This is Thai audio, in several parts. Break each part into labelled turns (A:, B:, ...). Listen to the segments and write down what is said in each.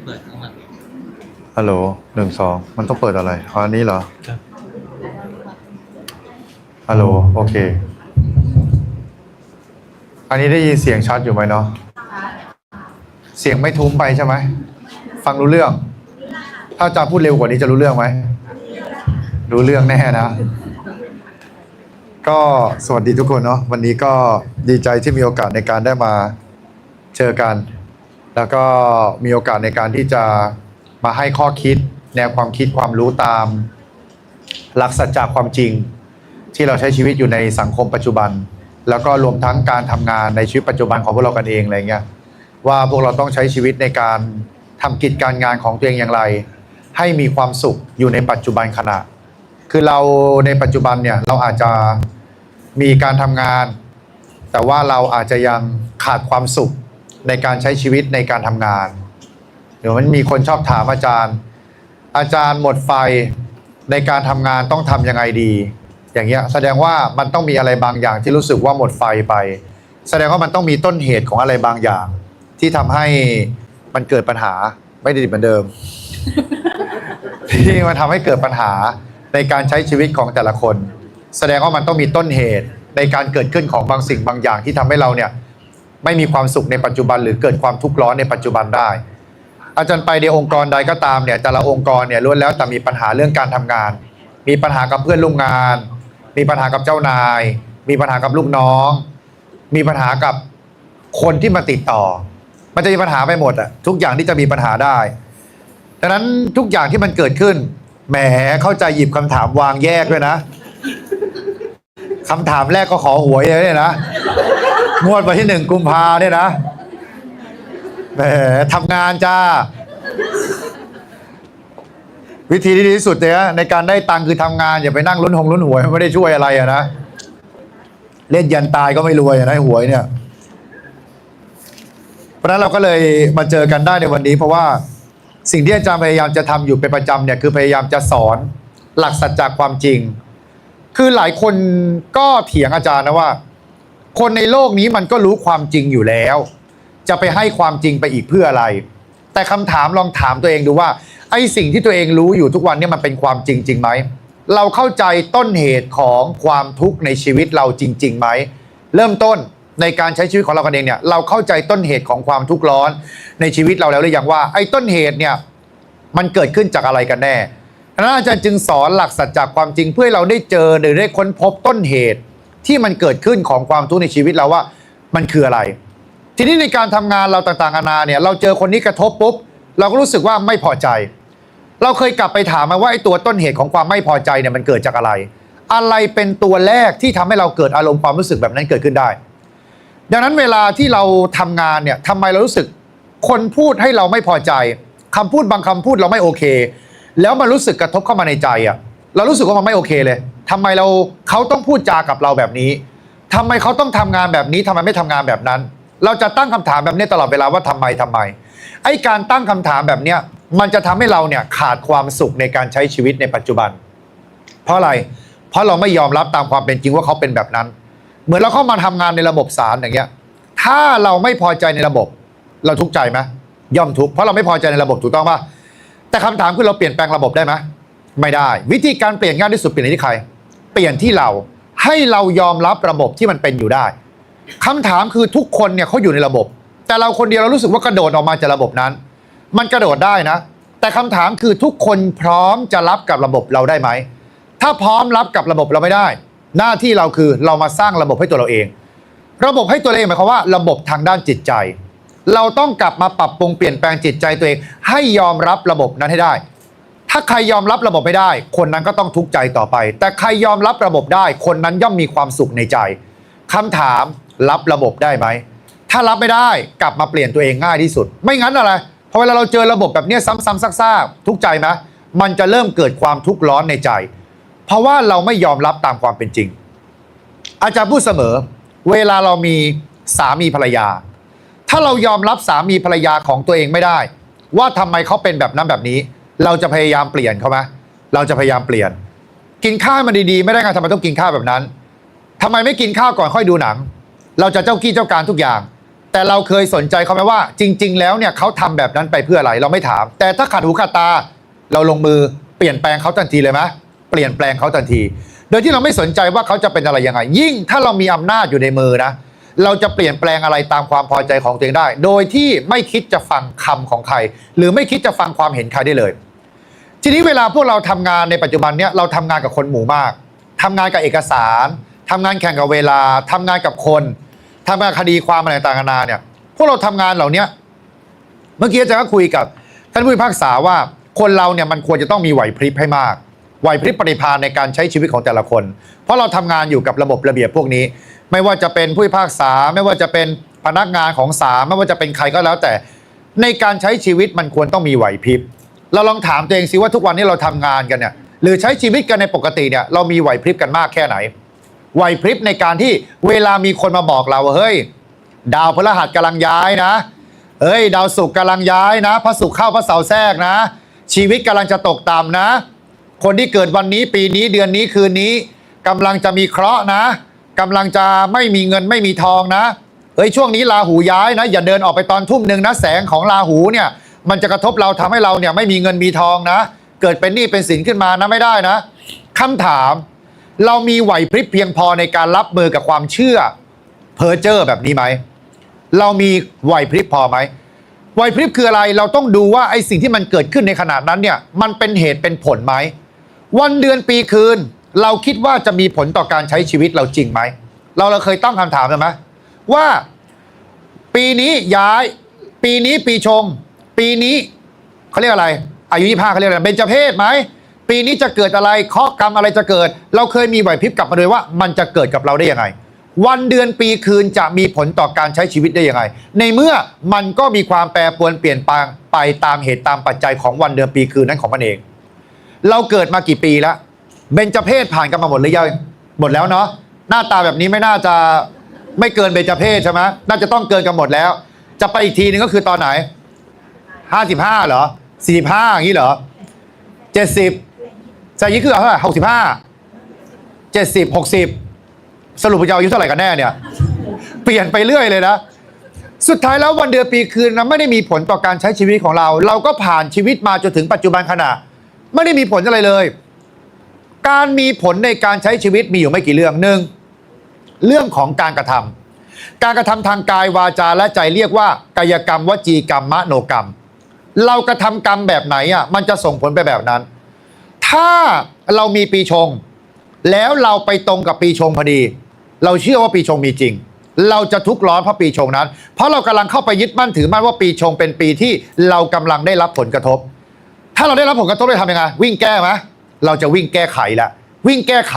A: ปิดข้างหลัง
B: ฮัลโหล1 2มันต้องเปิดอะไรอ๋ออันนี้เหรอ
A: ครับ
B: ฮัลโหลโอเคอันนี้ได้ยินเสียงชัดอยู่ไหมเนาะเสียงไม่ทุ้มไปใช่ไหมฟังรู้เรื่องถ้าอาจารย์พูดเร็วกว่านี้จะรู้เรื่องไหมรู้เรื่องแน่นะก็สวัสดีทุกคนเนาะวันนี้ก็ดีใจที่มีโอกาสในการได้มาเจอกันแล้วก็มีโอกาสในการที่จะมาให้ข้อคิดแนวความคิดความรู้ตามหลักสัจจะความจริงที่เราใช้ชีวิตอยู่ในสังคมปัจจุบันแล้วก็รวมทั้งการทำงานในชีวิตปัจจุบันของพวกเรากันเองอะไรเงี้ยว่าพวกเราต้องใช้ชีวิตในการทำกิจการงานของตัวเองอย่างไรให้มีความสุขอยู่ในปัจจุบันขณะคือเราในปัจจุบันเนี่ยเราอาจจะมีการทำงานแต่ว่าเราอาจจะยังขาดความสุขในการใช้ชีวิตในการทำงานเดี๋ยวมันมีคนชอบถามอาจารย์หมดไฟในการทำงานต้องทำยังไงดีอย่างเงี้ยแสดงว่ามันต้องมีอะไรบางอย่างที่รู้สึกว่าหมดไฟไปแสดงว่ามันต้องมีต้นเหตุของอะไรบางอย่างที่ทำให้มันเกิดปัญหาไม่ได้เหมือนเดิม ที่มันทำให้เกิดปัญหาในการใช้ชีวิตของแต่ละคนแสดงว่ามันต้องมีต้นเหตุในการเกิดขึ้นของบางสิ่งบางอย่างที่ทำให้เราเนี่ยไม่มีความสุขในปัจจุบันหรือเกิดความทุกข์ร้อนในปัจจุบันได้อาจารย์ไปในองค์กรใดก็ตามเนี่ยแต่ละองค์กรเนี่ยล้วนแล้วแต่มีปัญหาเรื่องการทำงานมีปัญหากับเพื่อนร่วมงานมีปัญหากับเจ้านายมีปัญหากับลูกน้องมีปัญหากับคนที่มาติดต่อมันจะมีปัญหาไปหมดอะทุกอย่างที่จะมีปัญหาได้ดังนั้นทุกอย่างที่มันเกิดขึ้นแหมเข้าใจหยิบคำถามวางแยกด้วยนะคำถามแรกก็ขอหวยเลยนะงวดวันที่1 กุมภาเนี่ยนะแหมทำงานจ้าวิธีที่ดีที่สุดเลยนะในการได้ตังค์คือทำงานอย่าไปนั่งลุ้นหวยไม่ได้ช่วยอะไรอะนะเล่นยันตายก็ไม่รวยอะนะหวยเนี่ยเพราะฉะนั้นเราก็เลยมาเจอกันได้ในวันนี้เพราะว่าสิ่งที่อาจารย์พยายามจะทำอยู่เป็นประจำเนี่ยคือพยายามจะสอนหลักสัจจะความจริงคือหลายคนก็เถียงอาจารย์นะว่าคนในโลกนี้มันก็รู้ความจริงอยู่แล้วจะไปให้ความจริงไปอีกเพื่ออะไรแต่คำถามลองถามตัวเองดูว่าไอ้สิ่งที่ตัวเองรู้อยู่ทุกวันนี้มันเป็นความจริงจริงไหมเราเข้าใจต้นเหตุของความทุกข์ในชีวิตเราจริงๆไหมเริ่มต้นในการใช้ชีวิตของเรากันเองเนี่ยเราเข้าใจต้นเหตุของความทุกข์ร้อนในชีวิตเราแล้วหรือยังว่าไอ้ต้นเหตุเนี่ยมันเกิดขึ้นจากอะไรกันแน่ดังนั้นอาจารย์จึงสอนหลักสัจจะความจริงเพื่อให้เราได้เจอหรือได้ค้นพบต้นเหตุที่มันเกิดขึ้นของความทุกข์ในชีวิตเราว่ามันคืออะไรทีนี้ในการทำงานเราต่างๆนานาเนี่ยเราเจอคนนี้กระทบปุ๊บเราก็รู้สึกว่าไม่พอใจเราเคยกลับไปถามมาว่าไอ้ตัวต้นเหตุของความไม่พอใจเนี่ยมันเกิดจากอะไรอะไรเป็นตัวแรกที่ทำให้เราเกิดอารมณ์ความรู้สึกแบบนั้นเกิดขึ้นได้ดังนั้นเวลาที่เราทำงานเนี่ยทำไมเรารู้สึกคนพูดให้เราไม่พอใจคำพูดบางคำพูดเราไม่โอเคแล้วมันรู้สึกกระทบเข้ามาในใจอ่ะเรารู้สึกว่ามันไม่โอเคเลยทำไมเขาต้องพูดจากับเราแบบนี้ทำไมเขาต้องทำงานแบบนี้ทำไมไม่ทำงานแบบนั้นเราจะตั้งคำถามแบบนี้ตลอดเวลาว่าทำไมไอ้การตั้งคำถามแบบเนี้ยมันจะทำให้เราเนี่ยขาดความสุขในการใช้ชีวิตในปัจจุบันเพราะอะไรเพราะเราไม่ยอมรับตามความเป็นจริงว่าเขาเป็นแบบนั้นเหมือนเราเข้ามาทำงานในระบบศาลอย่างเงี้ยถ้าเราไม่พอใจในระบบเราทุกข์ใจไหมย่อมทุกข์เพราะเราไม่พอใจในระบบถูกต้องป่ะแต่คำถามคือเราเปลี่ยนแปลงระบบได้ไหมไม่ได้วิธีการเปลี่ยนง่ายที่สุดเปลี่ยนที่ใครเปลี่ยนที่เราให้เรายอมรับระบบที่มันเป็นอยู่ได้คำถามคือทุกคนเนี่ยเขาอยู่ในระบบแต่เราคนเดียวเรารู้สึกว่ากระโดดออกมาจากระบบนั้นมันกระโดดได้นะแต่คำถามคือทุกคนพร้อมจะรับกับระบบเราได้ไหมถ้าพร้อมรับกับระบบเราไม่ได้หน้าที่เราคือเรามาสร้างระบบให้ตัวเราเองระบบให้ตัวเองหมายความว่าระบบทางด้านจิตใจเราต้องกลับมาปรับปรุงเปลี่ยนแปลงจิตใจตัวเองให้ยอมรับระบบนั้นให้ได้ถ้าใครยอมรับระบบไม่ได้คนนั้นก็ต้องทุกข์ใจต่อไปแต่ใครยอมรับระบบได้คนนั้นย่อมมีความสุขในใจคำถามรับระบบได้ไหมถ้ารับไม่ได้กลับมาเปลี่ยนตัวเองง่ายที่สุดไม่งั้นอะไรพอเวลาเราเจอระบบแบบนี้ซ้ำๆซากๆทุกข์ใจไหมมันจะเริ่มเกิดความทุกข์ร้อนในใจเพราะว่าเราไม่ยอมรับตามความเป็นจริงอาจารย์พูดเสมอเวลาเรามีสามีภรรยาถ้าเรายอมรับสามีภรรยาของตัวเองไม่ได้ว่าทำไมเขาเป็นแบบนั้นแบบนี้เราจะพยายามเปลี่ยนเขาไหมเราจะพยายามเปลี่ยนกินข้าวมันดีๆไม่ได้ไงทำไมต้องกินข้าวแบบนั้นทำไมไม่กินข้าวก่อนค่อยดูหนังเราจะเจ้ากี้เจ้าการทุกอย่าง แต่เราเคยสนใจเขาไหมว่าจริงๆแล้วเนี่ยเขาทำแบบนั้นไปเพื่ออะไรเราไม่ถามแต่ถ้าขัดหูขัดตาเราลงมือเปลี่ยนแปลงเขาทันทีเลยไหมเปลี่ยนแปลงเขาทันทีโดยที่เราไม่สนใจว่าเขาจะเป็นอะไรยังไงยิ่งถ้าเรามีอำนาจอยู่ในมือนะเราจะเปลี่ยนแปลงอะไรตามความพอใจของตัวเองได้โดยที่ไม่คิดจะฟังคำของใครหรือไม่คิดจะฟังความเห็นใครได้เลยทีนี้เวลาพวกเราทำงานในปัจจุบันเนี้ยเราทำงานกับคนหมู่มากทำงานกับเอกสารทำงานแข่งกับเวลาทำงานกับคนทำงานคดีความอะไรต่างๆนานาเนี่ยพวกเราทำงานเหล่านี้เมื่อกี้อาจารย์ก็คุยกับท่านผู้พิพากษาว่าคนเราเนี่ยมันควรจะต้องมีไหวพริบให้มากไหวพริบปฏิภาณในการใช้ชีวิตของแต่ละคนเพราะเราทำงานอยู่กับระบบระเบียบพวกนี้ไม่ว่าจะเป็นผู้พิพากษาไม่ว่าจะเป็นพนักงานของศาลไม่ว่าจะเป็นใครก็แล้วแต่ในการใช้ชีวิตมันควรต้องมีไหวพริบเราลองถามตัวเองสิว่าทุกวันนี้เราทำงานกันเนี่ยหรือใช้ชีวิตกันในปกติเนี่ยเรามีไหวพริบกันมากแค่ไหนไหวพริบในการที่เวลามีคนมาบอกเราเฮ้ยดาวพฤหัสกำลังย้ายนะเฮ้ยดาวศุกร์กำลังย้ายนะพระศุกร์เข้าพระเสาร์แทรกนะชีวิตกำลังจะตกต่ำนะคนที่เกิดวันนี้ปีนี้เดือนนี้คืนนี้กำลังจะมีเคราะห์นะกำลังจะไม่มีเงินไม่มีทองนะเฮ้ยช่วงนี้ราหูย้ายนะอย่าเดินออกไปตอนทุ่มหนึ่งนะแสงของราหูเนี่ยมันจะกระทบเราทำให้เราเนี่ยไม่มีเงินมีทองนะเกิดเป็นหนี้เป็นสินขึ้นมานะไม่ได้นะคำถามเรามีไหวพริบเพียงพอในการรับมือกับความเชื่อเพ้อเจ้อแบบนี้ไหมเรามีไหวพริบพอไหมไหวพริบคืออะไรเราต้องดูว่าไอ้สิ่งที่มันเกิดขึ้นในขณะนั้นเนี่ยมันเป็นเหตุเป็นผลไหมวันเดือนปีคืนเราคิดว่าจะมีผลต่อการใช้ชีวิตเราจริงไหมเราเคยตั้งคำถามไหมว่าปีนี้ย้ายปีนี้ปีชงปีนี้เขาเรียกอะไรอายุ25เขาเรียกอะไรเบญจเพสไหมปีนี้จะเกิดอะไรเคราะห์กรรมอะไรจะเกิดเราเคยมีไหวพริบกลับมาเลยว่ามันจะเกิดกับเราได้ยังไงวันเดือนปีคืนจะมีผลต่อการใช้ชีวิตได้ยังไงในเมื่อมันก็มีความแปรปรวนเปลี่ยนแปลงไปตามเหตุตามปัจจัยของวันเดือนปีคืนนั้นของมันเองเราเกิดมากี่ปีแล้วเบญจเพสผ่านกันมาหมดหรือยังหมดแล้วเนาะหน้าตาแบบนี้ไม่น่าจะไม่เกินเบญจเพสใช่ไหมน่าจะต้องเกินกันหมดแล้วจะไปอีกทีนึงก็คือตอนไหน55เหรอ45อย่างนี้เหรอ70ใส่ยี่คือเท่าไหร่65 70 60สรุปจะอายุเท่าไหร่กันแน่เนี่ยเปลี่ยนไปเรื่อยเลยนะสุดท้ายแล้ววันเดือนปีคืนนะไม่ได้มีผลต่อการใช้ชีวิตของเราเราก็ผ่านชีวิตมาจนถึงปัจจุบันขณะไม่ได้มีผลอะไรเลยการมีผลในการใช้ชีวิตมีอยู่ไม่กี่เรื่องหนึ่งเรื่องของการกระทำทางกายวาจาและใจเรียกว่ากายกรรมวจีกรรมมโนกรรมเรากระทำกรรมแบบไหนอ่ะมันจะส่งผลไปแบบนั้นถ้าเรามีปีชงแล้วเราไปตรงกับปีชงพอดีเราเชื่อว่าปีชงมีจริงเราจะทุกข์ร้อนเพราะปีชงนั้นเพราะเรากำลังเข้าไปยึดมั่นถือมั่นว่าปีชงเป็นปีที่เรากำลังได้รับผลกระทบถ้าเราได้รับผลกระทบเราทำยังไงวิ่งแก้ไหมเราจะวิ่งแก้ไขละวิ่งแก้ไข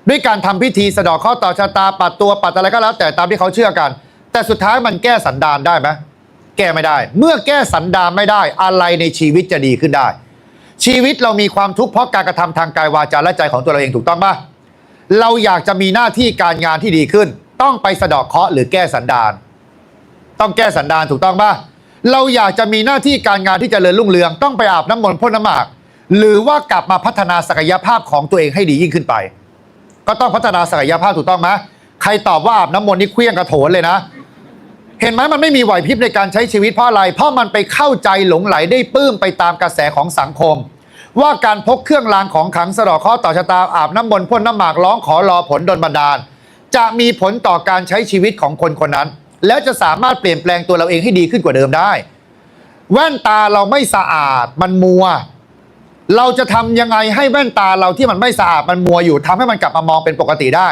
B: ด้วยการทำพิธีสะเดาะเคราะห์ต่อชะตาปัดตัวปัดอะไรก็แล้วแต่ตามที่เขาเชื่อกันแต่สุดท้ายมันแก้สันดานได้ไหมแก้ไม่ได้เมื่อแก้สันดานไม่ได้อะไรในชีวิตจะดีขึ้นได้ชีวิตเรามีความทุกข์เพราะการกระทำทางกายวาจาและใจของตัวเราเองถูกต้องปะเราอยากจะมีหน้าที่การงานที่ดีขึ้นต้องไปสะเดาะเคราะห์หรือแก้สันดานต้องแก้สันดานถูกต้องปะเราอยากจะมีหน้าที่การงานที่เจริญรุ่งเรืองต้องไปอาบน้ำมนต์พ่นน้ำหมากหรือว่ากลับมาพัฒนาศักยภาพของตัวเองให้ดียิ่งขึ้นไปก็ต้องพัฒนาศักยภาพถูกต้องไหมใครตอบว่าอาบน้ำมนต์นี่เคลี้ยงกระโถนเลยนะเห็นไหมมันไม่มีไหวพริบในการใช้ชีวิตเพราะอะไรเพราะมันไปเข้าใจหลงไหลได้ปลื้มไปตามกระแสของสังคมว่าการพกเครื่องรางของขลังสะเดาะเคราะห์ต่อชะตาอาบน้ำมนต์พ่นน้ำหมากร้องขอรอผลดลบันดาลจะมีผลต่อการใช้ชีวิตของคนคนนั้นแล้วจะสามารถเปลี่ยนแปลงตัวเราเองให้ดีขึ้นกว่าเดิมได้แว่นตาเราไม่สะอาดมันมัวเราจะทำยังไงให้แว่นตาเราที่มันไม่สะอาดมันมัวอยู่ทำให้มันกลับมามองเป็นปกติได้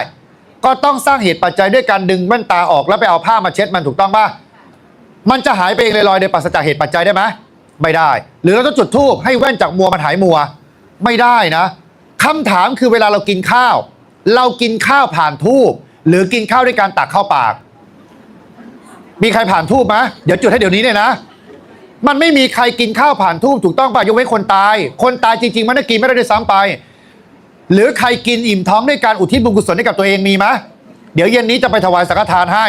B: ก็ต้องสร้างเหตุปัจจัยด้วยการดึงแว่นตาออกแล้วไปเอาผ้ามาเช็ดมันถูกต้องป่ะมันจะหายไปเองลอยๆโดยปราศจากเหตุปัจจัยได้ไหมไม่ได้หรือเราต้องจุดธูปให้แว่นจากมัวมันหายมัวไม่ได้นะคำถามคือเวลาเรากินข้าวเรากินข้าวผ่านธูปหรือกินข้าวด้วยการตักเข้าปากมีใครผ่านธูปไหมเดี๋ยวจุดให้เดี๋ยวนี้เนี่ยนะมันไม่มีใครกินข้าวผ่านธูปถูกต้องป่ะยกเว้นคนตายจริงๆมันกินไม่ได้ด้วยซ้ำไปหรือใครกินอิ่มท้องด้วยการอุทิศบุญกุศลให้กับตัวเองมีไหมเดี๋ยวเย็นนี้จะไปถวายสังฆทานให้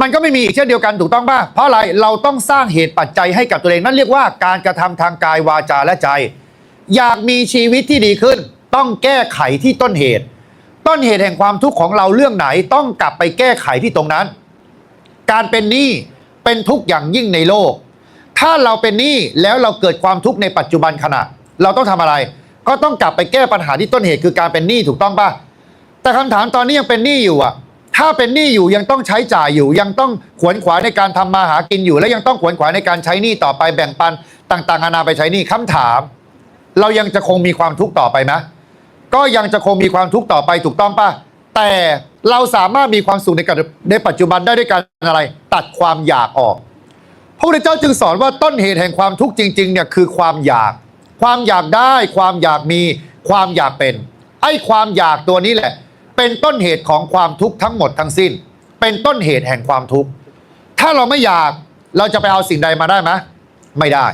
B: มันก็ไม่มีอีกเช่นเดียวกันถูกต้องป่ะเพราะอะไรเราต้องสร้างเหตุปัจจัยให้กับตัวเองนั่นเรียกว่าการกระทำทางกายวาจาและใจอยากมีชีวิตที่ดีขึ้นต้องแก้ไขที่ต้นเหตุแห่งความทุกข์ของเราเรื่องไหนต้องกลับไปแก้ไขที่ตรงนั้น การเป็นหนี้เป็นทุกข์อย่างยิ่งในโลกถ้าเราเป็นหนี้แล้วเราเกิดความทุกข์ในปัจจุบันขณะเราต้องทำอะไรก็ต้องกลับไปแก้ปัญหาที่ต้นเหตุคือการเป็นหนี้ถูกต้องป่ะแต่คำถามตอนนี้ยังเป็นหนี้อยู่อ่ะถ้าเป็นหนี้อยู่ยังต้องใช้จ่ายอยู่ยังต้องขวนขวายในการทำมาหากินอยู่และยังต้องขวนขวายในการใช้หนี้ต่อไปแบ่งปันต่างๆนานาไปใช้หนี้คำถามเรายังจะคงมีความทุกข์ต่อไปไหมก็ยังจะคงมีความทุกข์ต่อไปถูกต้องป่ะแต่เราสามารถมีความสุขในปัจจุบันได้ด้วยการอะไรตัดความอยากออกพระพุทธเจ้าจึงสอนว่าต้นเหตุแห่งความทุกข์จริงๆเนี่ยคือความอยากได้ความอยากมีความอยากเป็นไอ้ความอยากตัวนี้แหละเป็นต้นเหตุของความทุกข์ทั้งหมดทั้งสิ้นเป็นต้นเหตุแห่งความทุกข์ถ้าเราไม่อยากเราจะไปเอาสิ่งใดมาได้ไหมไม่ได้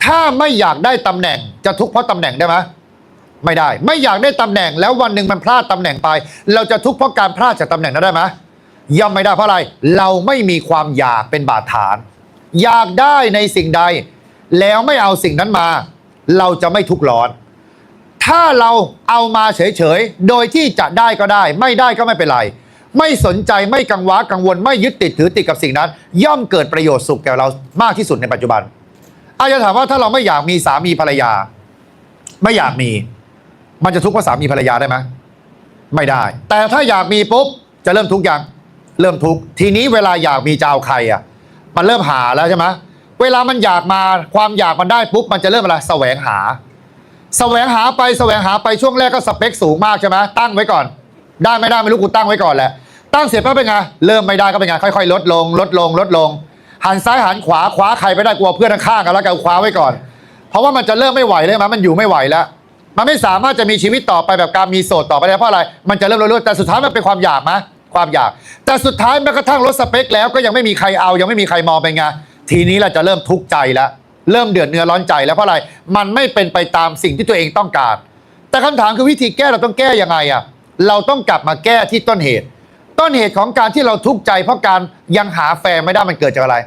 B: ถ้าไม่อยากได้ตำแหน่งจะทุกข์เพราะตำแหน่งได้ไหมไม่ได้ไม่อยากได้ตำแหน่งแล้ววันหนึ่งมันพลาดตำแหน่งไปเราจะทุกข์เพราะการพลาดจากตำแหน่งนั้นได้ไหมย่อมไม่ได้เพราะอะไรเราไม่มีความอยากเป็นบาดฐานอยากได้ในสิ่งใดแล้วไม่เอาสิ่งนั้นมาเราจะไม่ทุกข์ร้อนถ้าเราเอามาเฉยๆโดยที่จะได้ก็ได้ไม่ได้ก็ไม่เป็นไรไม่สนใจไม่กังวลกังวลไม่ยึดติดถือติดกับสิ่งนั้นย่อมเกิดประโยชน์สุขแก่เรามากที่สุดในปัจจุบันอาจจะถามว่าถ้าเราไม่อยากมีสามีภรรยาไม่อยากมีมันจะทุกข์เพราะสามีภรรยาได้ไหมไม่ได้แต่ถ้าอยากมีปุ๊บจะเริ่มทุกข์ยังเริ่มทุกข์ทีนี้เวลาอยากมีจะเอาใครอ่ะมันเริ่มหาแล้วใช่ไหมเวลามันอยากมาความอยากมันได้ปุ๊บมันจะเริ่มอะไรแสวงหาไปช่วงแรกก็สเปคสูงมากใช่ไหมตั้งไว้ก่อนได้ไม่ได้ไม่รู้กูตั้งไว้ก่อนแหละตั้งเสร็จปั๊บเป็นไงเริ่มไม่ได้ก็เป็นไงค่อยๆลดลงหันซ้ายหันขวาคว้าใครไปได้กลัวเพื่อนข้างๆกันแล้วกันคว้าไว้ก่อนเพราะว่ามันจะเริ่มไม่ไหวเลยมันอยู่ไม่ไหวแล้วมันไม่สามารถจะมีชีวิตต่อไปแบบการมีโสดต่อไปได้เพราะอะไรมันจะเริ่มลดแต่สุดท้ายมันเป็นความอยากไหมความอยากแต่สุดท้ายแม้กระทั่งลดสเปคแล้วก็ยังไม่มีใครเอายังไม่มีใครมองเป็นไงทีนี้เราจะเริ่มทุกข์ใจแล้วเริ่มเดือดเนื้อร้อนใจแล้วเพราะอะไรมันไม่เป็นไปตามสิ่งที่ตัวเองต้องการแต่คำถามคือวิธีแก้เราต้องแก้ยังไงอ่ะเราต้องกลับมาแก้ที่ต้นเหตุของการที่เราทุกข์ใจเพราะการยังหาแฟนไม่ได้มันเกิดจากอะไร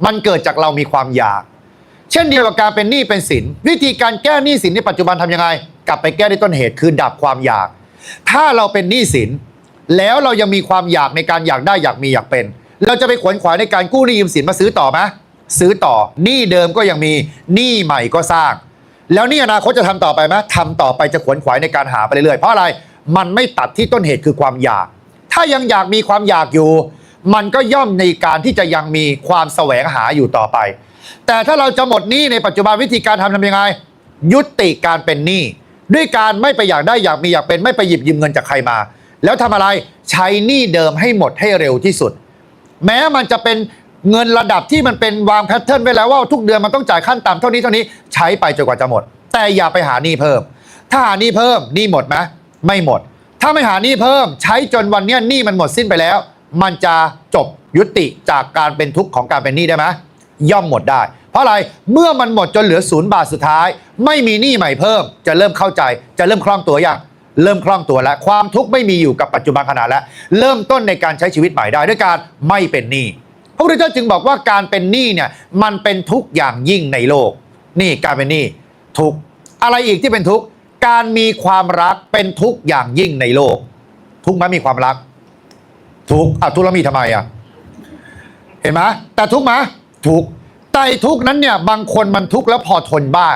B: มันเกิดจากเรามีความอยากเช่นเดียวกับการเป็นหนี้เป็นสินวิธีการแก้หนี้สินในปัจจุบันทำยังไงกลับไปแก้ที่ต้นเหตุคือดับความอยากถ้าเราเป็นหนี้สินแล้วเรายังมีความอยากในการอยากได้อยากมีอยากเป็นเราจะไปขวนขวายในการกู้หนี้ยืมสินมาซื้อต่อไหมซื้อต่อหนี้เดิมก็ยังมีหนี้ใหม่ก็สร้างแล้วนี่อนาคตจะทำต่อไปไหมทำต่อไปจะขวนขวายในการหาไปเรื่อยๆเพราะอะไรมันไม่ตัดที่ต้นเหตุคือความอยากถ้ายังอยากมีความอยากอยู่มันก็ย่อมในการที่จะยังมีความแสวงหาอยู่ต่อไปแต่ถ้าเราจะหมดหนี้ในปัจจุบันวิธีการทำยังไงยุติการเป็นหนี้ด้วยการไม่ไปอยากได้อยากมีอยากเป็นไม่ไปหยิบยืมเงินจากใครมาแล้วทำอะไรใช้หนี้เดิมให้หมดให้เร็วที่สุดแม้มันจะเป็นเงินระดับที่มันเป็นวางแพทเทิร์นไว้แล้วว่าทุกเดือนมันต้องจ่ายขั้นต่ำเท่านี้ใช้ไปจนกว่าจะหมดแต่อย่าไปหาหนี้เพิ่มถ้าหาหนี้เพิ่มหนี้หมดไหมไม่หมดถ้าไม่หาหนี้เพิ่มใช้จนวันนี้หนี้มันหมดสิ้นไปแล้วมันจะจบยุติจากการเป็นทุกข์ของการเป็นหนี้ได้ไหมย่อมหมดได้เพราะอะไรเมื่อมันหมดจนเหลือ0 บาทสุดท้ายไม่มีหนี้ใหม่เพิ่มจะเริ่มเข้าใจจะเริ่มคล่องตัวอย่างเริ่มคล่องตัวแล้วความทุกข์ไม่มีอยู่กับปัจจุบันขณะแล้วเริ่มต้นในการใช้ชีวิตใหม่ได้ด้วยการไม่เป็นหนี้พระพุทธเจ้าจึงบอกว่าการเป็นหนี้เนี่ยมันเป็นทุกข์อย่างยิ่งในโลกนี่การเป็นหนี้ทุกข์อะไรอีกที่เป็นทุกข์การมีความรักเป็นทุกข์อย่างยิ่งในโลกทุกข์ไหมมีความรักทุกข์ทุกข์แล้วมีทำไมเห็นไหมแต่ทุกข์ไหมทุกข์แต่ทุกข์นั้นเนี่ยบางคนมันทุกข์แล้วพอทนบ้าง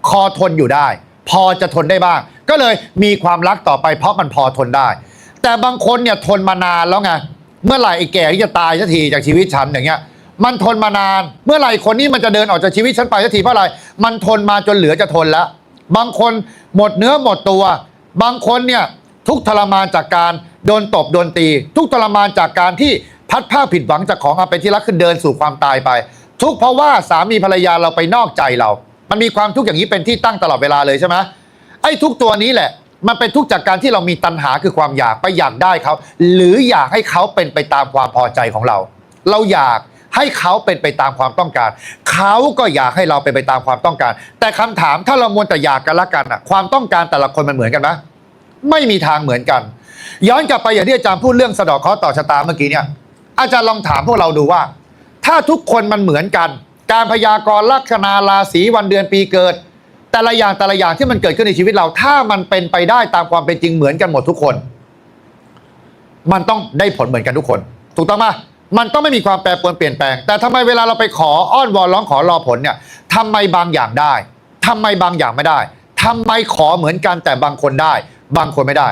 B: พอทนอยู่ได้พอจะทนได้บ้างก็เลยมีความรักต่อไปเพราะมันพอทนได้แต่บางคนเนี่ยทนมานานแล้วไงเมื่อไหร่ไอ้แก่ที่จะตายสักทีจากชีวิตฉันอย่างเงี้ยมันทนมานานเมื่อไหร่คนนี้มันจะเดินออกจากชีวิตฉันไปสักทีเพราะอะไรมันทนมาจนเหลือจะทนแล้วบางคนหมดเนื้อหมดตัวบางคนเนี่ยทุกทรมานจากการโดนตบโดนตีทุกทรมานจากการที่พัดผ้าผิดหวังจากของเป็นที่รักคือเดินสู่ความตายไปทุกเพราะว่าสามีภรรยาเราไปนอกใจเรามันมีความทุกข์อย่างนี้เป็นที่ตั้งตลอดเวลาเลยใช่ไหมไอ้ทุกตัวนี้แหละมันเป็นทุกข์จากการที่เรามีตัณหาคือความอยากไปอยากได้เขาหรืออยากให้เขาเป็นไปตามความพอใจของเราเราอยากให้เขาเป็นไปตามความต้องการเขาก็อยากให้เราเป็นไปตามความต้องการแต่คำถามถ้าเรามัวแต่อยากกันละกันความต้องการแต่ละคนมันเหมือนกันไหมไม่มีทางเหมือนกันย้อนกลับไปอย่างที่อาจารย์พูดเรื่องสะเดาะเคราะห์ต่อชะตาเมื่อกี้เนี่ยอาจารย์ลองถามพวกเราดูว่าถ้าทุกคนมันเหมือนกันการพยากรณ์ลัคนาราศีวันเดือนปีเกิดแต่ละอย่างที่มันเกิดขึ้นในชีวิตเราถ้ามันเป็นไปได้ตามความเป็นจริงเหมือนกันหมดทุกคนมันต้องได้ผลเหมือนกันทุกคนถูกต้องไหม มันต้องไม่มีความแปรปรวนเปลี่ยนแปลงแต่ทำไมเวลาเราไปขออ้อนวอนร้องขอรอผลเนี่ยทำไมบางอย่างได้ทำไมบางอย่างไม่ได้ทำไมขอเหมือนกันแต่บางคนได้บางคนไม่ได้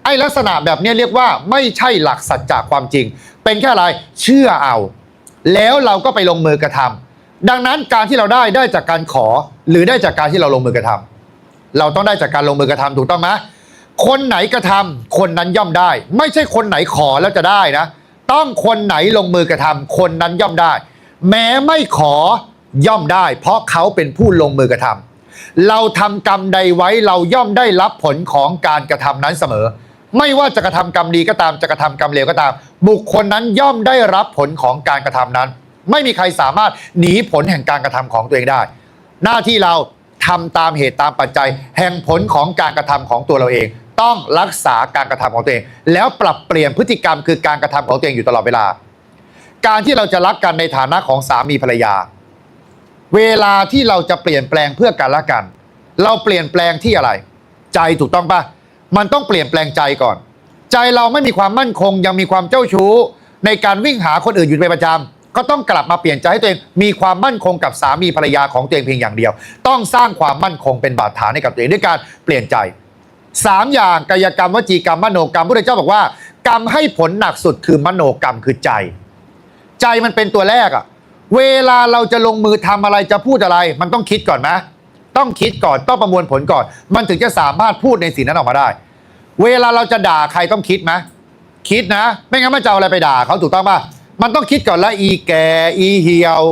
B: ไอ้ลักษณะแบบนี้เรียกว่าไม่ใช่หลักสัจจะความจริงเป็นแค่อะไรเชื่อเอาแล้วเราก็ไปลงมือกระทำดังนั้นการที่เราได้จากการขอหรือได้จากการที่เราลงมือกระทำเราต้องได้จากการลงมือกระทำถูกต้องไหมคนไหนกระทำคนนั้นย่อมได้ไม่ใช่คนไหนขอแล้วจะได้นะต้องคนไหนลงมือกระทำคนนั้นย่อมได้แม้ไม่ขอย่อมได้เพราะเขาเป็นผู้ลงมือกระทำเราทำกรรมใดไว้เราย่อมได้รับผลของการกระทำนั้นเสมอไม่ว่าจะกระทำกรรมดีก็ตามจะกระทำกรรมเลวก็ตามบุคคลนั้นย่อมได้รับผลของการกระทำนั้นไม่มีใครสามารถหนีผลแห่งการกระทำของตัวเองได้หน้าที่เราทำตามเหตุตามปัจจัยแห่งผลของการกระทำของตัวเราเองต้องรักษาการกระทำของตัวเองแล้วปรับเปลี่ยนพฤติกรรมคือการกระทำของตัวเองอยู่ตลอดเวลาการที่เราจะรักกันในฐานะของสามีภรรยาเวลาที่เราจะเปลี่ยนแปลงเพื่อกันและกันเราเปลี่ยนแปลงที่อะไรใจถูกต้องปะมันต้องเปลี่ยนแปลงใจก่อนใจเราไม่มีความมั่นคงยังมีความเจ้าชู้ในการวิ่งหาคนอื่นอยู่เป็นประจำก็ต้องกลับมาเปลี่ยนใจให้ตัวเองมีความมั่นคงกับสามีภรรยาของตัวเองเพียงอย่างเดียวต้องสร้างความมั่นคงเป็นบาดฐานให้กับตัวเองด้วยการเปลี่ยนใจ3อย่างกายกรรมวจีกรรมมโนกรรมพระพุทธเจ้าบอกว่ากรรมให้ผลหนักสุดคือมโนกรรมคือใจมันเป็นตัวแรกอะเวลาเราจะลงมือทำอะไรจะพูดอะไรมันต้องคิดก่อนไหมต้องคิดก่อนต้องประมวลผลก่อนมันถึงจะสามารถพูดในสิ่งนั้นออกมาได้เวลาเราจะด่าใครต้องคิดไหมคิดนะไม่งั้นมันจะเอาอะไรไปด่าเขาถูกต้องป่ะมันต้องคิดก่อนแล้วอีแกอีเหี่ยว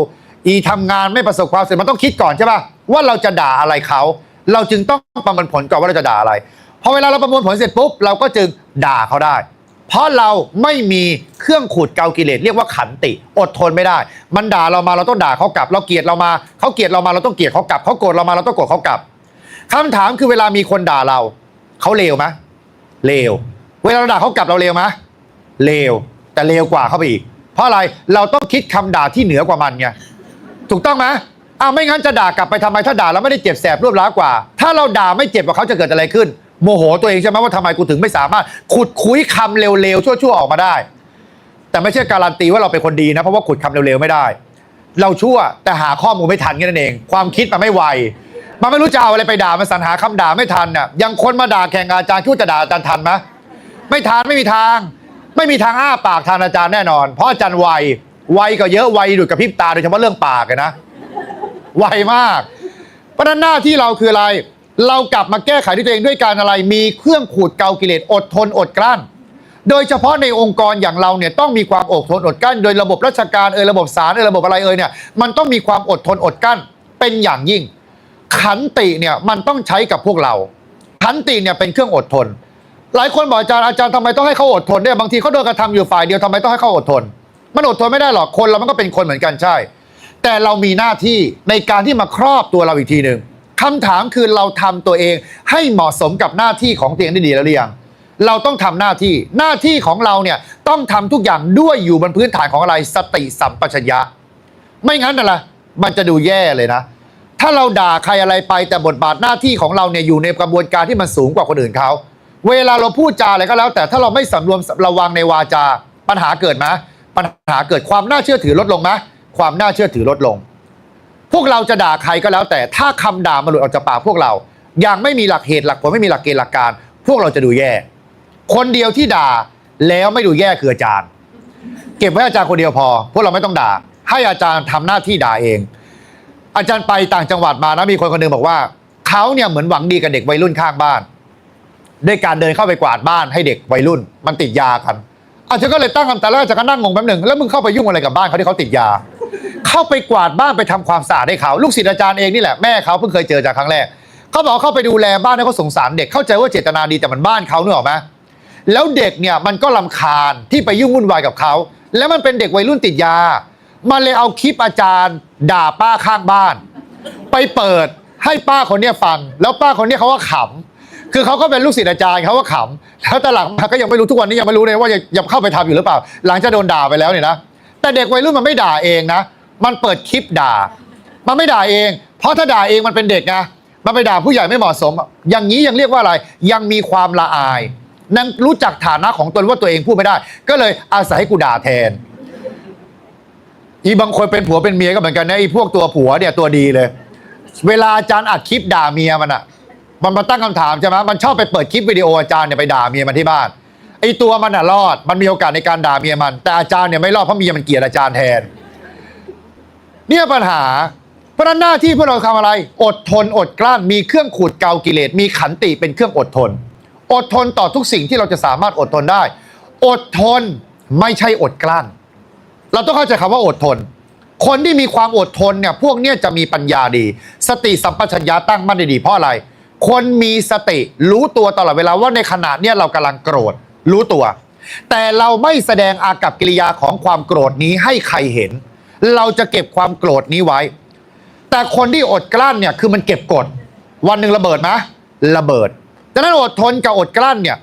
B: อีทำงานไม่ประสบความสำเร็จมันต้องคิดก่อนใช่ป่ะว่าเราจะด่าอะไรเขาเราจึงต้องประมวลผลก่อนว่าเราจะด่าอะไรพอเวลาเราประมวลผลเสร็จปุ๊บเราก็จึงด่าเขาได้เพราะเราไม่มีเครื่องขูดเกากิเลสเรียกว่าขันติอดทนไม่ได้มันด่าเรามาเราต้องด่าเขากลับเราเกลียดเรามาเขาเกลียดเรามาเราต้องเกลียดเขากลับเขาโกรธเรามาเราต้องโกรธเขากลับคำถามคือเวลามีคนด่าเราเขาเลวไหมเลวเวลาเราด่าเขากลับเราเลวไหมเลวแต่เลวกว่าเขาไปอีกเพราะอะไรเราต้องคิดคำด่าที่เหนือกว่ามันไงถูกต้องไหมไม่งั้นจะด่ากลับไปทำไมถ้าด่าเราไม่ได้เจ็บแสบรวดร้าวกว่าถ้าเราด่าไม่เจ็บกว่าเขาจะเกิดอะไรขึ้นโมโหตัวเองใช่ไหมว่าทำไมกูถึงไม่สามารถขุดคุยคำเร็วๆชั่วๆออกมาได้แต่ไม่ใช่การันตีว่าเราเป็นคนดีนะเพราะว่าขุดคำเร็วๆไม่ได้เราชั่วแต่หาข้อมูลไม่ทันแค่นั้นเองความคิดมันไม่ไวมันไม่รู้จะเอาอะไรไปด่ามันสรรหาคำด่าไม่ทันน่ะยังคนมาด่าแข่งอาจารย์คิดว่าจะด่าอาจารย์ทันไหมไม่ทันไม่มีทางอ้าปากทันอาจารย์แน่นอนเพราะอาจารย์ไวก็เยอะไวดุดกับพริบตาโดยเฉพาะเรื่องปากนะไวมากเพราะนั้นหน้าที่เราคืออะไรเรากลับมาแก้ไขที่ตัวเองด้วยการอะไรมีเครื่องขูดเกากิเลสอดทนอดกลั้นโดยเฉพาะในองค์กรอย่างเราเนี่ยต้องมีความอดทนอดกลั้นโดยระบบราชการระบบศาลระบบอะไรเนี่ยมันต้องมีความอดทนอดกลั้นเป็นอย่างยิ่งขันติเนี่ยมันต้องใช้กับพวกเราขันติเนี่ยเป็นเครื่องอดทนหลายคนบอกอาจารย์ทำไมต้องให้เขาอดทนเนี่ยบางทีเขาโดนกระทำอยู่ฝ่ายเดียวทำไมต้องให้เขาอดทนมันอดทนไม่ได้หรอกคนเรามันก็เป็นคนเหมือนกันใช่แต่เรามีหน้าที่ในการที่มาครอบตัวเราอีกทีหนึ่งคำถามคือเราทำตัวเองให้เหมาะสมกับหน้าที่ของตัวเองได้ดีแล้วหรือยังเราต้องทำหน้าที่ของเราเนี่ยต้องทำทุกอย่างด้วยอยู่บนพื้นฐานของอะไรสติสัมปชัญญะไม่งั้นอะไรมันจะดูแย่เลยนะถ้าเราด่าใครอะไรไปแต่บทบาทหน้าที่ของเราเนี่ยอยู่ในกระบวนการที่มันสูงกว่าคนอื่นเขาเวลาเราพูดจาอะไรก็แล้วแต่ถ้าเราไม่สำรวมระวังในวาจาปัญหาเกิดไหมปัญหาเกิดความน่าเชื่อถือลดลงไหมความน่าเชื่อถือลดลงพวกเราจะด่าใครก็แล้วแต่ถ้าคำด่ามันหลุดออกจากปากพวกเราอย่างไม่มีหลักเหตุหลักผลไม่มีหลักเกณฑ์หลักการพวกเราจะดูแย่คนเดียวที่ด่าแล้วไม่ดูแย่คืออาจารย์เก็บไว้อาจารย์คนเดียวพอพวกเราไม่ต้องด่าให้อาจารย์ทำหน้าที่ด่าเองอาจารย์ไปต่างจังหวัดมานะมีคนคนหนึ่งบอกว่าเขาเนี่ยเหมือนหวังดีกับเด็กวัยรุ่นข้างบ้านด้วยการเดินเข้าไปกวาดบ้านให้เด็กวัยรุ่นมันติดยากันอาจารย์ก็เลยตั้งคำถามแล้วอาจารย์ก็นั่งงงแป๊บหนึ่งแล้วมึงเข้าไปยุ่งอะไรกับบ้านเขาที่เขาติดยาเข้าไปกวาดบ้านไปทำความสะอาดให้เขาลูกศิษย์อาจารย์เองนี่แหละแม่เขาเพิ่งเคยเจอจากครั้งแรกเขาบอกเข้าไปดูแลบ้านให้เขาสงสารเด็กเข้าใจว่าเจตนาดีแต่มันบ้านเขาเนกออกไหมแล้วเด็กเนี่ยมันก็รำคาญที่ไปยุ่งวุ่นวายกับเขาแล้วมันเป็นเด็กวัยรุ่นติดยามันเลยเอาคลิปอาจารย์ด่าป้าข้างบ้านไปเปิดให้ป้าคนนี้ฟังแล้วป้าคนนี้เขาก็ขำคือเขาก็เป็นลูกศิษย์อาจารย์เขาก็ขำแล้วแต่หลังมาก็ยังไม่รู้ทุกวันนี้ยังไม่รู้เลยว่ายังเข้าไปทำอยู่หรือเปล่าหลังจากโดนด่าไปแล้วเนี่ยนะแต่เด็กวัยรุ่นมันไม่ด่าเองนะมันเปิดคลิปด่ามันไม่ด่าเองเพราะถ้าด่าเองมันเป็นเด็กไงมันไปด่าผู้ใหญ่ไม่เหมาะสมอย่างนี้ยังเรียกว่าอะไรยังมีความละอายนั่งรู้จักฐานะของตนว่าตัวเองพูดไม่ได้ก็เลยอาศัยให้กูด่าแทน อีบางคนเป็นผัวเป็นเมียก็เหมือนกันนะไอ้พวกตัวผัวเนี่ยตัวดีเลยเวลาอาจารย์อัดคลิปด่าเมียมันอ่ะมันมาตั้งคำถามใช่ไหมมันชอบไปเปิดคลิปวิดีโออาจารย์เนี่ยไปด่าเมียมันที่บ้านไอ้ตัวมันอ่ะรอดมันมีโอกาสในการด่าเมียมันแต่อาจารย์เนี่ยไม่รอดเพราะเมียมันเกลียดอาจารย์แทนเนี่ยปัญหาเพราะนั้นหน้าที่พวกเราทำอะไรอดทนอดกลั้นมีเครื่องขูดเกากิเลสมีขันติเป็นเครื่องอดทนอดทนต่อทุกสิ่งที่เราจะสามารถอดทนได้อดทนไม่ใช่อดกลั้นเราต้องเข้าใจคำว่าอดทนคนที่มีความอดทนเนี่ยพวกเนี้ยจะมีปัญญาดีสติสัมปชัญญะตั้งมั่นได้ดีเพราะอะไรคนมีสติรู้ตัวตลอดเวลาว่าในขณะเนี้ยเรากำลังโกรธรู้ตัวแต่เราไม่แสดงอากัปกิริยาของความโกรธนี้ให้ใครเห็นเราจะเก็บความโกรธนี้ไว้แต่คนที่อดกลั้นเนี่ยคือมันเก็บกดวันหนึ่งระเบิดไหมระเบิดดังนั้นอดทนกับอดกลั้นเนี่ย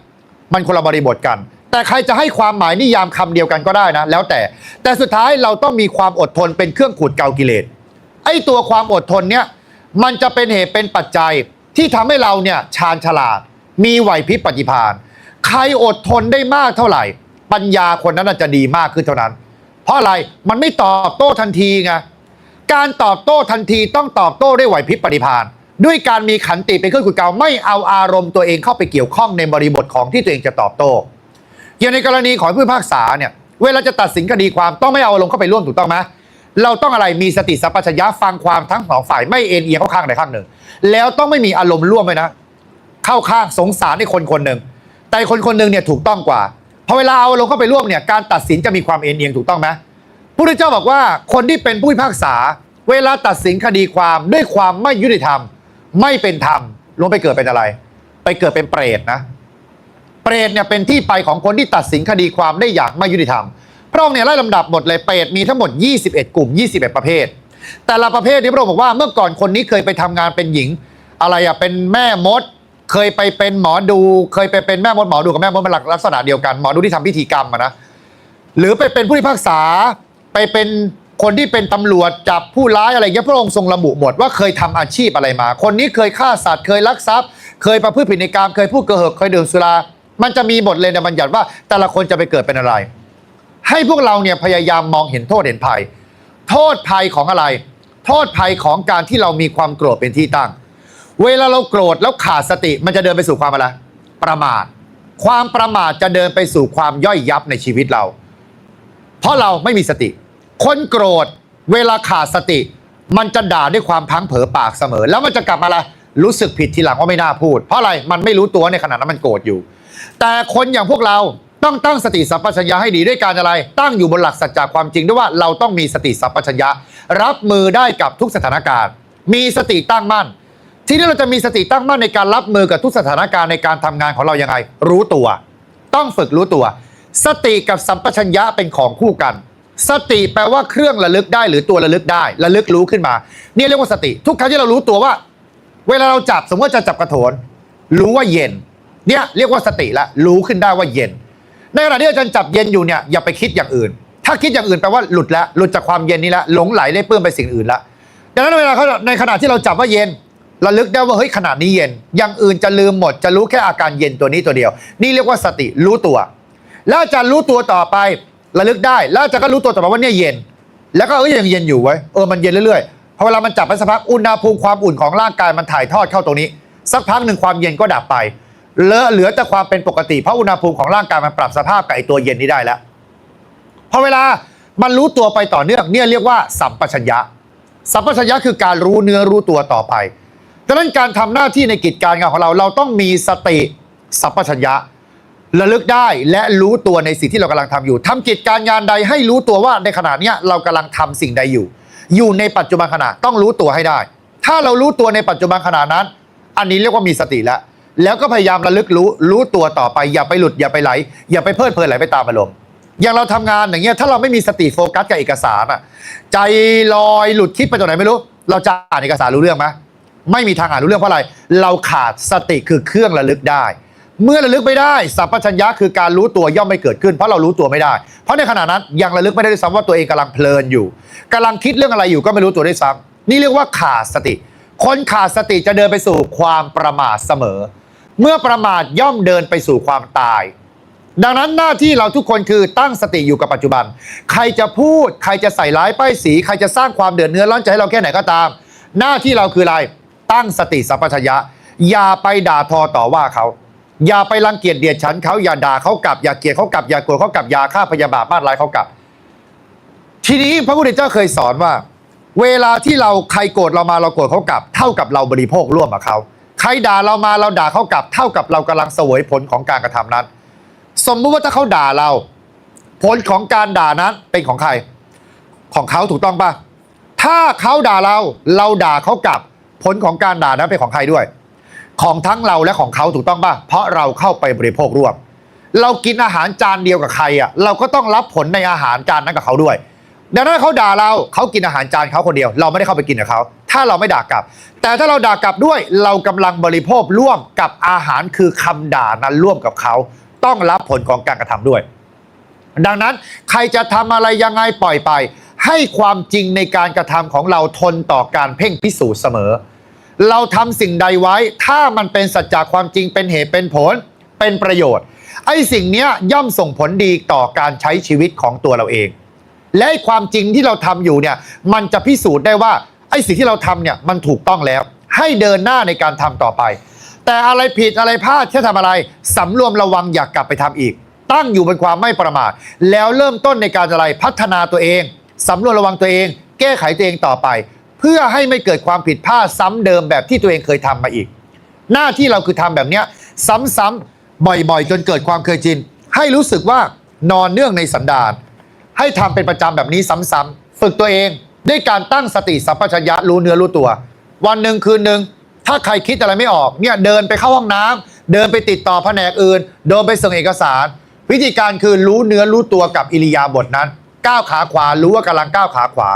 B: มันคนละบริบทกันแต่ใครจะให้ความหมายนิยามคำเดียวกันก็ได้นะแล้วแต่สุดท้ายเราต้องมีความอดทนเป็นเครื่องขูดเกากิเลสไอ้ตัวความอดทนเนี่ยมันจะเป็นเหตุเป็นปัจจัยที่ทำให้เราเนี่ยชาญฉลาดมีไหวพริบปฏิภาณใครอดทนได้มากเท่าไหร่ปัญญาคนนั้นจะดีมากขึ้นเท่านั้นเพราะอะไรมันไม่ตอบโต้ทันทีไงการตอบโต้ทันทีต้องตอบโต้ด้วยไหวพริบปฏิภาณด้วยการมีขันติเป็นเครื่องขูดเกาไม่เอาอารมณ์ตัวเองเข้าไปเกี่ยวข้องในบริบทของที่ตัวเองจะตอบโต้อย่างในกรณีของผู้พิพากษาเนี่ยเวลาจะตัดสินคดีความต้องไม่เอาอารมณ์เข้าไปร่วมถูกต้องไหมเราต้องอะไรมีสติสัมปชัญญะฟังความทั้งสองฝ่ายไม่เอ็นเอียงเข้าข้างใดข้างหนึ่งแล้วต้องไม่มีอารมณ์ร่วมเลยนะเข้าข้างสงสารในคนคนหนึ่งแต่คนคนหนึ่งเนี่ยถูกต้องกว่าพอเวลาเอาอารมณ์เข้าไปร่วมเนี่ยการตัดสินจะมีความเอ็นเอียงถูกต้องไหมพระพุทธเจ้าบอกว่าคนที่เป็นผู้พิพากษาเวลาตัดสินคดีความด้วยความไม่ยุติธรรมไม่เป็นธรรมลงไปเกิดเป็นอะไรไปเกิดเป็นเปรตนะเปรตเนี่ยเป็นที่ไปของคนที่ตัดสินคดีความได้อย่างไม่ยุติธรรมพระองค์เนี่ยไล่ลำดับหมดเลยเปรตมีทั้งหมด21กลุ่ม21ประเภทแต่ละประเภทที่พระองค์บอกว่าเมื่อก่อนคนนี้เคยไปทำงานเป็นหญิงอะไรอะเป็นแม่มดเคยไปเป็นหมอดูเคยไปเป็นแม่มดหมอดูกับแม่มดเป็นลักษณะเดียวกันหมอดูที่ทำพิธีกรรมนะหรือไปเป็นผู้พิพากษาไปเป็นคนที่เป็นตำรวจจับผู้ร้ายอะไรเงี้ยพระองค์ทรงระบุหมดว่าเคยทำอาชีพอะไรมาคนนี้เคยฆ่าสัตว์เคยลักทรัพย์เคยประพฤติผิดในกามเคยพูดโกหกเคยดื่มสุรามันจะมีบทเลยในบัญญัติว่าแต่ละคนจะไปเกิดเป็นอะไรให้พวกเราเนี่ยพยายามมองเห็นโทษเห็นภัยโทษภัยของอะไรโทษภัยของการที่เรามีความโกรธเป็นที่ตั้งเวลาเราโกรธแล้วขาดสติมันจะเดินไปสู่ความอะไรประมาทความประมาทจะเดินไปสู่ความย่อยยับในชีวิตเราเพราะเราไม่มีสติคนโกรธเวลาขาดสติมันจะด่าด้วยความพังเผลอปากเสมอแล้วมันจะกลับมาอะไรรู้สึกผิดทีหลังว่าไม่น่าพูดเพราะอะไรมันไม่รู้ตัวในขณะนั้นมันโกรธอยู่แต่คนอย่างพวกเราต้องตั้งสติสัมปชัญญะให้ดีด้วยการอะไรตั้งอยู่บนหลักสัจจะความจริงด้วยว่าเราต้องมีสติสัมปชัญญะรับมือได้กับทุกสถานการณ์มีสติตั้งมั่นทีนี้เราจะมีสติตั้งมั่นในการรับมือกับทุกสถานการณ์ในการทำงานของเรายังไงรู้ตัวต้องฝึกรู้ตัวสติกับสัมปชัญญะเป็นของคู่กันสติแปลว่าเครื่องระลึกได้หรือตัวระลึกได้ระลึกรู้ขึ้นมานี่เรียกว่าสติทุกครั้งที่เรารู้ตัวว่าเวลาเราจับสมมติว่าจะจับกระโถนรู้ว่าเย็นเนี่ยเรียกว่าสติละรู้ขึ้นได้ว่าเย็นในขณะที่อาจารย์จับเย็นอยู่เนี่ยอย่าไปคิดอย่างอื่นถ้าคิดอย่างอื่นแปลว่าหลุดแล้วหลุดจากความเย็นนี้แล้วหลงไหลได้เปื้อนไปสิ่งอื่นละดังนั้นเวลาเขาในขณะที่เราจับว่าเย็นระลึกได้ว่าเฮ้ยขนาดนี้เย็นอย่างอื่นจะลืมหมดจะรู้แค่อาการเย็นตัวนี้ตัวเดียวนี่เรียกว่าสติรู้ตัวแล้วอาจารย์รู้ตัวต่อไประลึกได้แล้วอาจารย์ก็รู้ตัวต่อไปว่าเนี่ยเย็นแล้วก็ยังเย็นอยู่ไว้มันเย็นเรื่อยๆพอเวลามันจับไปสักพักอุณหภูมิความอุ่นของร่างกายมันถ่ายทอดเข้าตรงนี้สักพักหนึ่งความเย็นก็ดับไปเหลือแต่ความเป็นปกติเพราะอุณหภูมิของร่างกายมันปรับสภาพกับไอตัวเย็นนี้ได้แล้วพอเวลามันรู้ตัวไปต่อเนื่องเนี่ยเรียกว่าสัมปชัญญะสัมปชัญญะคือการรู้เนื้อรู้ตัวต่อไปดังนั้นการทำหน้าที่ในกิจการงานของเราต้องมีสติสัมปชัญญะระลึกได้และรู้ตัวในสิ่งที่เรากำลังทำอยู่ทำกิจการงานใดให้รู้ตัวว่าในขณะนี้เรากำลังทำสิ่งใดอยู่ในปัจจุบันขณะต้องรู้ตัวให้ได้ถ้าเรารู้ตัวในปัจจุบันขณะนั้นอันนี้เรียกว่ามีสติแล้วก็พยายามระลึกรู้ตัวต่อไปอย่าไปหลุดอย่าไปไหลอย่าไปเพลิดเพลินไหลไปตามอารมณ์อย่างเราทำงานอย่างเงี้ยถ้าเราไม่มีสติโฟกัสกับเอกสารใจลอยหลุดคิดไปตรงไหนไม่รู้เราจะอ่านเอกสารรู้เรื่องไหมไม่มีทางอ่านรู้เรื่องเพราะอะไรเราขาดสติคือเครื่องระลึกได้เมื่อระลึกไม่ได้สัมปชัญญะคือการรู้ตัวย่อมไม่เกิดขึ้นเพราะเรารู้ตัวไม่ได้เพราะในขณะนั้นยังระลึกไม่ได้ด้วยซ้ำว่าตัวเองกำลังเพลินอยู่กำลังคิดเรื่องอะไรอยู่ก็ไม่รู้ตัวด้วยซ้ำนี่เรียกว่าขาดสติคนขาดสติจะเดินไปสู่ความประมาทเสมอเมื่อประมาทย่อมเดินไปสู่ความตาย ดังนั้นหน้าที่เราทุกคนคือตั้งสติอยู่กับปัจจุบันใครจะพูดใครจะใส่ร้ายป้ายสีใครจะสร้างความเดือดเนื้อร้อนใจให้เราแค่ไหนก็ตามหน้าที่เราคืออะไรตั้งสติสัมปชัญญะอย่าไปด่าทอต่อว่าเขาอย่าไปรังเกียจเดียดฉันเขาอย่าด่าเขากลับอย่าเกลียดเขากลับอย่าโกรธเขากลับอย่าฆ่าพยาบาทบ้านร้ายเขากลับทีนี้พระพุทธเจ้าเคยสอนว่าเวลาที่เราใครโกรธเรามาเราโกรธเขากลับเท่ากับเราบริโภคร่วมกับเขาใครด่าเรามาเราด่าเขากลับเท่ากับเรากำลังเสวยผลของการกระทำนั้นสมมุติว่าถ้าเขาด่าเราผลของการด่านั้นเป็นของใครของเขาถูกต้องป่ะถ้าเขาด่าเราด่าเขากลับผลของการด่านั้นเป็นของใครด้วยของทั้งเราและของเขาถูกต้องป่ะเพราะเราเข้าไปบริโภคร่วมเรากินอาหารจานเดียวกับใครอ่ะเราก็ต้องรับผลในอาหารจานนั้นกับเขาด้วยดังนั้นเขาด่าเราเขากินอาหารจานเขาคนเดียวเราไม่ได้เข้าไปกินกับเขาถ้าเราไม่ด่ากลับแต่ถ้าเราด่ากลับด้วยเรากำลังบริโภคร่วมกับอาหารคือคำด่านั้นร่วมกับเขาต้องรับผลของการกระทำด้วยดังนั้นใครจะทำอะไรยังไงปล่อยไปให้ความจริงในการกระทำของเราทนต่อการเพ่งพิสูจน์เสมอเราทำสิ่งใดไว้ถ้ามันเป็นสัจจะความจริงเป็นเหตุเป็นผลเป็นประโยชน์ไอ้สิ่งนี้ย่อมส่งผลดีต่อการใช้ชีวิตของตัวเราเองและความจริงที่เราทำอยู่เนี่ยมันจะพิสูจน์ได้ว่าไอ้สิ่งที่เราทำเนี่ยมันถูกต้องแล้วให้เดินหน้าในการทำต่อไปแต่อะไรผิดอะไรพลาดแค่ทำอะไรสำรวมระวังอย่ากลับไปทำอีกตั้งอยู่บนความไม่ประมาทแล้วเริ่มต้นในการอะไรพัฒนาตัวเองสำรวมระวังตัวเองแก้ไขตัวเองต่อไปเพื่อให้ไม่เกิดความผิดพลาดซ้ำเดิมแบบที่ตัวเองเคยทำมาอีกหน้าที่เราคือทำแบบเนี้ยซ้ำๆบ่อยๆจนเกิดความเคยชินให้รู้สึกว่านอนเนื่องในสันดานให้ทำเป็นประจำแบบนี้ซ้ำๆฝึกตัวเองด้วยการตั้งสติสัมปชัญญะรู้เนื้อรู้ตัววันหนึ่งคืนหนึ่งถ้าใครคิดอะไรไม่ออกเนี่ยเดินไปเข้าห้องน้ำเดินไปติดต่อแผนกอื่นเดินไปส่งเอกสารวิธีการคือรู้เนื้อรู้ตัวกับอิริยาบถนั้นก้าวขาขวารู้ว่ากำลังก้าวขาขวา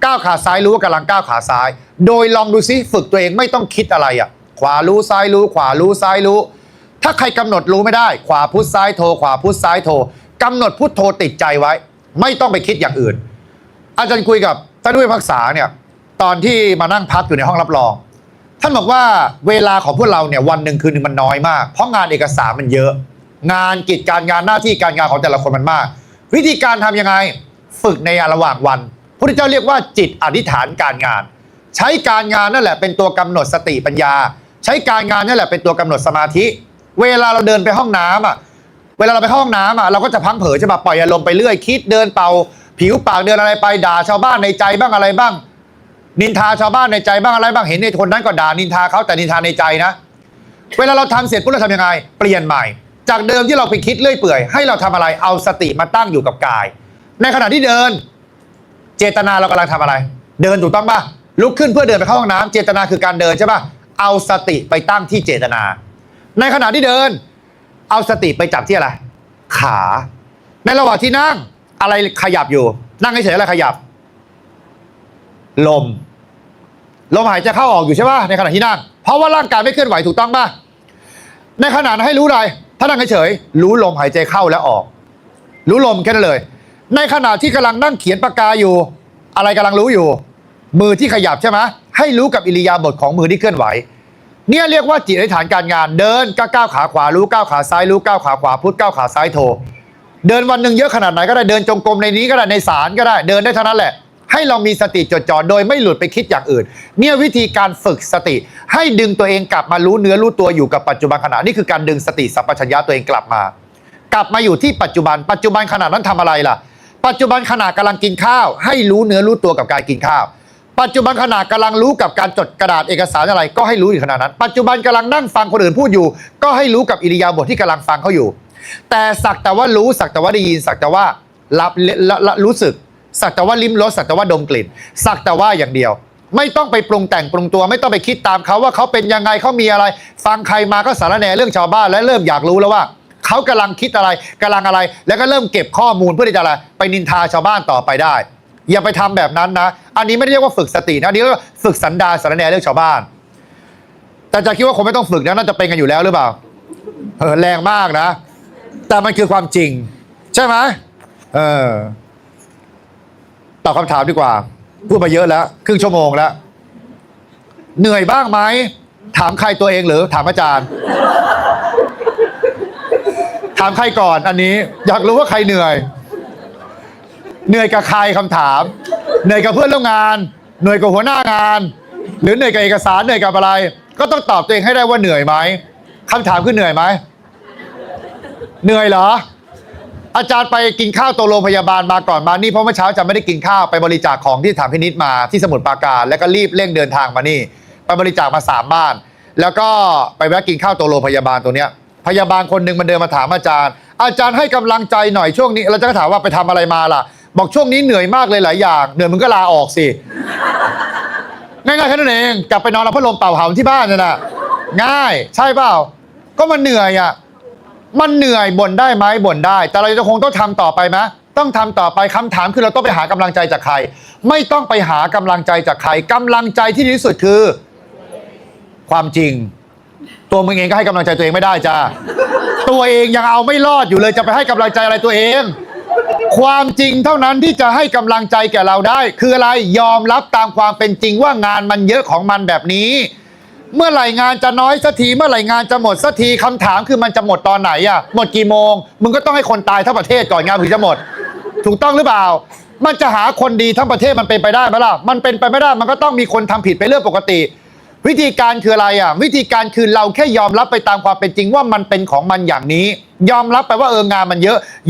B: ก้าวขาซ้ายรู้ว่ากำลังก้าวขาซ้ายโดยลองดูซิฝึกตัวเองไม่ต้องคิดอะไรอ่ะขวารู้ซ้ายรู้ขวารู้ซ้ายรู้ถ้าใครกำหนดรู้ไม่ได้ขวาพุทซ้ายโทขวาพุทซ้ายโทกำหนดพุทโธติดใจไว้ไม่ต้องไปคิดอย่างอื่นอาจารย์คุยกับท่านผู้พิพากษาเนี่ยตอนที่มานั่งพักอยู่ในห้องรับรองท่านบอกว่าเวลาของพวกเราเนี่ยวันหนึ่งคืนหนึ่งมันน้อยมากเพราะงานเอกสารมันเยอะงานกิจการงานหน้าที่การงานของแต่ละคนมันมากวิธีการทำยังไงฝึกในระหว่างวันพระพุทธเจ้าเรียกว่าจิตอธิษฐานการงานใช้การงานนั่นแหละเป็นตัวกำหนดสติปัญญาใช้การงานนั่นแหละเป็นตัวกำหนดสมาธิเวลาเราเดินไปห้องน้ำอ่ะเวลาเราไปห้องน้ำอ่ะเราก็จะพังเผยใช่ป่ะปล่อยอารมณ์ไปเรื่อยคิดเดินเป่าผิวปากเดินอะไรไปด่าชาวบ้านในใจบ้างอะไรบ้างนินทาชาวบ้านในใจบ้างอะไรบ้างเห็นในคนนั้นก็ด่านินทาเขาแต่นินทาในใจนะเวลาเราทำเสร็จปุ๊บเราทำยังไงเปลี่ยนใหม่จากเดิมที่เราไปคิดเรื่อยเปื่อยให้เราทำอะไรเอาสติมาตั้งอยู่กับกายในขณะที่เดินเจตนาเรากำลังทำอะไรเดินถูกต้องป่ะลุกขึ้นเพื่อเดินไปเข้าห้องน้ำเจตนาคือการเดินใช่ป่ะเอาสติไปตั้งที่เจตนาในขณะที่เดินเอาสติไปจับที่อะไรขาในระหว่างที่นั่งอะไรขยับอยู่นั่งเฉยๆอะไรขยับลมหายใจเข้าออกอยู่ใช่ป่ะในขณะที่นั่งเพราะว่าร่างกายไม่เคลื่อนไหวถูกต้องป่ะในขณะนั้นให้รู้อะไรถ้านั่งเฉยๆรู้ลมหายใจเข้าและออกรู้ลมแค่นั้นเลยในขณะที่กำลังนั่งเขียนปากกาอยู่อะไรกำลังรู้อยู่มือที่ขยับใช่ไหมให้รู้กับอิริยาบถของมือที่เคลื่อนไหวเนี่ยเรียกว่าจิตอธิษฐานการงานเดินก็ก้าวขาขวารู้ก้าวขาซ้ายรู้ก้าวขาขวาพุทก้าวขาซ้ายโทเดินวันหนึ่งเยอะขนาดไหนก็ได้เดินจงกรมในนี้ก็ได้ในศาลก็ได้เดินได้เท่านั้นแหละให้เรามีสติจดจ่อโดยไม่หลุดไปคิดอย่างอื่นเนี่ยวิธีการฝึกสติให้ดึงตัวเองกลับมารู้เนื้อรู้ตัวอยู่กับปัจจุบันขณะนี่คือการดึงสติสัมปชัญญะตัวเองกลับมาอยู่ที่ปัจจุบันขณะนั้นทำอะไรล่ะปัจจุบันขณะกำลังกินข้าวให้รู้เนื้อรู้ตัวกับการกินข้าวปัจจุบันขณะกำลังรู้กับการจดกระดาษเอกสารอะไรก็ให้รู้อยู่ขณะนั้นปัจจุบันกำลังนั่งฟังคนอื่นพูดอยู่ก็ให้รู้กับอิริยาบถที่กำลังฟังเขาอยู่แต่สักแต่ว่ารู้สักแต่ว่าได้ยินสักแต่ว่ารับรู้สึกสักแต่ว่าลิ้มรสสักแต่ว่าดมกลิ่นสักแต่ว่าอย่างเดียวไม่ต้องไปปรุงแต่งปรุงตัวไม่ต้องไปคิดตามเขาว่าเขาเป็นยังไงเขามีอะไรฟังใครมาก็สารแหน่เรื่องชาวบ้านและเริ่มอยากรู้แล้วว่าเขากำลังคิดอะไรกำลังอะไรแล้วก็เริ่มเก็บข้อมูลเพื่อที่จะอะไรไปนินทาชาวบ้านต่อไปได้อย่าไปทำแบบนั้นนะอันนี้ไม่ได้เรียกว่าฝึกสตินะอันนี้เรียกว่าฝึกสันดานสารแหน่เรื่องชาวบ้านแต่จะคิดว่าคงไม่ต้องฝึกนะน่าจะเป็นกันอยู่แล้วหรือเปล่าแรงมากนะแต่มันคือความจริงใช่ไหมตอบคำถามดีกว่าพูดมาเยอะแล้วครึ่งชั่วโมงแล้วเหนื่อยบ้างไหมถามใครตัวเองหรือถามอาจารย์ ถามใครก่อนอันนี้อยากรู้ว่าใครเหนื่อยกับใครคำถามเหนื่อยกับเพื่อนร่วมงานเหนื่อยกับหัวหน้างานหรือเหนื่อยกับเอกสารเหนื่อยกับอะไรก็ต้องตอบตัวเองให้ได้ว่าเหนื่อยไหมคำถามคือเหนื่อยไหมเหนื่อยเหรออาจารย์ไปกินข้าวตัวโรงพยาบาลมาก่อนมานี่เพราะเมื่อเช้าจะไม่ได้กินข้าวไปบริจาคของที่ถามพินิจมาที่สมุทรปราการแล้วก็รีบเร่งเดินทางมานี่ไปบริจาคมา3 บ้านแล้วก็ไปแวะกินข้าวตัวโรงพยาบาลตัวเนี้ยพยาบาลคนหนึ่งมันเดินมาถามอาจารย์ให้กำลังใจหน่อยช่วงนี้เราจะถามว่าไปทำอะไรมาล่ะบอกช่วงนี้เหนื่อยมากเลยหลายอย่างเหนื่อยมึงก็ลาออกสิง่ายๆแค่นั้นเองกลับไปนอนเอาพัดลมเป่าหาวที่บ้านนั่นน่ะง่ายใช่เปล่าก็มันเหนื่อยอ่ะมันเหนื่อยบ่นได้ไหมบ่นได้แต่เราจะคงต้องทำต่อไปไหมต้องทำต่อไปคำถามคือเราต้องไปหากำลังใจจากใครไม่ต้องไปหากำลังใจจากใครกำลังใจที่ดีที่สุดคือความจริงตัวมึงเองก็ให้กำลังใจตัวเองไม่ได้จ้าตัวเองยังเอาไม่รอดอยู่เลยจะไปให้กำลังใจอะไรตัวเองความจริงเท่านั้นที่จะให้กำลังใจแก่เราได้คืออะไรยอมรับตามความเป็นจริงว่างานมันเยอะของมันแบบนี้เมื่อไหร่งานจะน้อยสักทีเมื่อไหร่งานจะหมดสักทีคำถามคือมันจะหมดตอนไหนอ่ะหมดกี่โมงมึงก็ต้องให้คนตายทั้งประเทศก่อนงานถึงจะหมดถูกต้องหรือเปล่ามันจะหาคนดีทั้งประเทศมันเป็นไปได้ไหมล่ะมันเป็นไปไม่ได้มันก็ต้องมีคนทำผิดไปเรื่องปกติวิธีการคืออะไรอ่ะวิธีการคือเราแค่ยอมรับไปตามความเป็นจริงว่ามันเป็นของมันอย่างนี้ยอมรับไปว่างานมันเย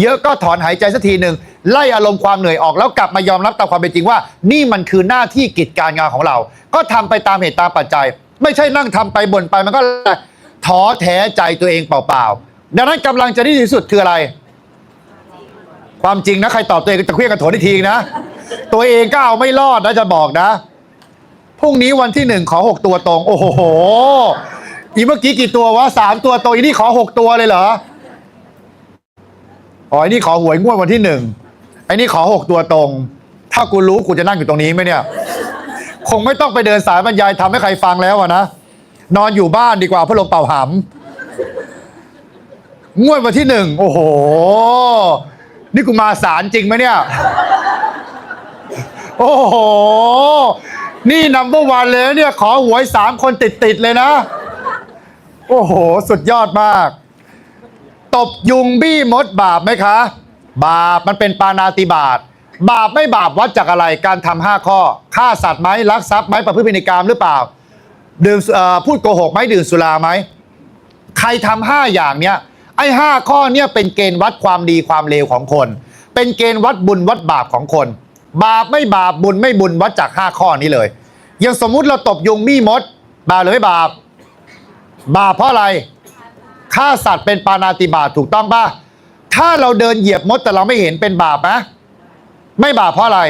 B: อะก็ถอนหายใจสักทีหนึ่งไล่อารมณ์ความเหนื่อยออกแล้วกลับมายอมรับตามความเป็นจริงว่านี่มันคือหน้าที่กิจการงานของเราก็ทำไปตามเหตุตามปัจจัยไม่ใช่นั่งทำไปบ่นไปมันก็ท้อแท้ใจตัวเองเปล่าๆดังนั้นกำลังจะดีที่สุดคืออะไรความจริงนะใครตอบตัวเองจะเคลื่อนกระโถนทีนะตัวเองก็เอาไม่รอดนะจะบอกนะพรุ่งนี้วันที่1ขอ6ตัวตรงโอ้โหอีเมื่อกี้กี่ตัววะ3ตัวตรงอีนี่ขอ6ตัวเลยเหรออ๋อไอ้นี่ขอหวยงวดวันที่1ไอ้นี่ขอ6ตัวตรงถ้ากูรู้กูจะนั่งอยู่ตรงนี้ไหมเนี่ยคงไม่ต้องไปเดินสายบรรยายทำให้ใครฟังแล้วอะนะนอนอยู่บ้านดีกว่าพัดลมเป่าหำงวดวันที่1โอ้โหนี่กูมาศาลจริงไหมเนี่ยโอ้โหนี่นัมเบอร์วันเลยเนี่ยขอหวย3 คนติดเลยนะโอ้โหสุดยอดมากตบยุงบี้มดบาปไหมคะบาปมันเป็นปาณาติบาตบาปไม่บาปวัดจากอะไรการทำ5 ข้อฆ่าสัตว์ไหมลักทรัพย์ไหมประพฤติผิดในกามหรือเปล่าดื่มพูดโกหกไหมดื่มสุราไหมใครทำ5 อย่างเนี้ยไอ้5 ข้อเนี่ยเป็นเกณฑ์วัดความดีความเลวของคนเป็นเกณฑ์วัดบุญวัดบาปของคนบาปไม่บาปบุญไม่บุญวัดจาก5 ข้อนี้เลยอย่างสมมุติเราตบยุงมี่มดบาปหรือไม่บาปบาปเพราะอะไรฆ่าสัตว์เป็นปาณาติบาตถูกต้องป่ะถ้าเราเดินเหยียบมดแต่เราไม่เห็นเป็นบาปไหมไม่บาปเพราะอะไร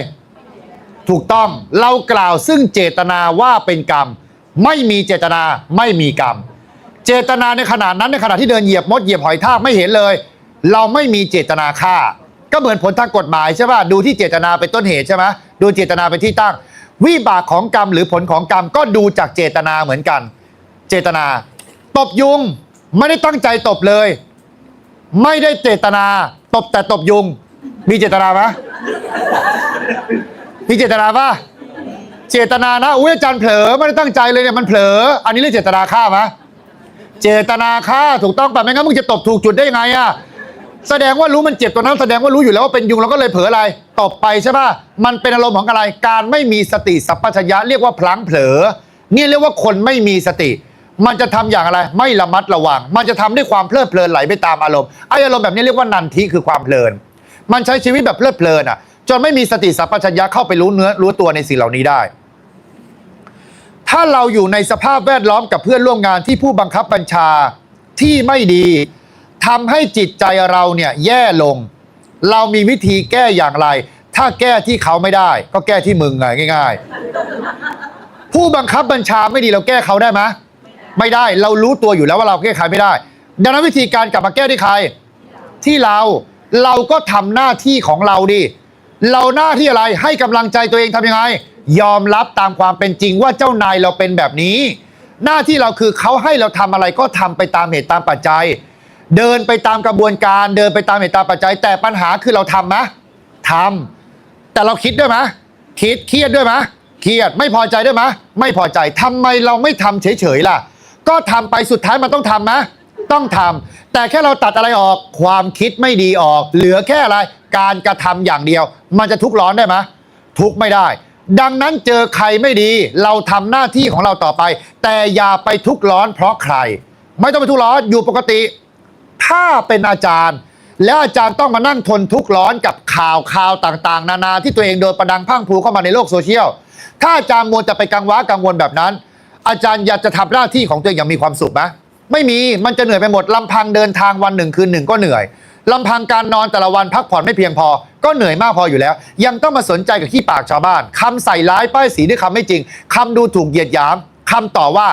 B: ถูกต้องเรากล่าวซึ่งเจตนาว่าเป็นกรรมไม่มีเจตนาไม่มีกรรมเจตนาในขณะนั้นในขณะที่เดินเหยียบมดเหยียบหอยทากไม่เห็นเลยเราไม่มีเจตนาฆ่าก็เหมือนผลทางกฎหมายใช่ป่ะดูที่เจตนาเป็นต้นเหตุใช่ไหมดูเจตนาเป็นที่ตั้งวิบากของกรรมหรือผลของกรรมก็ดูจากเจตนาเหมือนกันเจตนาตบยุงไม่ได้ตั้งใจตบเลยไม่ได้เจตนาตบแต่ตบยุงมีเจตนาไหมมีเจตนาป่ะเจตนานะอุ้ยอาจารย์เผลอไม่ได้ตั้งใจเลยเนี่ยมันเผลออันนี้เรียกเจตนาฆ่าไหมเจตนาฆ่าถูกต้องป่ะไม่งั้นมึงจะตบถูกจุดได้ยังไงอะแสดงว่ารู้มันเจ็บตัวนั้นแสดงว่ารู้อยู่แล้วว่าเป็นยุงเราก็เลยเผลออะไรตบไปใช่ป่ะมันเป็นอารมณ์ของอะไรการไม่มีสติสัพพัญญะเรียกว่าพลั้งเผลอนี่เรียกว่าคนไม่มีสติมันจะทำอย่างอะไรไม่ระมัดระวังมันจะทำด้วยความเพลิดเพลินไหลไปตามอารมณ์ไอ้อารมณ์แบบนี้เรียกว่านันทิคือความเพลินมันใช้ชีวิตแบบเพลิดเพลินอ่ะจนไม่มีสติสัพพัญญะเข้าไปรู้เนื้อรู้ตัวในสิ่งเหล่านี้ได้ถ้าเราอยู่ในสภาพแวดล้อมกับเพื่อนร่วมงานที่ผู้บังคับบัญชาที่ไม่ดีทำให้จิตใจเราเนี่ยแย่ลงเรามีวิธีแก้อย่างไรถ้าแก้ที่เขาไม่ได้ก็แก้ที่มึงไงง่ายๆผู้บังคับบัญชาไม่ดีเราแก้เขาได้ไหมไม่ได้เรารู้ตัวอยู่แล้วว่าเราแก้ใครไม่ได้ดังนั้นวิธีการกลับมาแก้ที่ใครที่เราก็ทำหน้าที่ของเราดิเราหน้าที่อะไรให้กำลังใจตัวเองทำยังไงยอมรับตามความเป็นจริงว่าเจ้านายเราเป็นแบบนี้หน้าที่เราคือเขาให้เราทำอะไรก็ทำไปตามเหตุตามปัจจัยเดินไปตามกระบวนการเดินไปตามเหตุตามปัจจัยแต่ปัญหาคือเราทำไหมทำแต่เราคิดด้วยไหมคิดเครียดด้วยไหมเครียดไม่พอใจด้วยไหมไม่พอใจทำไมเราไม่ทำเฉยๆล่ะก็ทำไปสุดท้ายมันต้องทำไหม ต้องทำแต่แค่เราตัดอะไรออกความคิดไม่ดีออกเหลือแค่อะไรการกระทำอย่างเดียวมันจะทุกข์ร้อนได้ไหมทุกข์ไม่ได้ดังนั้นเจอใครไม่ดีเราทำหน้าที่ของเราต่อไปแต่อย่าไปทุกข์ร้อนเพราะใครไม่ต้องไปทุกข์ร้อนอยู่ปกติถ้าเป็นอาจารย์แล้วอาจารย์ต้องมานั่งทนทุกข์ร้อนกับข่าวต่างๆนานาที่ตัวเองโดนประดังพรั่งพรูเข้ามาในโลกโซเชียลถ้าอาจารย์มัวจะไปกังวลแบบนั้นอาจารย์อยากจะทำหน้าที่ของตัวเองอย่างมีความสุขไหมไม่มีมันจะเหนื่อยไปหมดลำพังเดินทางวันหนึ่งคืนหนึ่งก็เหนื่อยลำพังการนอนแต่ละวันพักผ่อนไม่เพียงพอก็เหนื่อยมากพออยู่แล้วยังต้องมาสนใจกับขี้ปากชาวบ้านคำใส่ร้ายป้ายสีด้วยคำไม่จริงคำดูถูกเหยียดหยามคำต่อว่า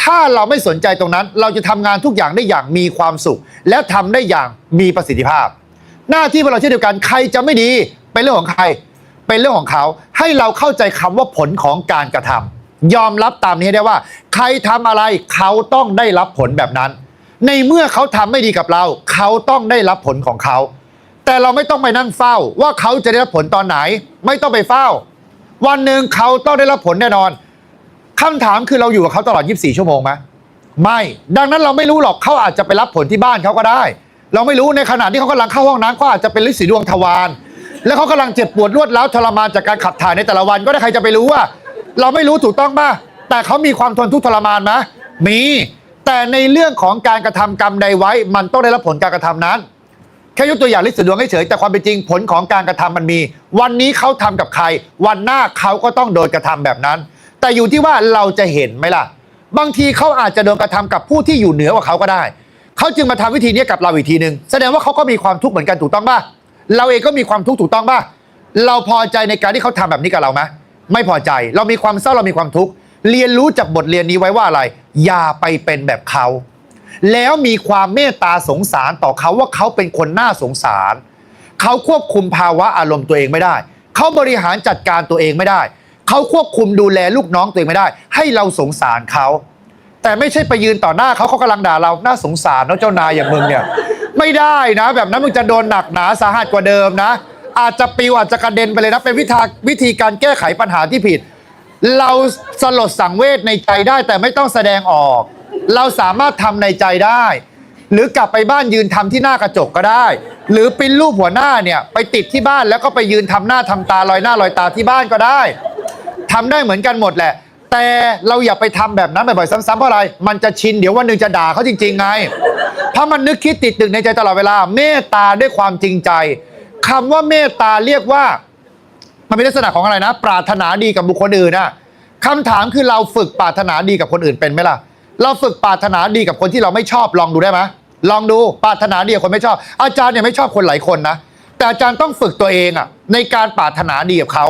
B: ถ้าเราไม่สนใจตรงนั้นเราจะทำงานทุกอย่างได้อย่างมีความสุขและทำได้อย่างมีประสิทธิภาพหน้าที่ของเราเช่นเดียวกันใครจะไม่ดีเป็นเรื่องของใครเป็นเรื่องของเขาให้เราเข้าใจคำว่าผลของการกระทำยอมรับตามนี้ได้ว่าใครทำอะไรเขาต้องได้รับผลแบบนั้นในเมื่อเขาทำไม่ดีกับเราเขาต้องได้รับผลของเขาแต่เราไม่ต้องไปนั่งเฝ้าว่าเขาจะได้รับผลตอนไหนไม่ต้องไปเฝ้าวันหนึ่งเขาต้องได้รับผลแน่นอนคำถามคือเราอยู่กับเขาตลอด24ชั่วโมงไหมไม่ดังนั้นเราไม่รู้หรอกเขาอาจจะไปรับผลที่บ้านเขาก็ได้เราไม่รู้ในขณะที่เขากำลังเข้าห้องน้ำเขาอาจจะเป็นฤทธิ์สีดวงทวารแล้วเขากำลังเจ็บปวดรวดร้าวทรมานจากการขับถ่ายในแต่ละวันก็ได้ใครจะไปรู้ว่าเราไม่รู้ถูกต้องป่ะแต่เขามีความทนทุกข์ทรมานไหมมีแต่ในเรื่องของการกระทำกรรมใดไว้มันต้องได้รับผลการกระทำนั้นแค่ยกตัวอย่างฤทธิ์สีดวงเฉยแต่ความเป็นจริงผลของการกระทำมันมีวันนี้เขาทำกับใครวันหน้าเขาก็ต้องโดนกระทำแบบนั้นแต่อยู่ที่ว่าเราจะเห็นไหมล่ะบางทีเขาอาจจะโดนกระทำกับผู้ที่อยู่เหนือกว่าเขาก็ได้เขาจึงมาทำวิธีนี้กับเราอีกทีนึงแสดงว่าเขาก็มีความทุกข์เหมือนกันถูกต้องป่ะเราเองก็มีความทุกข์ถูกต้องป่ะเราพอใจในการที่เขาทำแบบนี้กับเราไหมไม่พอใจเรามีความเศร้าเรามีความทุกข์เรียนรู้จากบทเรียนนี้ไว้ว่าอะไรอย่าไปเป็นแบบเขาแล้วมีความเมตตาสงสารต่อเขาว่าเขาเป็นคนน่าสงสารเขาควบคุมภาวะอารมณ์ตัวเองไม่ได้เขาบริหารจัดการตัวเองไม่ได้เขาควบคุมดูแลลูกน้องตัวเองไม่ได้ให้เราสงสารเขาแต่ไม่ใช่ไปยืนต่อหน้าเขากำลังด่าเราน่าสงสารเนาะเจ้านายอย่างมึงเนี่ยไม่ได้นะแบบนั้นมึงจะโดนหนักหนาสาหัสกว่าเดิมนะอาจจะปิวอาจจะกระเด็นไปเลยนะเป็นวิธีการแก้ไขปัญหาที่ผิดเราสลดสังเวชในใจได้แต่ไม่ต้องแสดงออกเราสามารถทำในใจได้หรือกลับไปบ้านยืนทำที่หน้ากระจกก็ได้หรือปริ้นรูปหัวหน้าเนี่ยไปติดที่บ้านแล้วก็ไปยืนทำหน้าทำตาลอยหน้าลอยตาที่บ้านก็ได้ทำได้เหมือนกันหมดแหละแต่เราอย่าไปทำแบบนั้นบ่อยๆซ้ำๆเพราะอะไรมันจะชินเดี๋ยววันหนึ่งจะด่าเขาจริงๆไงเพราะมันนึกคิดติดตึกในใจตลอดเวลาเมตตาด้วยความจริงใจคำว่าเมตตาเรียกว่ามันเป็นลักษณะของอะไรนะปรารถนาดีกับบุคคลอื่นนะคำถามคือเราฝึกปรารถนาดีกับคนอื่นเป็นไหมล่ะเราฝึกปรารถนาดีกับคนที่เราไม่ชอบลองดูได้ไหมลองดูปรารถนาดีกับคนไม่ชอบอาจารย์เนี่ยไม่ชอบคนหลายคนนะแต่อาจารย์ต้องฝึกตัวเองในการปรารถนาดีกับเขา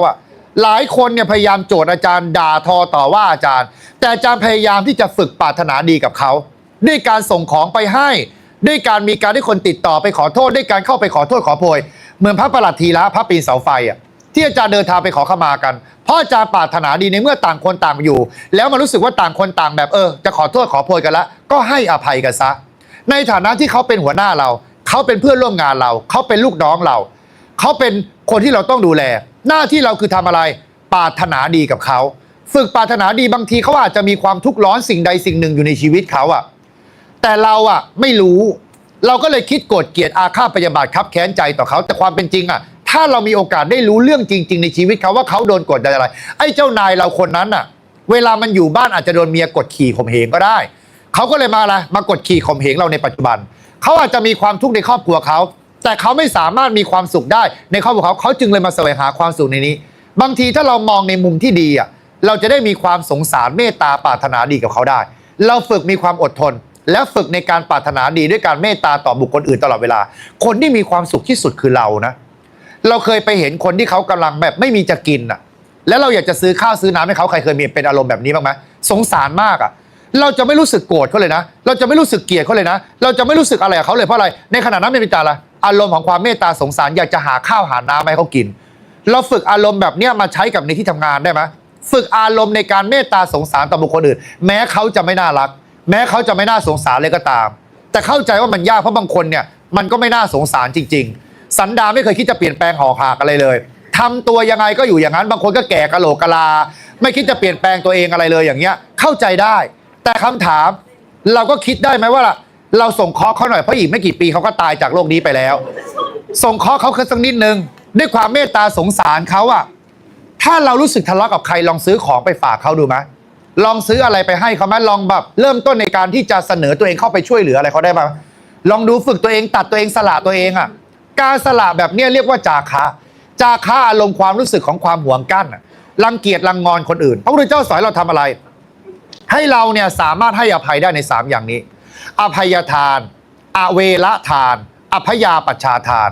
B: หลายคนเนี่ยพยายามโจทย์อาจารย์ด่าทอต่อว่าอาจารย์แต่อาจารย์พยายามที่จะฝึกปรารถนาดีกับเขาด้วยการส่งของไปให้ด้วยการมีการให้คนติดต่อไปขอโทษด้วยการเข้าไปขอโทษขอโพยเหมือนพระประหลัดทีละพระปีนเสาไฟที่อาจารย์เดินทางไปขอขมากันเพราะอาจารย์ปรารถนาดีในเมื่อต่างคนต่างอยู่แล้วมันรู้สึกว่าต่างคนต่างแบบจะขอโทษขอโพยกันแล้วก็ให้อภัยกันซะในฐานะที่เขาเป็นหัวหน้าเราเขาเป็นเพื่อนร่วมงานเราเขาเป็นลูกน้องเราเขาเป็นคนที่เราต้องดูแลหน้าที่เราคือทำอะไรปรารถนาดีกับเขาฝึกปรารถนาดีบางทีเขาอาจจะมีความทุกข์ร้อนสิ่งใดสิ่งหนึ่งอยู่ในชีวิตเขาแต่เราไม่รู้เราก็เลยคิดโกรธเกลียดอาฆาตพยาบาทคับแค้นใจต่อเขาแต่ความเป็นจริงถ้าเรามีโอกาสได้รู้เรื่องจริงๆในชีวิตเขาว่าเขาโดนกดอะไรไอ้เจ้านายเราคนนั้นเวลามันอยู่บ้านอาจจะโดนเมียกดขี่ข่มเหงก็ได้เขาก็เลยมาอะไรมากดขี่ข่มเหงเราในปัจจุบันเขาอาจจะมีความทุกข์ในครอบครัวเขาแต่เขาไม่สามารถมีความสุขได้ในครอบครัวเขาจึงเลยมาแสวงหาความสุขในนี้บางทีถ้าเรามองในมุมที่ดีเราจะได้มีความสงสารเมตตาปรารถนาดีกับเขาได้เราฝึกมีความอดทนและฝึกในการปรารถนาดีด้วยการเมตตาต่อบุคคลอื่นตลอดเวลาคนที่มีความสุขที่สุดคือเรานะเราเคยไปเห็นคนที่เขากำลังแบบไม่มีจะกินแล้วเราอยากจะซื้อข้าวซื้อน้ำให้เขาใครเคยมีเป็นอารมณ์แบบนี้บ้างไหมสงสารมากเราจะไม่รู้สึกโกรธเขาเลยนะเราจะไม่รู้สึกเกลียดเขาเลยนะเราจะไม่รู้สึกอะไรกับเขาเลยเพราะอะไรในขณะนั้นเป็นอะไรอารมณ์ของความเมตตาสงสารอยากจะหาข้าวหาน้ำให้เขากินเราฝึกอารมณ์แบบนี้มาใช้กับในที่ทำงานได้ไหมฝึกอารมณ์ในการเมตตาสงสารต่อบุคคลอื่นแม้เขาจะไม่น่ารักแม้เขาจะไม่น่าสงสารเลยก็ตามแต่เข้าใจว่ามันยากเพราะบางคนเนี่ยมันก็ไม่น่าสงสารจริงๆสันดานไม่เคยคิดจะเปลี่ยนแปลงหอกหักอะไรเลยทำตัวยังไงก็อยู่อย่างนั้นบางคนก็แก่กะโหลกกะลาไม่คิดจะเปลี่ยนแปลงตัวเองอะไรเลยอย่างเงี้ยเข้าใจได้แต่คำถามเราก็คิดได้ไหมว่า เราส่งเคราะห์เขาหน่อยเพราะอีกไม่กี่ปีเขาก็ตายจากโลกนี้ไปแล้วส่งเคราะห์เขาสักนิดนึงด้วยความเมตตาสงสารเขาอะถ้าเรารู้สึกทะเลาะกับใครลองซื้อของไปฝากเขาดูไหมลองซื้ออะไรไปให้เขาไหมลองแบบเริ่มต้นในการที่จะเสนอตัวเองเข้าไปช่วยเหลืออะไรเขาได้บ้างลองดูฝึกตัวเองตัดตัวเองสละตัวเองอะการสละแบบนี้เรียกว่าจาคะจาคะอารมณ์ความรู้สึกของความหวงกั้นรังเกียจรังงอนคนอื่นพระพุทธเจ้าสอนเราทำอะไรให้เราเนี่ยสามารถให้อภัยได้ใน3อย่างนี้อภัยทานอเวรทานอภยาปัชชาทาน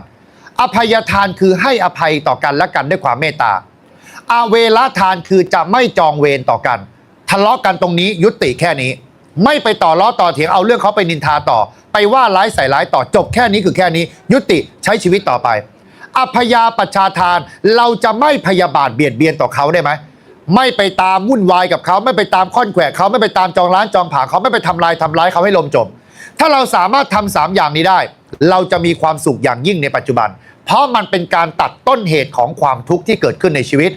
B: อภัยทานคือให้อภัยต่อกันและกันด้วยความเมตตาอเวรทานคือจะไม่จองเวรต่อกันทะเลาะกันตรงนี้ยุติแค่นี้ไม่ไปต่อล้อต่อเถียงเอาเรื่องเขาไปนินทาต่อไปว่าร้ายใส่ร้ายต่อจบแค่นี้คือแค่นี้ยุติใช้ชีวิตต่อไปอภยาปัชชาทานเราจะไม่พยาบาทเบียดเบียนต่อเขาได้ไหมไม่ไปตามวุ่นวายกับเขาไม่ไปตามค่อนแขวะเขาไม่ไปตามจองร้านจองผาเขาไม่ไปทำร้ายเขาให้ลมจมถ้าเราสามารถทำ3อย่างนี้ได้เราจะมีความสุขอย่างยิ่งในปัจจุบันเพราะมันเป็นการตัดต้นเหตุของความทุกข์ที่เกิดขึ้นในชีวิต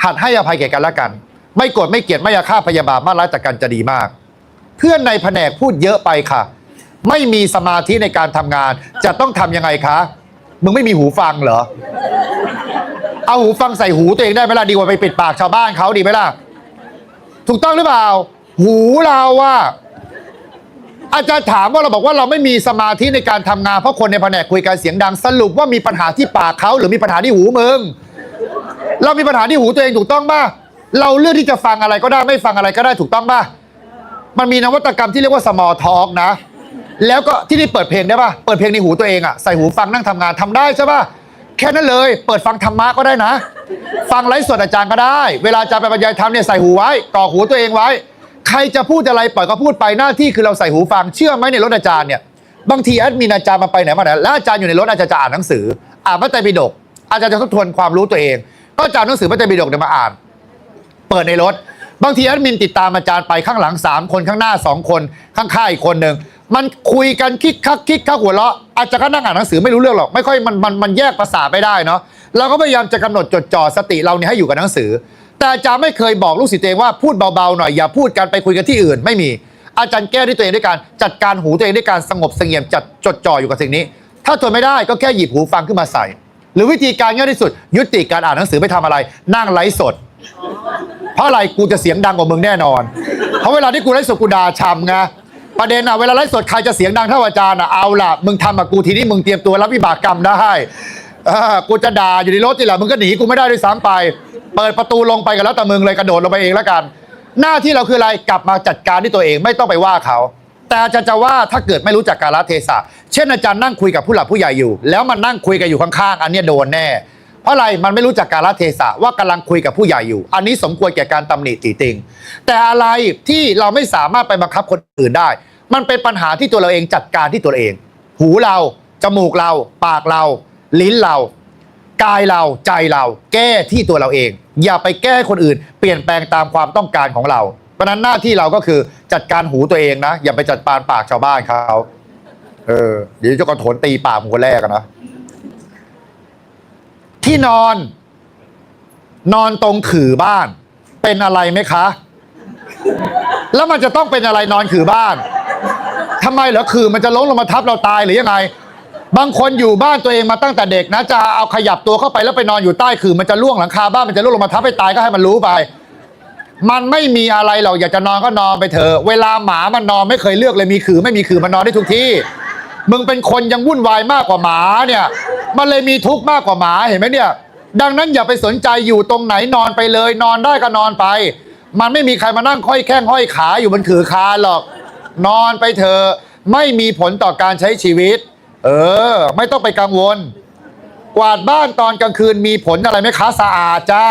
B: หัดให้อภัยแก่กันและกันไม่โกรธไม่เกลียดไม่อาฆาตพยาบาทมาร้ายต่อกันจะดีมากเพื่อนในแผนกพูดเยอะไปค่ะไม่มีสมาธิในการทำงานจะต้องทำยังไงคะมึงไม่มีหูฟังเหรอเอาหูฟังใส่หูตัวเองได้ไหมล่ะดีกว่าไปปิดปากชาวบ้านเขาดีไหมล่ะถูกต้องหรือเปล่าหูเราว่าอาจารย์ถามว่าเราบอกว่าเราไม่มีสมาธิในการทำงานเพราะคนในแผนกคุยกันเสียงดังสรุปว่ามีปัญหาที่ปากเขาหรือมีปัญหาที่หูมึงเรามีปัญหาที่หูตัวเองถูกต้องป่ะเราเลือกที่จะฟังอะไรก็ได้ไม่ฟังอะไรก็ได้ถูกต้องป่ะมันมีนวัตกรรมที่เรียกว่า small talk นะแล้วก็ที่นี่เปิดเพลงได้ป่ะเปิดเพลงในหูตัวเองอะใส่หูฟังนั่งทำงานทำได้ใช่ป่ะแค่นั้นเลยเปิดฟังธรรมะก็ได้นะฟังไลฟ์สดอาจารย์ก็ได้เวลาอาจารย์ไปบรรยายธรรมเนี่ยใส่หูไว้ก่อหูตัวเองไว้ใครจะพูดอะไรปล่อยก็พูดไปหน้าที่คือเราใส่หูฟังเชื่อไหมในรถอาจารย์เนี่ยบางทีแอดมินอาจารย์มาไปไหนมาไหนแล้วอาจารย์อยู่ในรถอาจารย์จะอ่านหนังสืออ่านพระไตรปิฎกอาจารย์จะทบทวนความรู้ตัวเองก็อาจารย์หนังสือพระไตรปิฎกเนี่ยมาอ่านเปิดในรถบางทีแอดมินติดตามอาจารย์ไปข้างหลัง3คนข้างหน้า2คนข้างๆอีกคนหนึ่งมันคุยกันคิกคักหัวเราะอาจารย์ก็นั่งอ่านหนังสือไม่รู้เรื่องหรอกไม่ค่อยมันแยกภาษาไม่ได้เนาะเราก็พยายามจะกำหนดจดจ่อสติเราเนี่ยให้อยู่กับหนังสือแต่อาจารย์ไม่เคยบอกลูกศิษย์ตัวเองว่าพูดเบาๆหน่อยอย่าพูดกันไปคุยกันที่อื่นไม่มีอาจารย์แก้ด้วยตัวเองด้วยการจัดการหูตัวเองด้วยการสงบเสงี่ยมจัดจดจ่ออยู่กับสิ่งนี้ถ้าทนไม่ได้ก็แค่หยิบหูฟังขึ้นมาใส่หรือวิธีการง่ายที่สุดยุติการอ่านหนังสือไปทำอะไรนั่งไลฟ์สดเพราะอะไรกูจะเสียงดังกว่ามึงแน่นอนเพราะเวลาที่กูไลฟ์สดกูด่าชำไงประเด็นอะเวลาไลฟ์สดใครจะเสียงดังเท่าอาจารย์อะเอาล่ะมึงทำกับกูทีนี้มึงเตรียมตัวรับวิบากกรรมได้กูจะด่าอยู่ในรถนี่แหละมึงก็หนีกูไม่ได้ด้วยซ้ำไปเปิดประตูลงไปกันแล้วแต่มึงเลยกระโดดลงไปเองแล้วกันหน้าที่เราคืออะไรกลับมาจัดการที่ตัวเองไม่ต้องไปว่าเขาแต่อาจารย์จะว่าถ้าเกิดไม่รู้จักกาลเทศะเช่นอาจารย์นั่งคุยกับผู้หลักผู้ใหญ่อยู่แล้วมันนั่งคุยกันอยู่ข้างๆอันนี้โดนแน่เพราะอะไรมันไม่รู้จักกาลเทศะว่ากำลังคุยกับผู้ใหญ่อยู่อันนี้สมควรแก่การตำหนิติติงแต่อะไรที่เราไม่สามารถไปบังคับคนอื่นได้มันเป็นปัญหาที่ตัวเราเองจัดการที่ตัวเองหูเราจมูกเราปากเราลิ้นเรากายเราใจเราแก้ที่ตัวเราเองอย่าไปแก้คนอื่นเปลี่ยนแปลงตามความต้องการของเราเพราะนั้นหน้าที่เราก็คือจัดการหูตัวเองนะอย่าไปจัดการปากชาวบ้านเขาเดี๋ยวเจ้ากระโถนตีปากผมคนแรกนะที่นอนตรงขื่อบ้านเป็นอะไรไหมคะแล้วมันจะต้องเป็นอะไรนอนขื่อบ้านทำไมเหรอขื่อมันจะล้มลงมาทับเราตายหรือยังไงบางคนอยู่บ้านตัวเองมาตั้งแต่เด็กนะจะเอาขยับตัวเข้าไปแล้วไปนอนอยู่ใต้ขื่อมันจะล่วงหลังคาบ้านมันจะล่วงลงมาทับให้ตายก็ให้มันรู้ไปมันไม่มีอะไรหรอกอยากจะนอนก็นอนไปเถอะเวลาหมามันนอนไม่เคยเลือกเลยมีขื่อไม่มีขื่อมันนอนได้ทุกที่มึงเป็นคนยังวุ่นวายมากกว่าหมาเนี่ยมันเลยมีทุกข์มากกว่าหมาเห็นไหมเนี่ยดังนั้นอย่าไปสนใจอยู่ตรงไหนนอนไปเลยนอนได้ก็นอนไปมันไม่มีใครมานั่งค่อยแข้งห้อยขาอยู่บนขื่อคานหรอกนอนไปเถอะไม่มีผลต่อการใช้ชีวิตไม่ต้องไปกังวลกวาดบ้านตอนกลางคืนมีผลอะไรไหมคะสะอาดจ้า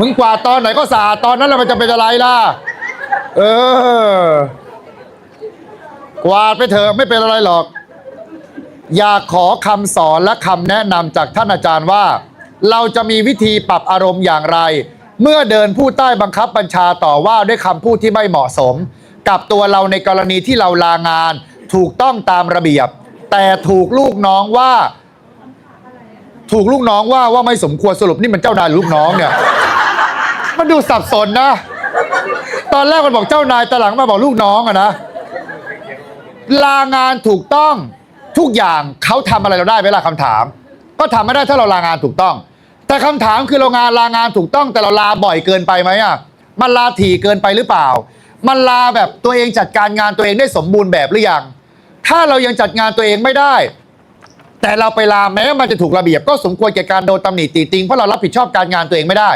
B: มึงกวาดตอนไหนก็สะอาดตอนนั้นแล้วมันจะเป็นอะไรล่ะกวาดไปเถอะไม่เป็นอะไรหรอกอยากขอคำสอนและคำแนะนำจากท่านอาจารย์ว่าเราจะมีวิธีปรับอารมณ์อย่างไรเมื่อเดินผู้ใต้บังคับบัญชาต่อว่าด้วยคำพูดที่ไม่เหมาะสมกับตัวเราในกรณีที่เราลางานถูกต้องตามระเบียบแต่ถูกลูกน้องว่าไม่สมควรสรุปนี่มันเจ้านายหรือลูกน้องเนี่ยมันดูสับสนนะตอนแรกมันบอกเจ้านายตอนหลังมาบอกลูกน้องอะนะ ลางานถูกต้องทุกอย่างเขาทำอะไรเราได้ไหมล่ะคำถามก็ทำไม่ได้ถ้าเราลางานถูกต้องแต่คำถามคือเราลางานถูกต้องแต่เราลาบ่อยเกินไปไหมอ่ะมันลาถี่เกินไปหรือเปล่ามันลาแบบตัวเองจัดการงานตัวเองได้สมบูรณ์แบบหรือยังถ้าเรายังจัดงานตัวเองไม่ได้แต่เราไปลาแม้มันจะถูกระเบียบก็สมควรแก่การโดนตำหนิติติงเพราะเรารับผิดชอบการงานตัวเองไม่ได้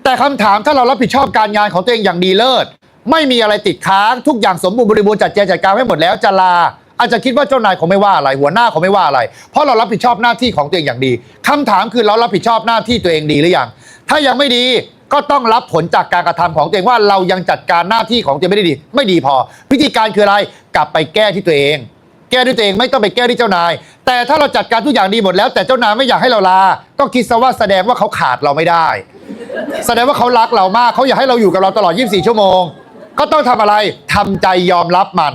B: แต่คำถามถ้าเรารับผิดชอบการงานของตัวเองอย่างดีเลิศไม่มีอะไรติดค้างทุกอย่างสมบูรณ์บริบูรณ์จัดแจงจัดการให้หมดแล้วจะลาอาจจะคิดว่าเจ้านายคงไม่ว่าอะไรหัวหน้าคงไม่ว่าอะไรเพราะเรารับผิดชอบหน้าที่ของตัวเองอย่างดีคำถามคือเรารับผิดชอบหน้าที่ตัวเองดีหรือยังถ้ายังไม่ดีก็ต้องรับผลจากการกระทำของตัวเองว่าเรายังจัดการหน้าที่ของตัวเองไม่ดีพอวิธีการคืออะไรกลับไปแก้ที่ตัวเองแก้ด้วยตัวเองไม่ต้องไปแก้ที่เจ้านายแต่ถ้าเราจัดการทุกอย่างดีหมดแล้วแต่เจ้านายไม่อยากให้เราลาก็คิดซะว่าแสดงว่าเขาขาดเราไม่ได้แสดงว่าเขารักเรามากเขาอยากให้เราอยู่กับเราตลอด24ชั่วโมงก็ต้องทำอะไรทำใจยอมรับมัน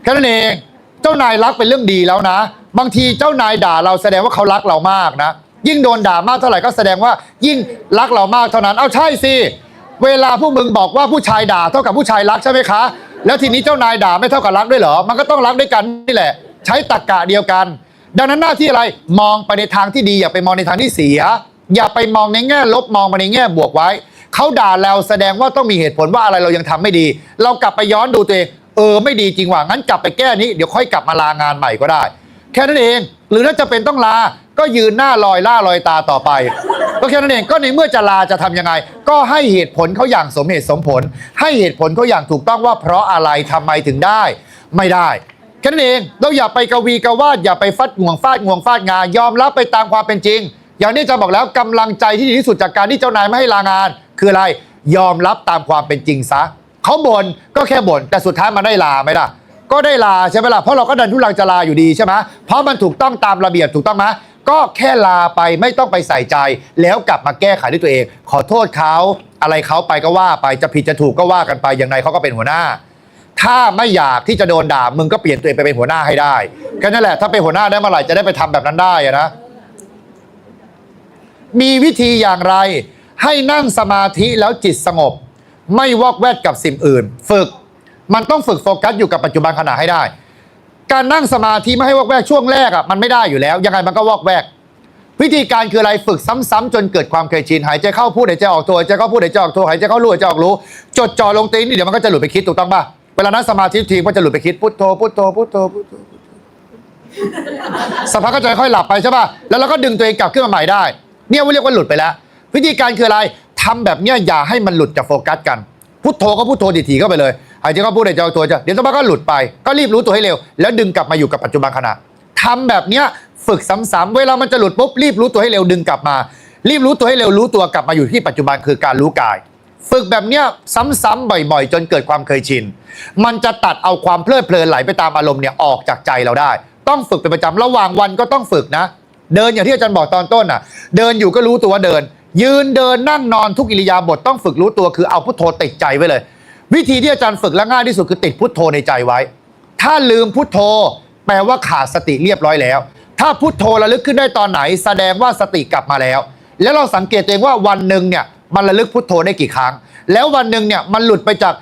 B: แค่นั้นเองเจ้านายรักเป็นเรื่องดีแล้วนะบางทีเจ้านายด่าเราแสดงว่าเขารักเรามากนะยิ่งโดนด่ามากเท่าไหร่ก็แสดงว่ายิ่งรักเรามากเท่านั้นเอาใช่สิเวลาพวกมึงบอกว่าผู้ชายด่าเท่ากับผู้ชายรักใช่ไหมคะแล้วทีนี้เจ้านายด่าไม่เท่ากับรักด้วยเหรอมันก็ต้องรักด้วยกันนี่แหละใช้ตรรกะเดียวกันดังนั้นหน้าที่อะไรมองไปในทางที่ดีอย่าไปมองในทางที่เสียอย่าไปมองในแง่ลบมองมาในแง่บวกไว้เขาด่าเราแสดงว่าต้องมีเหตุผลว่าอะไรเรายังทำไม่ดีเรากลับไปย้อนดูตัวเองไม่ดีจริงว่ะงั้นกลับไปแก้นี้เดี๋ยวค่อยกลับมาลางานใหม่ก็ได้แค่นั้นเองหรือถ้าจะเป็นต้องลาก็ยืนหน้าลอยล่าลอยตาต่อไปก็แค่นั้นเองก็ในเมื่อจะลาจะทำยังไงก็ให้เหตุผลเขาอย่างสมเหตุสมผลให้เหตุผลเขาอย่างถูกต้องว่าเพราะอะไรทำไมถึงได้ไม่ได้แค่นั้นเองเราอย่าไปกวีกวาดอย่าไปฟัดงวงฟาดงายอมรับไปตามความเป็นจริงอย่างนี้จะบอกแล้วกำลังใจที่ดีที่สุดจากการที่เจ้านายไม่ให้ลางานคืออะไรยอมรับตามความเป็นจริงซะเขาบ่นก็แค่บ่นแต่สุดท้ายมันได้ลาไหมล่ะก็ได้ลาใช่ไหมล่ะเพราะเราก็ดันทุลังจะลาอยู่ดีใช่ไหมเพราะมันถูกต้องตามระเบียบถูกต้องไหมก็แค่ลาไปไม่ต้องไปใส่ใจแล้วกลับมาแก้ไขด้วยตัวเองขอโทษเขาอะไรเขาไปก็ว่าไปจะผิดจะถูกก็ว่ากันไปอย่างไรเขาก็เป็นหัวหน้าถ้าไม่อยากที่จะโดนด่ามึงก็เปลี่ยนตัวเองไปเป็นหัวหน้าให้ได้ก็นั่นแหละถ้าเป็นหัวหน้าได้เมื่อไหร่จะได้ไปทำแบบนั้นได้นะมีวิธีอย่างไรให้นั่งสมาธิแล้วจิตสงบไม่วอกแวกกับสิ่งอื่นฝึกมันต้องฝึกโฟกัสอยู่กับปัจจุบันขณะให้ได้การนั่งสมาธิไม่ให้วอกแวกช่วงแรกมันไม่ได้อยู่แล้วยังไงมันก็วอกแวกวิธีการคืออะไรฝึกซ้ำๆจนเกิดความเคยชินหายใจเข้าพูดหายใจออกโทหายใจเข้าพูดหายใจออกโทหายใจเข้ารู้หายใจออกรู้จดจ่อลงตีนนี่เดี๋ยวมันก็จะหลุดไปคิดถูกต้องป่ะเวลานั่งสมาธิทีก็จะหลุดไปคิดพุทโธพุทโธพุทโธพุทโธสักพักก็จะค่อยหลับไปใช่ป่ะแล้วเราก็ดึงตัวเองกลับขึ้นมาใหม่ได้เนี่ยเรียกว่าหลุดไปแล้ววิธีการคืออะไรทำแบบเนี้ยอย่าให้มันหลุดจากโฟกัสกันพุทโธก็พุทโธถี่ๆเข้าไปเลยหายใจเข้าพูดหายใจออกโทเดี๋ยวสักพักก็หลุดไปก็รีบรู้ตัวให้เร็วแล้วดึงกลับมาอยู่กับปัจจุบันขณะทำแบบเนี้ยฝึกซ้ำๆเวลามันจะหลุดปุ๊บรีบรู้ตัวให้เร็วดึงกลับมารีบรู้ตัวให้เร็วรู้ตัวกลับมาอยู่ที่ปัจจุบันคือการรู้กายฝึกแบบเนี้ยซ้ำๆบ่อยๆจนเกิดความเคยชินมันจะตัดเอาความเพลิดเพลินไหลไปตามอารมณ์เนี่ยออกจากใจเราได้ต้องฝึกเป็นประจำระหว่างวันก็ต้องฝึกนะเดินอย่างที่อาจารย์บอกตอนต้นเดินอยู่ก็รู้ตัวเดินยืนเดินนั่งนอนทุกอิริยาบถต้องฝึกรู้ตัวคือเอาพุทโธติดใจไว้เลยวิธีที่อาจารย์ฝึกและง่ายที่สุดคือติดพุทโธในใจไว้ถ้าลืมพุทโธแปลว่าขาดสติเรียบร้อยแล้วถ้าพุทโธระลึกขึ้นได้ตอนไหนแสดงว่าสติกลับมาแล้วแล้วเราสังเกตเองว่าวันหนึ่งเนี่ยมันระลึกพุทโธได้กี่ครั้งแล้ววันหนึ่งเนี่ยมันหลุดไปจา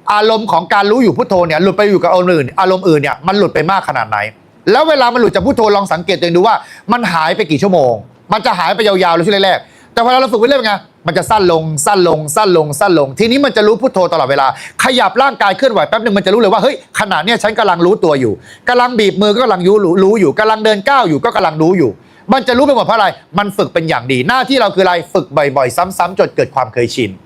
B: กอารมณ์ของการรู้อยู่พุทโธเนี่ยหลุดไปอยู่กับอารมณ์อื่นเนี่ยมันหลุดไปมากขนาดไหนแล้วเวลามันหลุดจากพุทโธลองสังเกตตัวเองดูว่ามันหายไปกี่ชั่วโมงมันจะหายไปยาวๆเลยช่วงแรกแต่พอเราฝึกไปเรื่อยไงมันจะสั้นลงทีนี้มันจะรู้พุทโธตลอดเวลาขยับร่างกายเคลื่อนไหวแป๊บนึงมันจะรู้เลยว่าเฮ้ยขณะเนี้ยฉันกำลังรู้ตัวอยู่กำลังบีบมือก็กำลังรู้อยู่กำลังเดินก้าวอยู่ก็กำลังรู้อยู่มันจะรู้ไปหมดเพราะอะไรมันฝึกเป็นอย่างดีหน้าที่เราคืออะไรฝึกบ่อยๆซ้ำๆจนเกิดความเคยชิน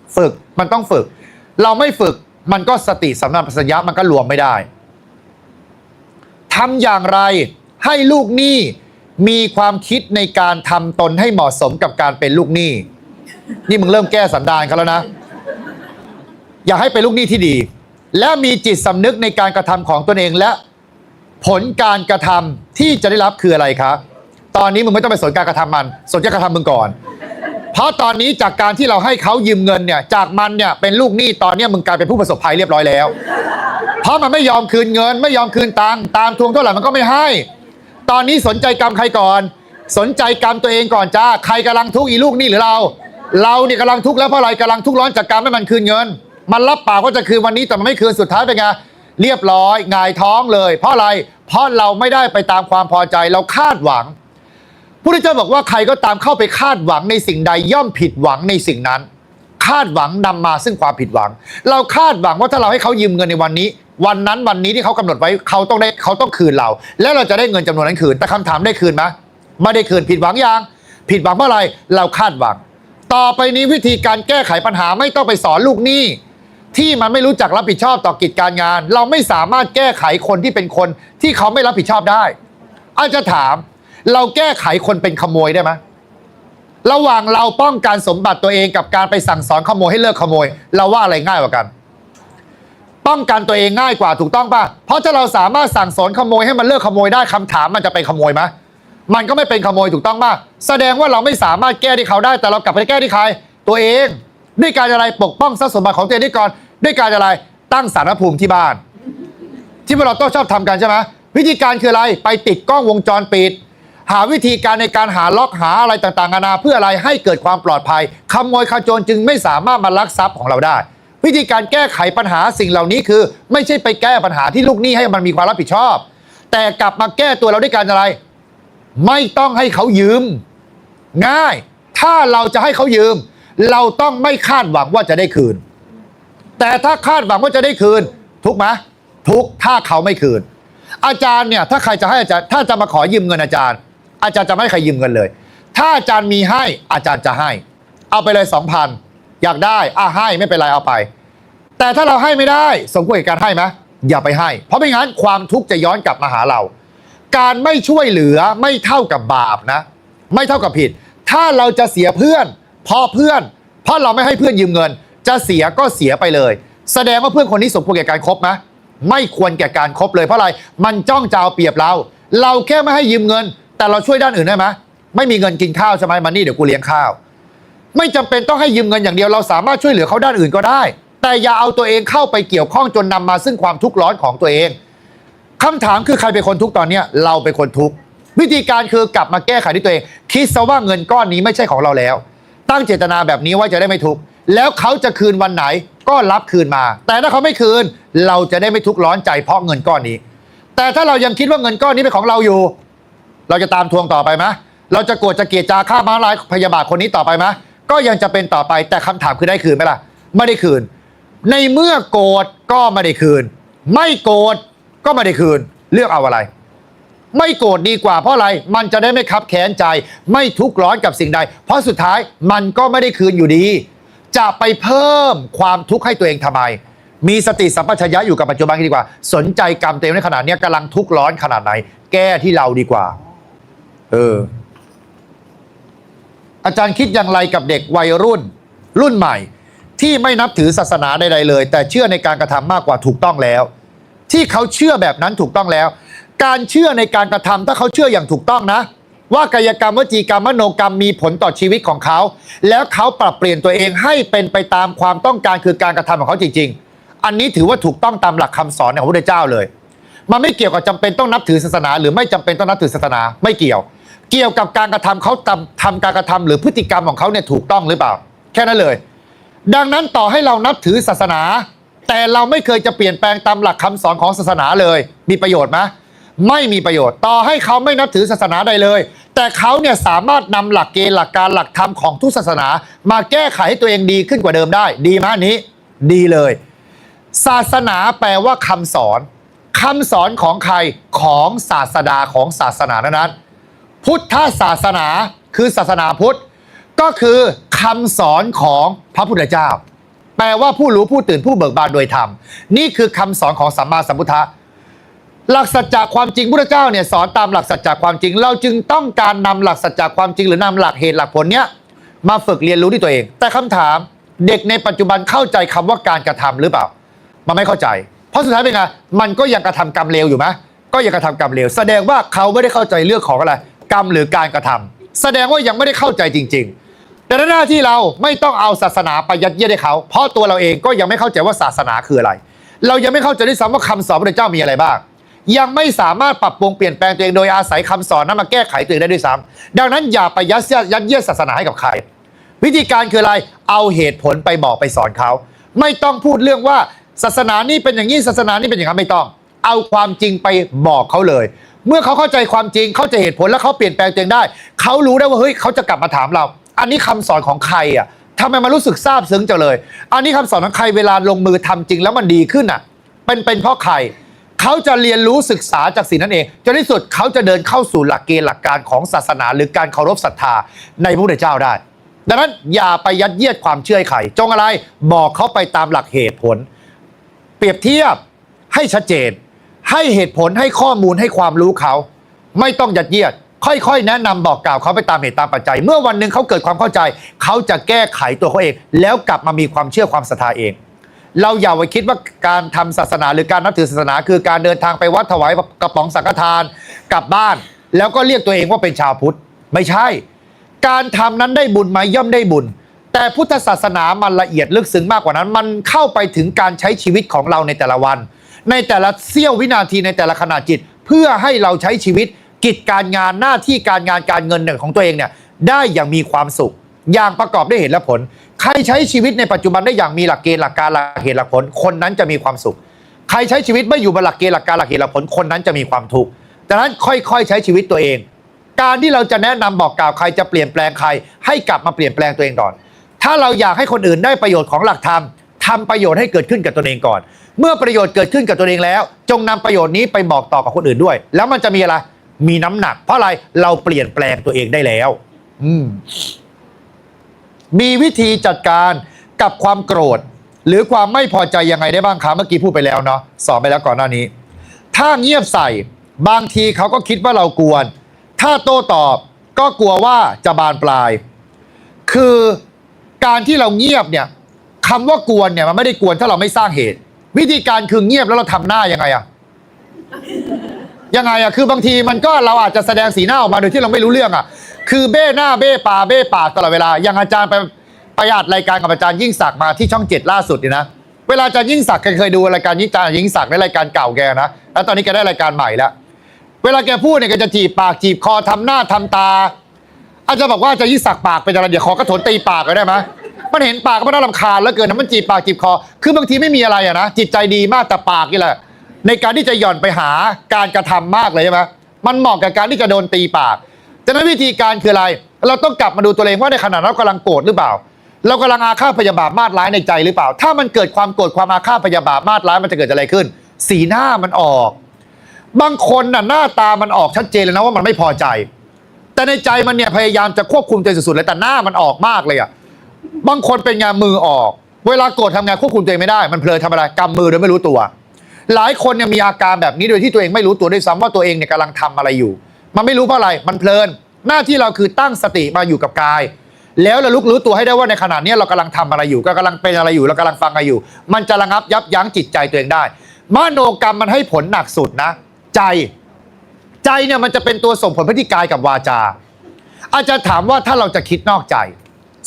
B: ฝึกมันต้องฝึกเราไม่ฝึกมันก็สติสัมปชัญญะมันก็รวมไม่ได้ทำอย่างไรให้ลูกหนี้มีความคิดในการทำตนให้เหมาะสมกับการเป็นลูกหนี้นี่มึงเริ่มแก้สันดานเขาแล้วนะอย่าให้เป็นลูกหนี้ที่ดีและมีจิตสำนึกในการกระทำของตนเองและผลการกระทำที่จะได้รับคืออะไรครับตอนนี้มึงไม่ต้องไปสนการกระทำมันสนการกระทำมึงก่อนเพราะตอนนี้จากการที่เราให้เขายืมเงินเนี่ยจากมันเนี่ยเป็นลูกหนี้ตอนนี้มึงกลายเป็นผู้ประสบภัยเรียบร้อยแล้วเพราะมันไม่ยอมคืนเงินไม่ยอมคืนตังค์ตามทวงเท่าไหร่มันก็ไม่ให้ตอนนี้สนใจกรรมใครก่อนสนใจกรรมตัวเองก่อนจ้าใครกำลังทุกข์อีลูกนี่หรือเราเนี่ยกำลังทุกข์แล้วเพราะอะไรกำลังทุกข์ร้อนจากกรรมให้มันคืนเงินมันรับปากว่าจะคืนวันนี้แต่มันไม่คืนสุดท้ายเป็นไง เรียบร้อยหงายท้องเลยเพราะอะไรเพราะเราไม่ได้ไปตามความพอใจเราคาดหวังพระพุทธเจ้าบอกว่าใครก็ตามเข้าไปคาดหวังในสิ่งใดย่อมผิดหวังในสิ่งนั้นคาดหวังนำมาซึ่งความผิดหวังเราคาดหวังว่าถ้าเราให้เขายืมเงินในวันนี้วันนี้ที่เขากำหนดไว้เขาต้องคืนเราแล้วเราจะได้เงินจำนวนนั้นคืนแต่คำถามได้คืนไหมไม่ได้คืนผิดหวังยังผิดหวังเพราะอะไรเราคาดหวังต่อไปนี้วิธีการแก้ไขปัญหาไม่ต้องไปสอนลูกหนี้ที่มันไม่รู้จักรับผิดชอบต่อกิจการงานเราไม่สามารถแก้ไขคนที่เป็นคนที่เขาไม่รับผิดชอบได้อาจจะถามเราแก้ไขคนเป็นขโมยได้ไหมระหว่างเราป้องกันสมบัติตัวเองกับการไปสั่งสอนขโมยให้เลิกขโมยเราว่าอะไรง่ายกว่ากันป้องกันตัวเองง่ายกว่าถูกต้องป่ะเพราะถ้าเราสามารถสั่งสอนขโมยให้มันเลิกขโมยได้คำถามมันจะเป็นขโมยไหมมันก็ไม่เป็นขโมยถูกต้องป่ะแสดงว่าเราไม่สามารถแก้ที่เขาได้แต่เรากลับไปแก้ที่ใครตัวเองด้วยการอะไรปกป้องทรัพย์สมบัติของตัวเองได้ก่อนด้วยการอะไรตั้งศาลพระภูมิที่บ้านที่พวกเราต้องชอบทำกันใช่ไหมวิธีการคืออะไรไปติดกล้องวงจรปิดหาวิธีการในการหาล็อกหาอะไรต่างๆนานาเพื่ออะไรให้เกิดความปลอดภัยขโมยขโจรจึงไม่สามารถมาลักทรัพย์ของเราได้วิธีการแก้ไขปัญหาสิ่งเหล่านี้คือไม่ใช่ไปแก้ปัญหาที่ลูกหนี้ให้มันมีความรับผิดชอบแต่กลับมาแก้ตัวเราด้วยการอะไรไม่ต้องให้เขายืมง่ายถ้าเราจะให้เขายืมเราต้องไม่คาดหวังว่าจะได้คืนแต่ถ้าคาดหวังว่าจะได้คืนทุกไหมทุกถ้าเขาไม่คืนอาจารย์เนี่ยถ้าใครจะให้อาจารย์ถ้าจะมาขอยืมเงินอาจารย์จะไม่ให้ใครยืมเงินเลยถ้าอาจารย์มีให้อาจารย์จะให้เอาไปเลย 2,000 อยากได้ให้ไม่เป็นไรเอาไปแต่ถ้าเราให้ไม่ได้สมควรกับการให้ไหมอย่าไปให้เพราะไม่งั้นความทุกข์จะย้อนกลับมาหาเราการไม่ช่วยเหลือไม่เท่ากับบาปนะไม่เท่ากับผิดถ้าเราจะเสียเพื่อนเพราะเราไม่ให้เพื่อนยืมเงินจะเสียก็เสียไปเลยแสดงว่าเพื่อนคนนี้สมควรแก่การคบไหมไม่ควรแก่การคบเลยเพราะอะไรมันจ้องจะเอาเปรียบเราแค่ไม่ให้ยืมเงินแต่เราช่วยด้านอื่นได้ไหมไม่มีเงินกินข้าวใช่ไหมมันนี่เดี๋ยวกูเลี้ยงข้าวไม่จำเป็นต้องให้ยืมเงินอย่างเดียวเราสามารถช่วยเหลือเขาด้านอื่นก็ได้แต่อย่าเอาตัวเองเข้าไปเกี่ยวข้องจนนำมาซึ่งความทุกข์ร้อนของตัวเองคำถามคือใครเป็นคนทุกข์ตอนนี้เราเป็นคนทุกข์วิธีการคือกลับมาแก้ไขที่ตัวเองคิดซะว่าเงินก้อนนี้ไม่ใช่ของเราแล้วตั้งเจตนาแบบนี้ว่าจะได้ไม่ทุกข์แล้วเขาจะคืนวันไหนก็รับคืนมาแต่ถ้าเขาไม่คืนเราจะได้ไม่ทุกข์ร้อนใจเพราะเงินก้อนนี้แต่ถ้าเรายังคิดว่าเงินก้อนนี้เป็นของเราอยู่เราจะตามทวงต่อไปไหมเราจะโกรธจะเกลียดจาฆ่าม้าลายพยาบาทคนนี้ต่อไปไหมก็ยังจะเป็นต่อไปแต่คำถามคือได้คืนไหมล่ะไม่ได้คืนในเมื่อโกรธก็ไม่ได้คืนไม่โกรธก็ไม่ได้คืนเลือกเอาอะไรไม่โกรธดีกว่าเพราะอะไรมันจะได้ไม่คับแค้นใจไม่ทุกข์ร้อนกับสิ่งใดเพราะสุดท้ายมันก็ไม่ได้คืนอยู่ดีจะไปเพิ่มความทุกข์ให้ตัวเองทำไมมีสติสัมปชัญญะอยู่กับปัจจุบันดีกว่าสนใจกรรมตัวเองในขณะนี้กำลังทุกข์ร้อนขนาดไหนแก้ที่เราดีกว่าอาจารย์คิดอย่างไรกับเด็กวัยรุ่นใหม่ที่ไม่นับถือศาสนาใดๆเลยแต่เชื่อในการกระทำมากกว่าถูกต้องแล้วที่เขาเชื่อแบบนั้นถูกต้องแล้วการเชื่อในการกระทำถ้าเขาเชื่ออย่างถูกต้องนะว่ากายกรรมวจีกรรมมโนกรรมมีผลต่อชีวิตของเขาแล้วเขาปรับเปลี่ยนตัวเองให้เป็นไปตามความต้องการคือการกระทำของเขาจริงๆอันนี้ถือว่าถูกต้องตามหลักคำสอนของพระพุทธเจ้าเลยมันไม่เกี่ยวกับจำเป็นต้องนับถือศาสนาหรือไม่จำเป็นต้องนับถือศาสนาไม่เกี่ยวกับการกระทำเขาทำการกระทำหรือพฤติกรรมของเขาเนี่ยถูกต้องหรือเปล่าแค่นั้นเลยดังนั้นต่อให้เรานับถือศาสนาแต่เราไม่เคยจะเปลี่ยนแปลงตามหลักคำสอนของศาสนาเลยมีประโยชน์ไหมไม่มีประโยชน์ต่อให้เขาไม่นับถือศาสนาใดเลยแต่เขาเนี่ยสามารถนำหลักเกณฑ์หลักการหลักธรรมของทุกศาสนามาแก้ไขให้ตัวเองดีขึ้นกว่าเดิมได้ดีไหมอันนี้ดีเลยศาสนาแปลว่าคำสอนของใครของศาสดาของศาสนานั้นพุทธศาสนาคือศาสนาพุทธก็คือคำสอนของพระพุทธเจ้าแปลว่าผู้รู้ผู้ตื่นผู้เบิกบานโดยธรรมนี่คือคำสอนของสัมมาสัมพุทธะหลักสัจจะความจริงพุทธเจ้าเนี่ยสอนตามหลักสัจจะความจริงเราจึงต้องการนำหลักสัจจะความจริงหรือนำหลักเหตุหลักผลเนี้ยมาฝึกเรียนรู้ที่ตัวเองแต่คำถามเด็กในปัจจุบันเข้าใจคำว่าการกระทำหรือเปล่ามันไม่เข้าใจเพราะสุดท้ายเป็นไงมันก็ยังกระทำกรรมเลวอยู่ไหมก็ยังกระทำกรรมเลวแสดงว่าเขาไม่ได้เข้าใจเรื่องของอะไรกรรมหรือการกระทำแสดงว่ายังไม่ได้เข้าใจจริงๆดังนั้นหน้าที่เราไม่ต้องเอาศาสนาไปยัดเยียดให้เขาเพราะตัวเราเองก็ยังไม่เข้าใจว่าศาสนาคืออะไรเรายังไม่เข้าใจด้วยซ้ำว่าคำสอนพระเจ้ามีอะไรบ้างยังไม่สามารถปรับปรุงเปลี่ยนแปลงตัวเองโดยอาศัยคำสอนนั้นมาแก้ไขตัวเองได้ด้วยซ้ำดังนั้นอย่าไปยัดเยียดศาสนาให้กับใครวิธีการคืออะไรเอาเหตุผลไปบอกไปสอนเขาไม่ต้องพูดเรื่องว่า ศาสนานี่เป็นอย่างนี้ศาสนานี่เป็นอย่างนั้นไม่ต้องเอาความจริงไปบอกเขาเลยเมื่อเขาเข้าใจความจริงเข้าใจเหตุผลแล้วเขาเปลี่ยนแปลงตัวเองได้เขารู้ได้ว่าเฮ้ยเขาจะกลับมาถามเราอันนี้คำสอนของใครอ่ะทำไมมันรู้สึกซาบซึ้งจังเลยอันนี้คำสอนของใครเวลาลงมือทำจริงแล้วมันดีขึ้นอ่ะเป็นเพราะใครเขาจะเรียนรู้ศึกษาจากสิ่งนั้นเองจนที่สุดเขาจะเดินเข้าสู่หลักเกณฑ์หลักการของศาสนาหรือการเคารพศรัทธาในพระพุทธเจ้าได้ดังนั้นอย่าไปยัดเยียดความเชื่อใครจงอะไรบอกเขาไปตามหลักเหตุผลเปรียบเทียบให้ชัดเจนให้เหตุผลให้ข้อมูลให้ความรู้เขาไม่ต้องยัดเยียดค่อยๆแนะนำบอกกล่าวเขาไปตามเหตุตามปัจจัยเมื่อวันหนึ่งเขาเกิดความเข้าใจเขาจะแก้ไขตัวเขาเองแล้วกลับมามีความเชื่อความศรัทธาเองเราอย่าไปคิดว่าการทำศาสนาหรือการนับถือศาสนาคือการเดินทางไปวัดถวายกระป๋องสังฆทานกลับบ้านแล้วก็เรียกตัวเองว่าเป็นชาวพุทธไม่ใช่การทำนั้นได้บุญไหมย่อมได้บุญแต่พุทธศาสนามันละเอียดลึกซึ้งมากกว่านั้นมันเข้าไปถึงการใช้ชีวิตของเราในแต่ละวันในแต่ละเสี้ยววินาทีในแต่ละขณะจิตเพื่อให้เราใช้ชีวิตกิจการงานหน้าที่การงานการเงินของตัวเองเนี่ยได้อย่างมีความสุขอย่างประกอบด้วยเหตุและผลใครใช้ชีวิตในปัจจุบันได้อย่างมีหลักเกณฑ์หลักการหลักเหตุหลักผลคนนั้นจะมีความสุขใครใช้ชีวิตไม่อยู่บนหลักเกณฑ์หลักการหลักเหตุหลักผลคนนั้นจะมีความทุกข์ดังนั้นค่อยๆใช้ชีวิตตัวเองการที่เราจะแนะนำบอกกล่าวใครจะเปลี่ยนแปลงใครให้กลับมาเปลี่ยนแปลงตัวเองก่อนถ้าเราอยากให้คนอื่นได้ประโยชน์ของหลักธรรมทำประโยชน์ให้เกิดขึ้นกับตัวเองก่อนเมื่อประโยชน์เกิดขึ้นกับตัวเองแล้วจงนำประโยชน์นี้ไปบอกต่อกับคนอื่นด้วยแล้วมันจะมีอะไรมีน้ำหนักเพราะอะไรเราเปลี่ยนแปลงตัวเองได้แล้วมีวิธีจัดการกับความโกรธหรือความไม่พอใจยังไงได้บ้างคะเมื่อกี้พูดไปแล้วเนาะสอนไปแล้วก่อนหน้านี้ถ้าเงียบใส่บางทีเขาก็คิดว่าเรากวนถ้าโต้ตอบก็กลัวว่าจะบานปลายคือการที่เราเงียบเนี่ยคำว่ากวนเนี่ยมันไม่ได้กวนถ้าเราไม่สร้างเหตุวิธีการคือเงียบแล้วเราทำหน้ายังไงอะคือบางทีมันก็เราอาจจะแสดงสีหน้าออกมาโดยที่เราไม่รู้เรื่องอะคือเบ้หน้าเบ้ปากตลอดเวลาอย่างอาจารย์ไปอัดรายการกับอาจารย์ยิ่งศักดิ์มาที่ช่อง 7ล่าสุดนี่นะเวลาอาจารย์ยิ่งศักดิ์เคยดูรายการอาจารย์ยิ่งศักดิ์ในรายการเก่าแกนะแล้วตอนนี้แกได้รายการใหม่แล้วเวลาแกพูดเนี่ยแกจะจีบปากจีบคอทำหน้าทำตาอาจจะบอกว่าอาจารย์ยิ่งศักดิ์ปากเป็นอะไรเดี๋ยวขอกระโถนตีปากได้ไหมมันเห็นปากก็มันน่ารำคาญแล้วเกินนะมันจีบปากจีบคอคือบางทีไม่มีอะไรอะนะจิตใจดีมากแต่ปากนี่แหละในการที่จะหย่อนไปหาการกระทำมากเลยใช่ไหมมันเหมาะกับการที่จะโดนตีปากฉะนั้นวิธีการคืออะไรเราต้องกลับมาดูตัวเองว่าในขณะเรากำลังโกรธหรือเปล่าเรากำลังอาฆาตพยาบาทมาดร้ายในใจหรือเปล่าถ้ามันเกิดความโกรธความอาฆาตพยาบาทมาดร้ายมันจะเกิดอะไรขึ้นสีหน้ามันออกบางคนน่ะหน้าตามันออกชัดเจนเลยนะว่ามันไม่พอใจแต่ในใจมันเนี่ยพยายามจะควบคุมใจสุดๆเลยแต่หน้ามันออกมากเลยอะบางคนเป็นงานมือออกเวลาโกรธทำงานควบคุมตัวเองไม่ได้มันเพลินทำอะไรกำมือโดยไม่รู้ตัวหลายคนเนี่ยมีอาการแบบนี้โดยที่ตัวเองไม่รู้ตัวด้วยซ้ำว่าตัวเองเนี่ยกำลังทำอะไรอยู่มันไม่รู้เพราะอะไรมันเพลินหน้าที่เราคือตั้งสติมาอยู่กับกายแล้วเรารู้ตัวให้ได้ว่าในขณะนี้เรากำลังทำอะไรอยู่ก็กำลังเป็นอะไรอยู่เรากำลังฟังอะไรอยู่มันจะระงับยับยั้งจิตใจตัวเองได้มโนกรรมมันให้ผลหนักสุดนะใจเนี่ยมันจะเป็นตัวส่งผลไปที่กายกับวาจาอาจารย์ถามว่าถ้าเราจะคิดนอกใจ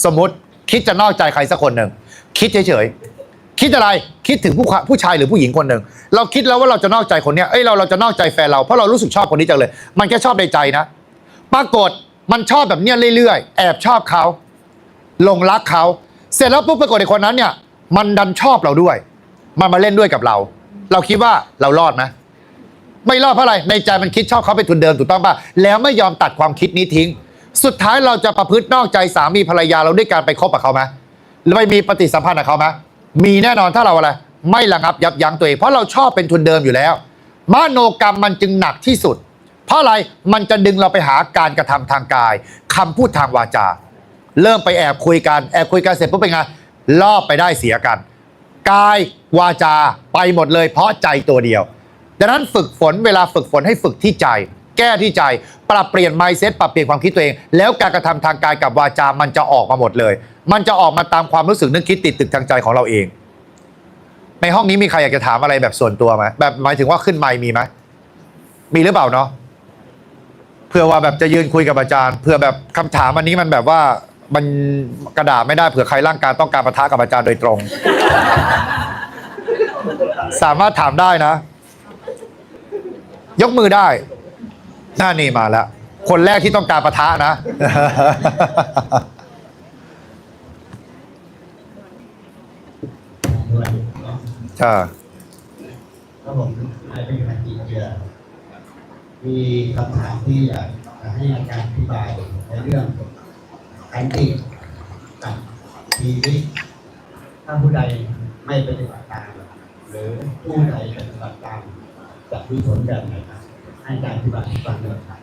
B: สมมติคิดจะนอกใจใครสักคนหนึ่งคิดเฉยๆคิดอะไรคิดถึงผู้ชายหรือผู้หญิงคนหนึ่งเราคิดแล้วว่าเราจะนอกใจคนเนี้ยเราจะนอกใจแฟนเราเพราะเรารู้สึกชอบคนนี้จังเลยมันแค่ชอบในใจนะปรากฏมันชอบแบบเนี้ยเรื่อยๆแอบชอบเขาหลงรักเขาเสร็จแล้วปุ๊บปรากฏไอ้คนนั้นเนี่ยมันดันชอบเราด้วยมันมาเล่นด้วยกับเราเราคิดว่าเรารอดไหมไม่รอดเพราะอะไรในใจมันคิดชอบเขาเป็นทุนเดิมถูกต้องป่ะแล้วไม่ยอมตัดความคิดนี้ทิ้งสุดท้ายเราจะประพฤตินอกใจสามีภรรยาเราด้วยการไปคบกับเขาไหมหรือไม่มีปฏิสัมพันธ์กับเขาไหมมีแน่นอนถ้าเราอะไรไม่ระงับยับยั้งตัวเองเพราะเราชอบเป็นทุนเดิมอยู่แล้วมโนกรรมมันจึงหนักที่สุดเพราะอะไรมันจะดึงเราไปหาการกระทำทางกายคำพูดทางวาจาเริ่มไปแอบคุยกันเสร็จปุ๊บเป็นไงลอบไปได้เสียกันกายวาจาไปหมดเลยเพราะใจตัวเดียวดังนั้นฝึกฝนเวลาฝึกฝนให้ฝึกที่ใจแก้ที่ใจปรับเปลี่ยน mindset ปรับเปลี่ยนความคิดตัวเองแล้วการกระทำทางกายกับวาจามันจะออกมาหมดเลยมันจะออกมาตามความรู้สึกนึกคิดติดตึกทางใจของเราเองในห้องนี้มีใครอยากจะถามอะไรแบบส่วนตัวไหมแบบหมายถึงว่าขึ้นไมค์มีไหมมีหรือเปล่าเนาะเพื่อว่าแบบจะยืนคุยกับอาจารย์เพื่อแบบคำถามอันนี้มันแบบว่ามันกระดาษไม่ได้เผื่อใครร่างกายต้องการปะทะกับอาจารย์โดยตรง สามารถถามได้นะยกมือได้หน้านี่มาแล้วคนแรกที่ต้องการปะทะนะ
A: นาะ
B: ๆ
A: แล้วผมนายเป็นขันติเกียรติมีคำถามที่อยากจะให้อาจารย์อธิบายในเรื่องขันติกับทีวิถ้าผู้ใดไม่ปฏิบัติตามหรือผู้ใดปฏิบัติตามจะมีผลแบบไหนครับให้อาจารย์อธิบายให้ฟังหน่อยครับ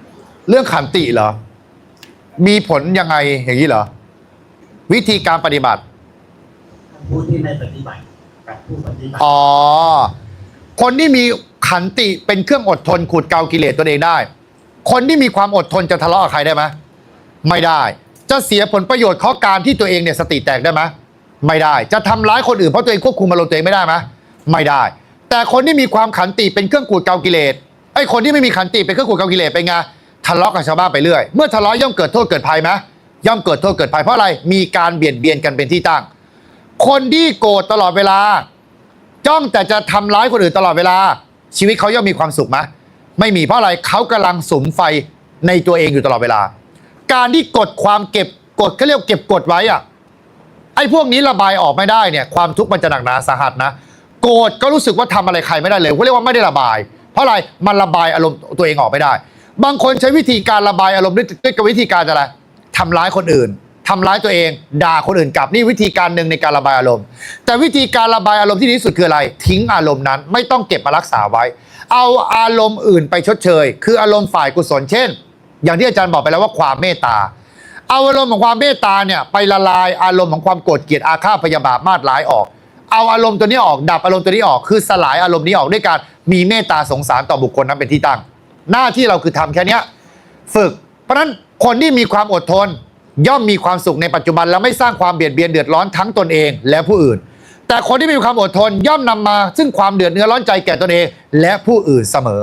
B: เรื่องขันติเหรอมีผลยังไงอย่างนี้เหรอวิธีการปฏิบัติ
A: ผู้ที่ไม่ปฏิบัติกับผู้ปฏิบัติ
B: อ๋อคนที่มีขันติเป็นเครื่องอดทนขูดเกลากิเลสตัวเองได้คนที่มีความอดทนจะทะเลาะกับใครได้ไหมไม่ได้จะเสียผลประโยชน์เพราะการที่ตัวเองเนี่ยสติแตกได้ไหมไม่ได้จะทำร้ายคนอื่นเพราะตัวเองควบคุมอารมณ์ตัวเองไม่ได้ไหมไม่ได้แต่คนที่มีความขันติเป็นเครื่องขูดเกลากิเลสไอ้คนที่ไม่มีขันติเป็นเครื่องขูดเกลากิเลสเป็นไงทะเลาะกับชาวบ้านไปเรื่อยเมื่อทะเลาะย่อมเกิดโทษเกิดภัยไหมย่อมเกิดโทษเกิดภัยเพราะอะไรมีการเบียดเบียนกันเป็นที่ตั้งคนที่โกรธตลอดเวลาจ้องแต่จะทำร้ายคนอื่นตลอดเวลาชีวิตเขาย่อมมีความสุขไหมไม่มีเพราะอะไรเขากำลังสุมไฟในตัวเองอยู่ตลอดเวลาการที่กดความเก็บกดเขาเรียกเก็บกดไว้อะไอ้พวกนี้ระบายออกไม่ได้เนี่ยความทุกข์มันจะหนักหนาสาหัสนะโกรธก็รู้สึกว่าทำอะไรใครไม่ได้เลยเขาเรียกว่าไม่ได้ระบายเพราะอะไรมันระบายอารมณ์ตัวเองออกไม่ได้บางคนใช้วิธีการระบายอารมณ์ด้วยกับวิธีการอะไรทำร้ายคนอื่นทำร้ายตัวเองด่าคนอื่นกลับนี่วิธีการหนึ่งในการระบายอารมณ์แต่วิธีการระบายอารมณ์ที่ดีที่สุดคืออะไรทิ้งอารมณ์นั้นไม่ต้องเก็บมารักษาไว้เอาอารมณ์อื่นไปชดเชยคืออารมณ์ฝ่ายกุศลเช่นอย่างที่อาจารย์บอกไปแล้วว่าความเมตตาเอาอารมณ์ของความเมตตาเนี่ยไปละลายอารมณ์ของความโกรธเกลียดอาฆาตพยาบาทมาดร้ายออกเอาอารมณ์ตัวนี้ออกดับอารมณ์ตัวนี้ออกคือสลายอารมณ์นี้ออกด้วยการมีเมตตาสงสารต่อบุคคลนั้นเป็นที่ตั้งหน้าที่เราคือทำแค่นี้ฝึกเพราะฉะนั้นคนที่มีความอดทนย่อมมีความสุขในปัจจุบันและไม่สร้างความเบียดเบียนเดือดร้อนทั้งตนเองและผู้อื่นแต่คนที่มีความอดทนย่อมนำมาซึ่งความเดือดเนื้อร้อนใจแก่ตนเองและผู้อื่นเสมอ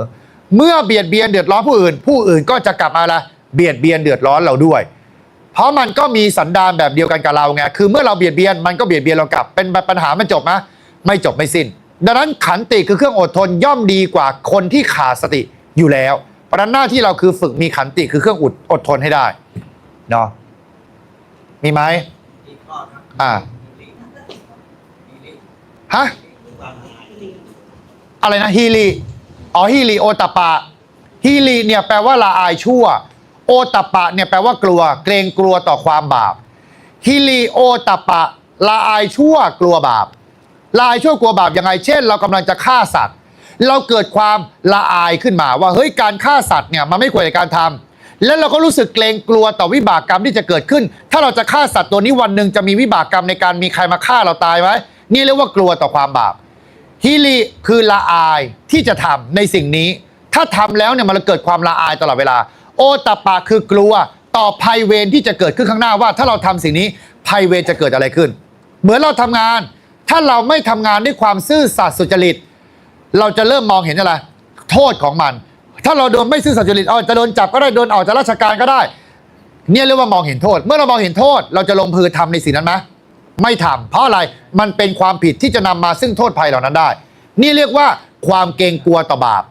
B: เมื่อเบียดเบียนเดือดร้อนผู้อื่นผู้อื่นก็จะกลับมาละเบียดเบียนเดือดร้อนเราด้วยเพราะมันก็มีสันดานแบบเดียวกันกับเราไงคือเมื่อเราเบียดเบียนมันก็เบียดเบียนเรากลับเป็นปัญหามันจบไหมไม่จบไม่สิ้นดังนั้นขันติคือเครื่องอดทนย่อมดีกว่าคนที่ขาดสติอยู่แล้วเพราะฉะนั้นหน้าที่เราคือฝึกมีขันติคือเครื่องอดทนให้ได้เนาะมีไหมฮะอะไรนะฮีรีอ๋อฮีรีโอตปะฮีรีเนี่ยแปลว่าละอายชั่วโอตปะเนี่ยแปลว่ากลัวเกรงกลัวต่อความบาปฮีรีโอตปะละอายชั่วกลัวบาปละอายชั่วกลัวบาปยังไงเช่นเรากำลังจะฆ่าสัตว์เราเกิดความละอายขึ้นมาว่าเฮ้ยการฆ่าสัตว์เนี่ยมันไม่ควรในการทำแล้วเราก็รู้สึกเกรงกลัวต่อวิบากกรรมที่จะเกิดขึ้นถ้าเราจะฆ่าสัตว์ตัวนี้วันหนึ่งจะมีวิบากกรรมในการมีใครมาฆ่าเราตายไหมนี่เรียกว่ากลัวต่อความบาปฮิริคือละอายที่จะทำในสิ่งนี้ถ้าทำแล้วเนี่ยมันเกิดความละอายตลอดเวลาโอตปะคือกลัวต่อภัยเวรที่จะเกิดขึ้นข้างหน้าว่าถ้าเราทำสิ่งนี้ภัยเวรจะเกิดอะไรขึ้นเหมือนเราทำงานถ้าเราไม่ทำงานด้วยความซื่อสัตย์สุจริตเราจะเริ่มมองเห็นอะไรโทษของมันถ้าเราโดนไม่ซื่อสัตย์สุจริตจะโดนจับก็ได้โดนออกจากราชการก็ได้เนี่ยเรียกว่ามองเห็นโทษเมื่อเรามองเห็นโทษเราจะลงมือทำในสิ่งนั้นไหมไม่ทำเพราะอะไรมันเป็นความผิดที่จะนำมาซึ่งโทษภัยเหล่านั้นได้นี่เรียกว่าความเกรงกลัวต่อบาป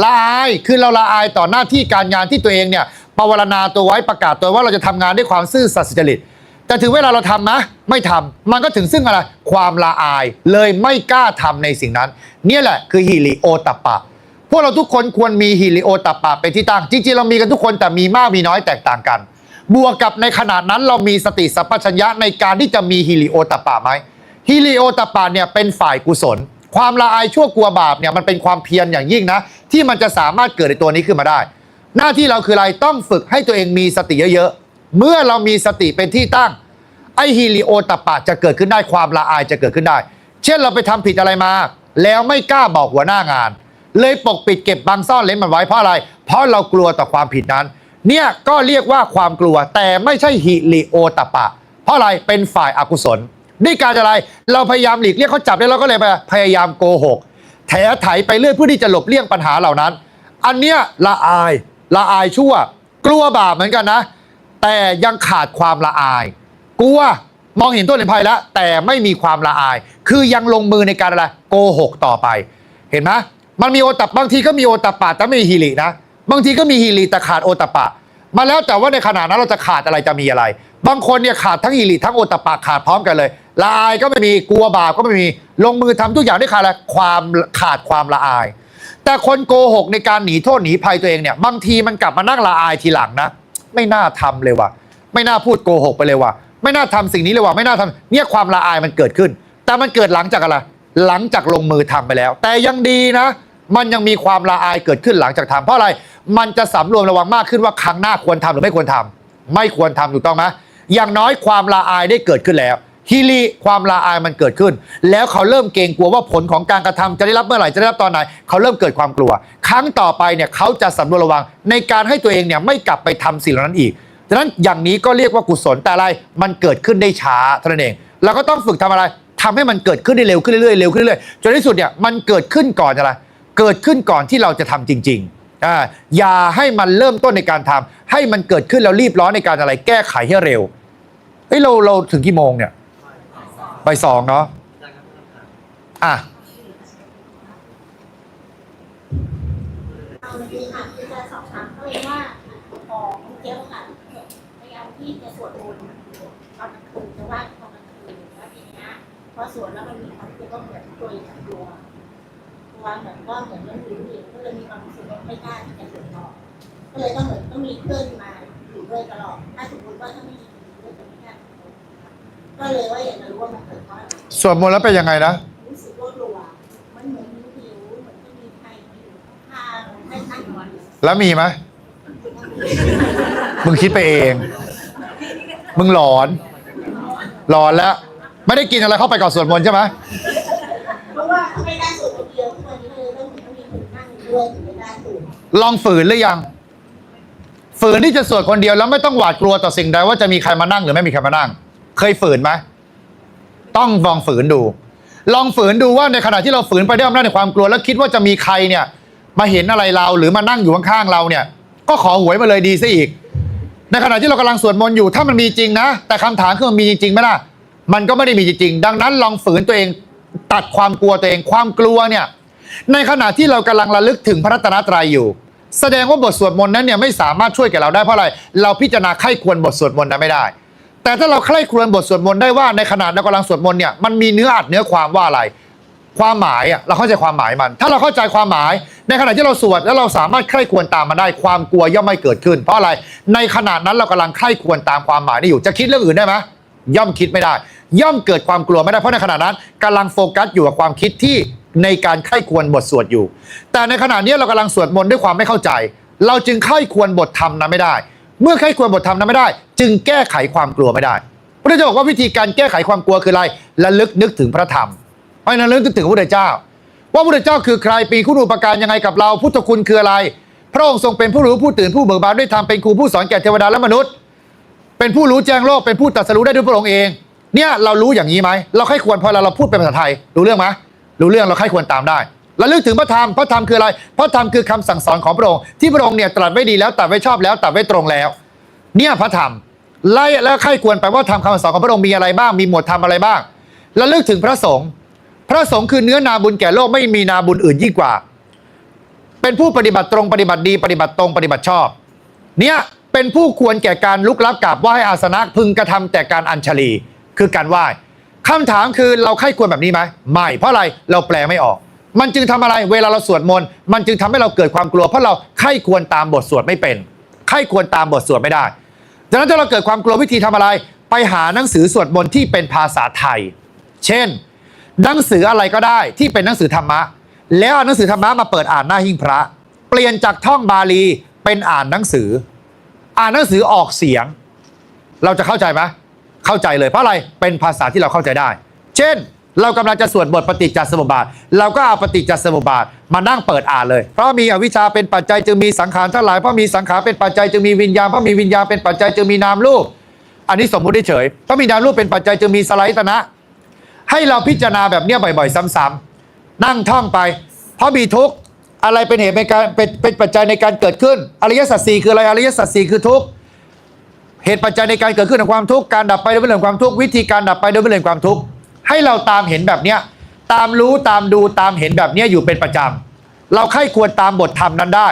B: ละอายคือเราละอายต่อหน้าที่การงานที่ตัวเองเนี่ยปวารณาตัวไว้ประกาศตัวว่าเราจะทำงานด้วยความซื่อสัตย์สุจริตแต่ถึงเวลาเราทำนะไม่ทำมันก็ถึงซึ่งอะไรความละอายเลยไม่กล้าทำในสิ่งนั้นเนี่ยแหละคือฮิริโอตปะพวกเราทุกคนควรมีฮิริโอตปะเป็นที่ตั้งจริงๆเรามีกันทุกคนแต่มีมากมีน้อยแตกต่างกันบวกกับในขณะนั้นเรามีสติสัมปชัญญะในการที่จะมีฮิริโอตปะไหมฮิริโอตปะเนี่ยเป็นฝ่ายกุศลความละอายชั่วกลัวบาปเนี่ยมันเป็นความเพียรอย่างยิ่งนะที่มันจะสามารถเกิดในตัวนี้ขึ้นมาได้หน้าที่เราคืออะไรต้องฝึกให้ตัวเองมีสติเยอะๆเมื่อเรามีสติเป็นที่ตั้งไอฮิริโอตปะจะเกิดขึ้นได้ความละอายจะเกิดขึ้นได้เช่นเราไปทำผิดอะไรมาแล้วไม่กล้าบอกหัวหน้างานเลยปกปิดเก็บบังซ่อนเล้นมันไว้เพราะอะไรเพราะเรากลัวต่อความผิดนั้นเนี่ยก็เรียกว่าความกลัวแต่ไม่ใช่ฮิริโอตปะเพราะอะไรเป็นฝ่ายอกุศลด้วยการอะไรเราพยายามหลีกเลี่ยงเขาจับได้เราก็เลยพยายามโกหกแถไถไปเรื่อยเพื่อที่จะหลบเลี่ยงปัญหาเหล่านั้นอันเนี้ยละอายชั่วกลัวบาปเหมือนกันนะแต่ยังขาดความละอายกลัวมองเห็นโทษเห็นภัยแล้วแต่ไม่มีความละอายคือยังลงมือในการอะไรโกหกต่อไปเห็นไหมมันมีโอตปะบางทีก็มีโอตปะแต่ไม่มีฮิรินะบางทีก็มีฮิริแต่ขาดโอตปะมาแล้วแต่ว่าในขณะนั้นเราจะขาดอะไรจะมีอะไร บางคนเนี่ยขาดทั้งหิริทั้งโอตตัปปะขาดพร้อมกันเลยละอายก็ไม่มีกลัวบาปก็ไม่มีลงมือทำทุกอย่างด้วยขาดความละอายแต่คนโกหกในการหนีโทษหนีภัยตัวเองเนี่ยบางทีมันกลับมานั่งละอายทีหลังนะไม่น่าทำเลยว่ะไม่น่าพูดโกหกไปเลยว่ะไม่น่าทำสิ่งนี้เลยว่ะไม่น่าทำเนี่ยความละอายมันเกิดขึ้นแต่มันเกิดหลังจากอะไรหลังจากลงมือทำไปแล้วแต่ยังดีนะมันยังมีความละอายเกิดขึ้นหลังจากทำเพราะอะไรมันจะสำรวมระวังมากขึ้นว่าครั้งหน้าควรทำหรือไม่ควรทำไม่ควรทำถูกต้องไหมอย่างน้อยความละอายได้เกิดขึ้นแล้วฮิริความละอายมันเกิดขึ้นแล้วเขาเริ่มเกรงกลัวว่าผลของการกระทำจะได้รับเมื่อไหร่จะได้รับตอนไหนเขาเริ่มเกิดความกลัวครั้งต่อไปเนี่ยเขาจะสำรวมระวังในการให้ตัวเองเนี่ยไม่กลับไปทำสิ่งเหล่านั้นอีกดังนั้นอย่างนี้ก็เรียกว่ากุศลแต่อะไรมันเกิดขึ้นได้ช้าเท่านั้นเองเราก็ต้องฝึกทำอะไรทำให้มันเกิดขึ้นได้เร็วขึ้นเรื่อยๆเร็วขึ้นเรื่อยๆจนที่สุดเนี่ยมันเกิดขึ้นก่อนอะไรเกิดขึ้นก่อนที่เราจะทำจริงๆอย่าให้มันเริ่มต้นในการทำให้มันเกิดขึ้นแล้วรีบร้อนในการอะไรแก้ไขให้เร็วเฮ้ยเราถึงกี่โมงเนี่ยบ่ายสองเนาะ
C: เอาเลยค่ะคือจะสอบถามเขาเลยว่าของเจ้าค่ะพยายามที่จะสวดมนต์ตอนกลางคืนจะว่าตอนกลางคืนแล้วทีนี้พอสวดแล้วมันมีความรู้สึกก็เหมือนตัวตัวเหมือนก็เหมือนมันหิวก็เลยมีความรู้สึกว่าไม่กล้าที่จะสวดต่อก็เลยต้องเหมือนต้องมีเพื่อนมาอยู่ด้วยตลอดถ้าสมมติว่าถ้าไม่มีเพื่อนจะไม่กล้าก็เลยว่าอยากจะรู้ว่ามันเกิดเพราะอะไร
B: สวดมนต์แล้วเป็นยังไงนะ
C: รู้สึกว่ากลัวมันเหมือนหิวเหมือนจะมีใครมาอยู่ข้างๆให้นั่งนอน
B: แล้วมีไหมมึงคิดไปเองมึงหลอนแล้วไม่ได้กินอะไรเข้าไปก่อนสวดมนต์ใช่ไหม
C: เพราะว่าไม่ได้สวดคนเดียวทุกวันนี้เลยต้องมีคนนั่งด้วยถึงจะได้สวด
B: ลองฝืนหรือยังฝืนที่จะสวดคนเดียวแล้วไม่ต้องหวาดกลัวต่อสิ่งใดว่าจะมีใครมานั่งหรือไม่มีใครมานั่งเคยฝืนไหมต้องลองฝืนดูลองฝืนดูว่าในขณะที่เราฝืนไปด้วยอำนาจในความกลัวแล้วคิดว่าจะมีใครเนี่ยมาเห็นอะไรเราหรือมานั่งอยู่ข้างๆเราเนี่ยก็ขอหวยมาเลยดีซะอีกในขณะที่เรากำลังสวดมนต์อยู่ถ้ามันมีจริงนะแต่คำถามคือมันมีจริงไหมล่ะมันก็ไม่ได้มีจริงดังนั้นลองฝืนตัวเองตัดความกลัวตัวเองความกลัวเนี่ยในขณะที่เรากำลังระลึกถึงพระรัตนตรัยอยู่แสดงว่าบทสวดมนต์นั้นเนี่ยไม่สามารถช่วยแก่เราได้เพราะอะไรเราพิจารณาไข้ควรบทสวดมนต์นั้นไม่ได้แต่ถ้าเราใคร่ครวญบทสวดมนต์ได้ว่าในขณะเรากำลังสวดมนต์เนี่ยมันมีเนื้ออัดเนื้อความว่าอะไรความหมายเราเข้าใจความหมายมันถ้าเราเข้าใจความหมายในขณะที่เราสวดแล้วเราสามารถใคร่ครวญตามมันได้ความกลัวย่อมไม่เกิดขึ้นเพราะอะไรในขณะนั้นเรากำลังใคร่ครวญตามความหมายนี้อยู่จะคิดเรื่องอื่นได้ไหมย่อมคิดไม่ได้ย่อมเกิดความกลัวไม่ได้เพราะในขณะนั้นกำลังโฟกัสอยู่กับความคิดที่ในการใคร่ครวญบทสวดอยู่แต่ในขณะนี้เรากำลังสวดมนต์ด้วยความไม่เข้าใจเราจึงใคร่ครวญบทธรรมนั้นไม่ได้เมื่อใคร่ครวญบทธรรมนั้นไม่ได้จึงแก้ไขความกลัวไม่ได้พระเจ้าบอกว่าวิธีการแก้ไขความกลัวคืออะไรระลึกนึกถึงพระธรรมเพราะนั้นระลึกนึกถึงพระพุทธเจ้าว่าพระพุทธเจ้าคือใครปีคุณูปการยังไงกับเราพุทธคุณคืออะไรพระองค์ทรงเป็นผู้รู้ผู้ตื่นผู้เบิกบานด้วยธรรมเป็นครูผู้สอนแก่เทวดาและมนุษย์เป็นผู้รู้แจ้งโลกเป็นผู้ตรัสรู้ได้ด้วยพระองค์เองเนี่ยเรารู้อย่างนี้ไหมเราใคร่ครวญพอเราพูดเป็นภาษาไทยรู้เรื่องไหมรู้เรื่องเราใคร่ครวญตามได้ระลึกถึงพระธรรมพระธรรมคืออะไรพระธรรมคือคำสั่งสอนของพระองค์ที่พระองค์เนี่ยตรัสไว้ดีแล้วตรัสไว้ชอบแล้วตรัสไว้ตรงแล้วเนี่ยพระธรรมไล่แล้วใคร่ควรไปว่าทำคำสอนของพระองค์มีอะไรบ้างมีหมวดธรรมอะไรบ้างแล้วลึกถึงพระสงฆ์คือเนื้อนาบุญแก่โลกไม่มีนาบุญอื่นยิ่งกว่าเป็นผู้ปฏิบัติตรงปฏิบัติดีปฏิบัติตรงปฏิบัติชอบเนี่ยเป็นผู้ควรแก่การลุกลับกราบไหว้อาสนะพึงกระทำแต่การอัญชลีคือการไหว้คำถามคือเราใคร่ควรแบบนี้ไหมไม่เพราะอะไรเราแปลไม่ออกมันจึงทำอะไรเวลาเราสวดมนต์มันจึงทำให้เราเกิดความกลัวเพราะเราใคร่ควรตามบทสวดไม่เป็นใคร่ควรตามบทสวดไม่ได้ดังนั้นถ้าเราเกิดความกลัววิธีทำอะไรไปหาหนังสือสวดมนต์ที่เป็นภาษาไทยเช่นหนังสืออะไรก็ได้ที่เป็นหนังสือธรรมะแล้วเอาหนังสือธรรมะมาเปิดอ่านหน้าหิ้งพระเปลี่ยนจากท่องบาลีเป็นอ่านหนังสือออกเสียงเราจะเข้าใจไหมเข้าใจเลยเพราะอะไรเป็นภาษาที่เราเข้าใจได้เช่นเรากำลังจะสวดบทปฏิจจสมุปบาทเราก็เอาปฏิจจสมุปบาทมานั่งเปิดอ่านเลยเพราะมีอวิชชาเป็นปัจจัยจึงมีสังขารทั้งหลายเพราะมีสังขารเป็นปัจจัยจึงมีวิญญาณเพราะมีวิญญาณเป็นปัจจัยจึงมีนามรูปอันนี้สมมุติเฉยเพราะมีนามรูปเป็นปัจจัยจึงมีสลายตนะให้เราพิจารณาแบบนี้บ่อยๆซ้ำๆนั่งท่องไปเพราะมีทุกข์อะไรเป็นเหตุเป็นปัจจัยในการเกิดขึ้นอริยสัจสี่คืออะไรอริยสัจสี่คือทุกข์เหตุปัจจัยในการเกิดขึ้นของความทุกข์การดับไปโดยไม่เหลือความทุกข์วิธีการดับไปโดยไม่เหลือความทุกข์ให้เราตามเห็นแบบเนี้ยตามรู้ตามดูตามเห็นแบบเนี้ยอยู่เป็นประจำเราใคร่ควรตามบทธรรมนั้นได้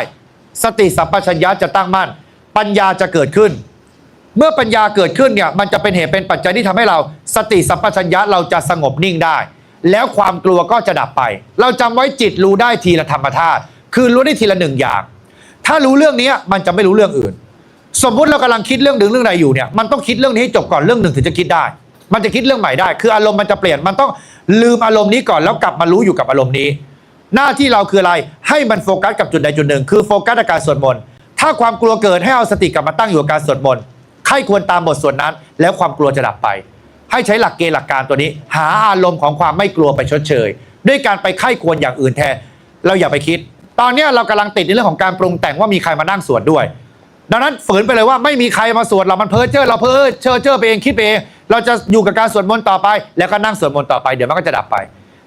B: สติสัมปชัญญะจะตั้งมั่นปัญญาจะเกิดขึ้น เมื่อปัญญาเกิดขึ้นเนี่ยมันจะเป็นเหตุเป็นปัจจัยที่ทำให้เราสติสัมปชัญญะเราจะสงบนิ่งได้แล้วความกลัวก็จะดับไปเราจำไว้จิตรู้ได้ทีละธรรมธาตุคือรู้ได้ทีละหนึ่งอย่างถ้ารู้เรื่องนี้มันจะไม่รู้เรื่องอื่นสมมุติเรากำลังคิดเรื่องหนึ่งเรื่องใดอยู่เนี่ยมันต้องคิดเรื่องนี้ให้จบก่อนเรื่องหนึ่งถึงจะคิดได้มันจะคิดเรื่องใหม่ได้คืออารมณ์มันจะเปลี่ยนมันต้องลืมอารมณ์นี้ก่อนแล้วกลับมารู้อยู่กับอารมณ์นี้หน้าที่เราคืออะไรให้มันโฟกัสกับจุดใดจุดหนึ่งคือโฟกัสกับการสวดมนต์ถ้าความกลัวเกิดให้เอาสติกลับมาตั้งอยู่กับการสวดมนต์ใครควรตามบทสวดนั้นแล้วความกลัวจะดับไปให้ใช้หลักเกณฑ์หลักการตัวนี้หาอารมณ์ของความไม่กลัวไปชดเชยด้วยการไปไข้ควรอย่างอื่นแทนเราอย่าไปคิดตอนนี้เรากำลังติดในเรื่องของการปรุงแต่งว่ามีใครมานั่งสวดด้วยดังนั้นฝืนไปเลยว่าไม่มีใครมาสวดเรามันเพ้อเจ้อเราเพ้อเจ้อไปเองคิดไปเองเราจะอยู่กับการสวดมนต์ต่อไปแล้วก็นั่งสวดมนต์ต่อไปเดี๋ยวมันก็จะดับไป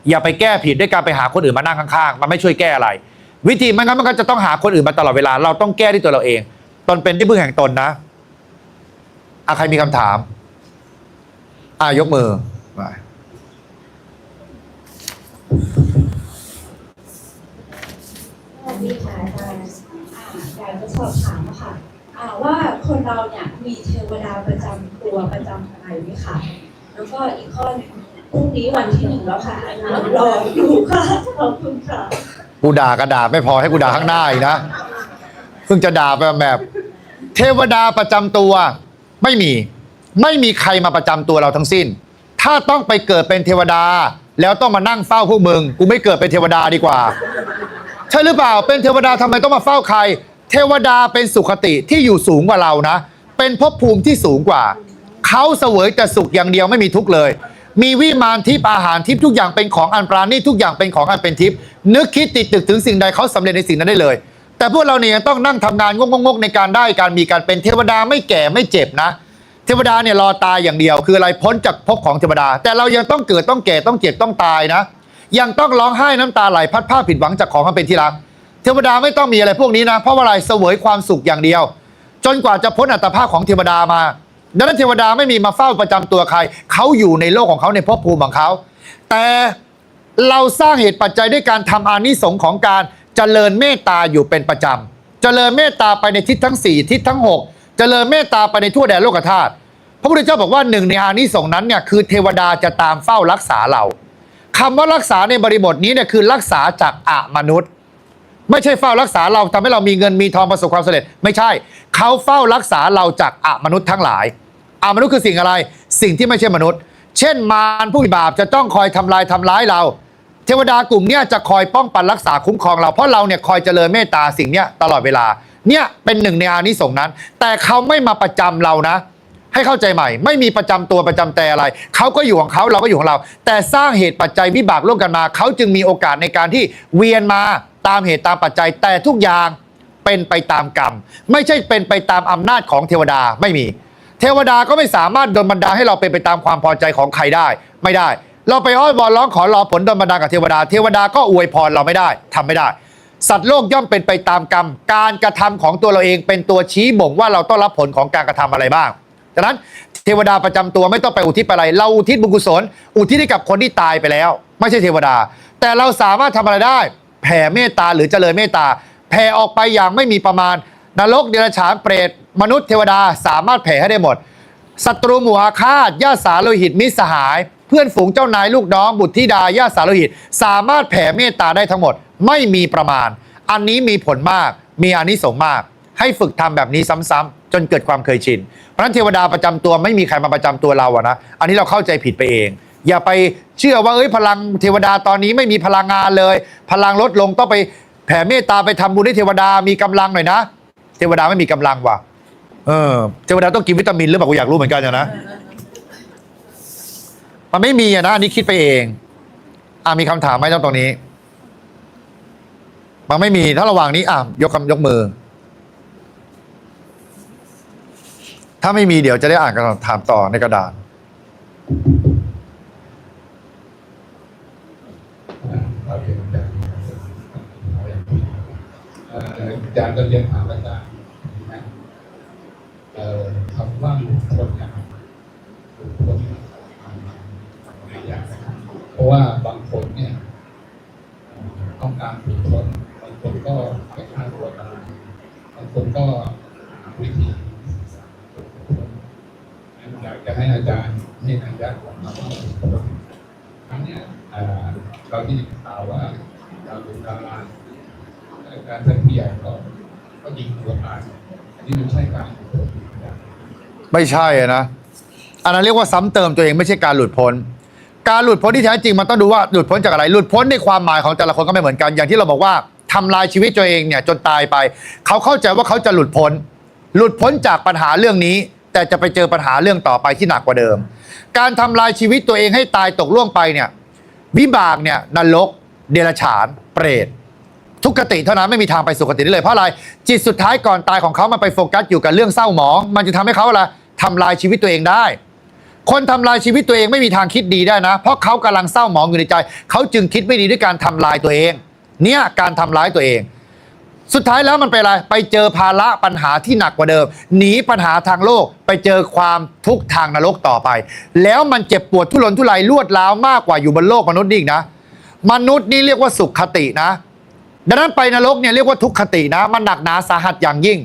B: อย่าไปแก้ผิดด้วยการไปหาคนอื่นมานั่งข้างๆมันไม่ช่วยแก้อะไรวิธีมันก็จะต้องหาคนอื่นมาตลอดเวลาเราต้องแก้ที่ตัวเราเองตนเป็นที่พึ่งแห่งตนนะใครมีคำถามยกมือมา
D: สวัสดีค่ะอาจารย์อยากจะสอบถามค่ะว่าคนเราเนี่ยมีเทวดาประจำตัวประจำอะไรไหมคะแล้วก็อีกข้อหนึ่งพรุ่งนี้วันที่ 1แล้วค่ะรอดูค่ะขอบคุณค่ะ
B: กูด่าก็ด่าไม่พอให้กูด่าข้างหน้าอีกนะเพิ่งจะด่าไปแบบเทวดาประจำตัวไม่มีใครมาประจำตัวเราทั้งสิ้นถ้าต้องไปเกิดเป็นเทวดาแล้วต้องมานั่งเฝ้าพวกมึงกูไม่เกิดเป็นเทวดาดีกว่าใช่หรือเปล่าเป็นเทวดาทำไมต้องมาเฝ้าใครเทวดาเป็นสุขติที่อยู่สูงกว่าเรานะเป็นภพภูมิที่สูงกว่าเขาเสวยแต่สุขอย่างเดียวไม่มีทุกข์เลยมีวิมานทิพย์อาหารทิพย์ทุกอย่างเป็นของอันปราณีตทุกอย่างเป็นของอันเป็นทิพย์นึกคิดติดตึกถึงสิ่งใดเขาสำเร็จในสิ่งนั้นได้เลยแต่พวกเราเนี่ยยังต้องนั่งทำงานงกๆในการได้การมีการเป็นเทวดาไม่แก่ไม่เจ็บนะเทวดาเนี่ยรอตายอย่างเดียวคืออะไรพ้นจากภพของเทวดาแต่เรายังต้องเกิดต้องแก่ต้องเจ็บต้องตายนะยังต้องร้องไห้น้ำตาไหลพัดผ้าผิดหวังจากของมันเป็นที่รักเทวดาไม่ต้องมีอะไรพวกนี้นะเพราะว่าอะไรเสวยความสุขอย่างเดียวจนกว่าจะพ้นอัตภาพของเทวดามาดังนั้นเทวดาไม่มีมาเฝ้าประจำตัวใครเขาอยู่ในโลกของเขาในภพภูมิของเขาแต่เราสร้างเหตุปัจจัยด้วยการทำอานิสงส์ของการเจริญเมตตาอยู่เป็นประจำเจริญเมตตาไปในทิศทั้ง4ทิศทั้ง6เจริญเมตตาไปในทั่วแดนโลกธาตุพระพุทธเจ้าบอกว่าหนึ่งในอานิสงส์นั้นเนี่ยคือเทวดาจะตามเฝ้ารักษาเราคำว่ารักษาในบริบทนี้เนี่ยคือรักษาจากมนุษย์ไม่ใช่เฝ้ารักษาเราทำให้เรามีเงินมีทองประสบความสำเร็จไม่ใช่เขาเฝ้ารักษาเราจากมนุษย์ทั้งหลายมนุษย์คือสิ่งอะไรสิ่งที่ไม่ใช่มนุษย์เช่นมารผู้บาปจะต้องคอยทำร้ายเราเทวดากลุ่มนี้จะคอยป้องกันรักษาคุ้มครองเราเพราะเราเนี่ยคอยเจริญเมตตาสิ่งเนี้ยตลอดเวลาเนี่ยเป็นหนึ่งในอานิสงส์นั้นแต่เขาไม่มาประจำเรานะให้เข้าใจใหม่ไม่มีประจำตัวประจำแต่อะไรเขาก็อยู่ของเขาเราก็อยู่ของเราแต่สร้างเหตุปัจจัยวิบากร่วมกันมาเขาจึงมีโอกาสในการที่เวียนมาตามเหตุตามปัจจัยแต่ทุกอย่างเป็นไปตามกรรมไม่ใช่เป็นไปตามอำนาจของเทวดาไม่มีเทวดาก็ไม่สามารถดลบันดาลให้เราเป็นไปตามความพอใจของใครได้ไม่ได้เราไปอ้อนวอนร้องขอรอผลดลบันดาลกับเทวดาเทวดาก็อวยพรเราไม่ได้ทำไม่ได้สัตว์โลกย่อมเป็นไปตามกรรมการกระทำของตัวเราเองเป็นตัวชี้บ่งว่าเราต้องรับผลของการกระทำอะไรบ้างดังนั้นเทวดาประจำตัวไม่ต้องไปอุทิศอะไรเราอุทิศบุญกุศลอุทิศให้กับคนที่ตายไปแล้วไม่ใช่เทวดาแต่เราสามารถทำอะไรได้แผ่เมตตาหรือเจริญเมตตาแผ่ออกไปอย่างไม่มีประมาณนรกเดรัจฉานเปรตมนุษย์เทวดาสามารถแผ่ให้ได้หมดศัตรูหมู่อาฆาตญาติสาโลหิตมิตรสหายเพื่อนฝูงเจ้านายลูกน้องบุตรธิดาญาติสาโลหิตสามารถแผ่เมตตาได้ทั้งหมดไม่มีประมาณอันนี้มีผลมากมีอานิสงส์มากให้ฝึกทำแบบนี้ซ้ำๆจนเกิดความเคยชินเพราะฉะนั้นเทวดาประจำตัวไม่มีใครมาประจำตัวเราอะนะอันนี้เราเข้าใจผิดไปเองอย่าไปเชื่อว่าพลังเทวดาตอนนี้ไม่มีพลังงานเลยพลังลดลงต้องไปแผ่เมตตาไปทำบุญให้เทวดามีกำลังหน่อยนะเทวดาไม่มีกำลังว่ะเทวดาต้องกินวิตามินหรือเปล่ากูอยากรู้เหมือนกันนะมันไม่มีนะอันนี้คิดไปเองมีคำถามไหมตรงนี้มันไม่มีถ้าระหว่างนี้ยกมือถ้าไม่มีเดี๋ยวจะได้อ่านคำถามต่อในกระดาษ
E: อยากจะเรียนถามอาจารย์คำว่าหลุดพ้นนะครับหลุดพ้นหลายอย่างนะครับเพราะว่าบางคนเนี่ยต้องการหลุดพ้นบางคนก็ไปฆ่าตัวตายบางคนก็วิธีหลุดพ้น เราที่ข่าวว่าดาวดวงดาราการท่านผู้ใหญ่ก็ยิงตัวตายอันนี้มันใช่การหลุดพ้นนะ
B: ไม่ใช่นะอันนั้นเรียกว่าซ้ำเติมตัวเองไม่ใช่การหลุดพ้นการหลุดพ้นที่แท้จริงมันต้องดูว่าหลุดพ้นจากอะไรหลุดพ้นในความหมายของแต่ละคนก็ไม่เหมือนกันอย่างที่เราบอกว่าทำลายชีวิตตัวเองเนี่ยจนตายไปเขาเข้าใจว่าเขาจะหลุดพ้นจากปัญหาเรื่องนี้แต่จะไปเจอปัญหาเรื่องต่อไปที่หนักกว่าเดิมการทำลายชีวิตตัวเองให้ตายตกล่วงไปเนี่ยวิบากเนี่ยนรกเดรัจฉานเปรตทุกขติเท่านั้นไม่มีทางไปสุคติได้เลยเพราะอะไรจิตสุดท้ายก่อนตายของเขามันไปโฟกัสอยู่กับเรื่องเศร้าหมองมันจะทำให้เขาอะไรทำลายชีวิตตัวเองได้คนทำลายชีวิตตัวเองไม่มีทางคิดดีได้นะเพราะเขากำลังเศร้าหมองอยู่ในใจเขาจึงคิดไม่ดีด้วยการทำลายตัวเองเนี่ยการทำร้ายตัวเองสุดท้ายแล้วมันเป็นอะไรไปเจอภาระปัญหาที่หนักกว่าเดิมหนีปัญหาทางโลกไปเจอความทุกข์ทางนรกต่อไปแล้วมันเจ็บปวดทุรนทุรายรวดร้าวมากกว่าอยู่บนโลกมนุษย์อีกนะมนุษย์นี่เรียกว่าสุขคตินะดังนั้นไปนรกเนี่ยเรียกว่าทุกขตินะมันหนักหนาสาหัสอย่างยิ่ง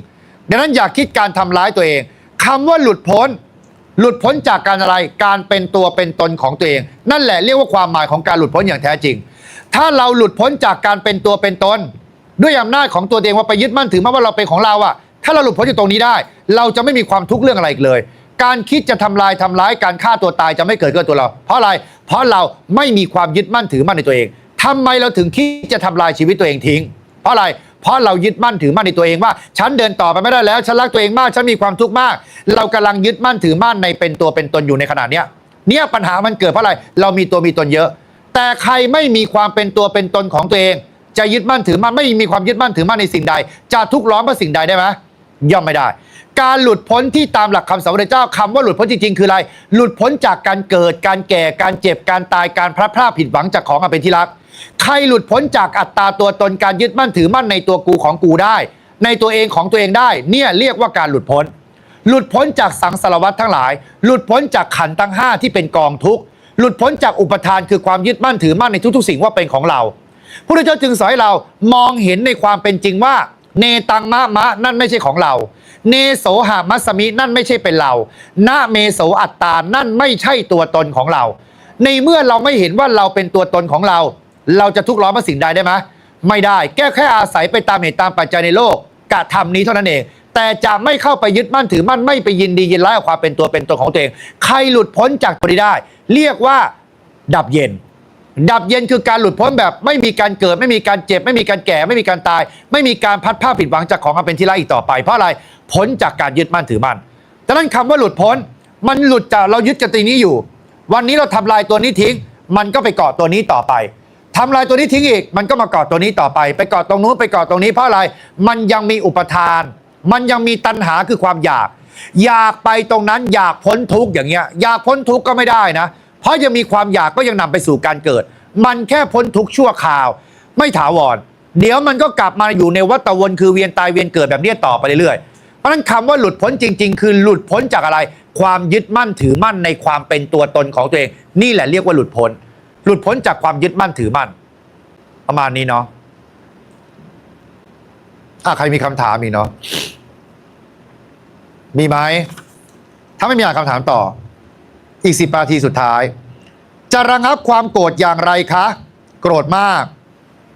B: ดังนั้นอย่าคิดการทำร้ายตัวเองคำว่าหลุดพ้นจากการอะไรการเป็นตัวเป็นตนของตัวเองนั่นแหละเรียกว่าความหมายของการหลุดพ้นอย่างแท้จริงถ้าเราหลุดพ้นจากการเป็นตัวเป็นตนด้วยอำนาจของตัวเองว่าไปยึดมั่นถือมั่นว่าเราเป็นของเราอะถ้าเราหลุดพ้นจากตรงนี้ได้เราจะไม่มีความทุกข์เรื่องอะไรอีกเลยการคิดจะทำร้ายการฆ่าตัวตายจะไม่เกิดขึ้นตัวเราเพราะอะไรเพราะเราไม่มีความยึดมั่นถือมั่นในตัวเองทำไมเราถึงคิดจะทำลายชีวิตตัวเองทิ้งเพราะอะไรเพราะเรายึดมั่นถือมั่นในตัวเองว่าฉันเดินต่อไปไม่ได้แล้วฉันรักตัวเองมากฉันมีความทุกข์มากเรากำลังยึดมั่นถือมั่นในเป็นตัวเป็นตนอยู่ในขณะเนี้ยเนี่ยปัญหามันเกิดเพราะอะไรเรามีตัวมีตนเยอะแต่ใครไม่มีความเป็นตัวเป็นตนของตัวเองจะยึดมั่นถือมั่นไม่มีความยึดมั่นถือมั่นในสิ่งใดจะทุกข์ร้อนเพราะสิ่งใดได้ไหมย่อมไม่ได้การหลุดพ้นที่ตามหลักคำสอนพระเจ้าคำว่าหลุดพ้นจริงๆคืออะไรหลุดพ้นจากการเกิดการแก่การเจ็บการตายการพลัดพรากผิดหวังจากของอันเป็นที่รักใครหลุดพ้นจากอัตตาตัวตนการยึดมั่นถือมั่นในตัวกูของกูได้ในตัวเองของตัวเองได้เนี่ยเรียกว่าการหลุดพ้นจากสังสารวัฏทั้งหลายหลุดพ้นจากขันธ์ทั้ง5ที่เป็นกองทุกข์หลุดพ้นจากอุปทานคือความยึดมั่นถือมั่นในทุกๆสิ่งว่าเป็นของเราพระพุทธเจ้าจึงสอนให้เรามองเห็นในความเป็นจริงว่าเนตังมะมะนั่นไม่ใช่ของเราเนโสหามัสมินั่นไม่ใช่เป็นเรานะเมโสอัตตานั่นไม่ใช่ตัวตนของเราในเมื่อเราไม่เห็นว่าเราเป็นตัวตนของเราเราจะทุกข์ร้อนเพราะสิ่งใดได้ไหมไม่ได้แค่อาศัยไปตามเหตุตามปัจจัยในโลกกระทำนี้เท่านั้นเองแต่จะไม่เข้าไปยึดมั่นถือมั่นไม่ไปยินดียินร้ายกับความเป็นตัวเป็นตนของตัวเองใครหลุดพ้นจากตัวนี้ได้เรียกว่าดับเย็นคือการหลุดพ้นแบบไม่มีการเกิดไม่มีการเจ็บไม่มีการแก่ไม่มีการตายไม่มีการพัดผ้าผิดหวังจากของอันเป็นที่รักอีกต่อไปเพราะอะไรพ้นจากการยึดมั่นถือมั่นดังนั้นคำว่าหลุดพ้นมันหลุดจากเรายึดกับตัวนี้อยู่วันนี้เราทำลายตัวนี้ทิ้งมันก็ไปเกาะตัวนี้ต่อไปทำลายตัวนี้ทิ้งอีกมันก็มาเกาะตัวนี้ต่อไปไปเกาะตรงนู้นไปเกาะตรงนี้เพราะอะไรมันยังมีอุปทานมันยังมีตัณหาคือความอยากไปตรงนั้นอยากพ้นทุกข์อย่างเงี้ยอยากพ้นทุกข์ก็ไม่ได้นะเพราะยังมีความอยากก็ยังนำไปสู่การเกิดมันแค่พ้นทุกข์ชั่วคราวไม่ถาวรเดี๋ยวมันก็กลับมาอยู่ในวัฏวนคือเวียนตายเวียนเกิดแบบนี้ต่อไปเรื่อยๆเพราะฉะนั้นคำว่าหลุดพ้นจริงๆคือหลุดพ้นจากอะไรความยึดมั่นถือมั่นในความเป็นตัวตนของตัวเองนี่แหละเรียกว่าหลุดพ้นจากความยึดมั่นถือมั่นประมาณนี้เนาะใครมีคำถามมีเนาะมีไหมถ้าไม่มีคำถามต่ออีก10 นาทีสุดท้ายจะระงับความโกรธอย่างไรคะโกรธมาก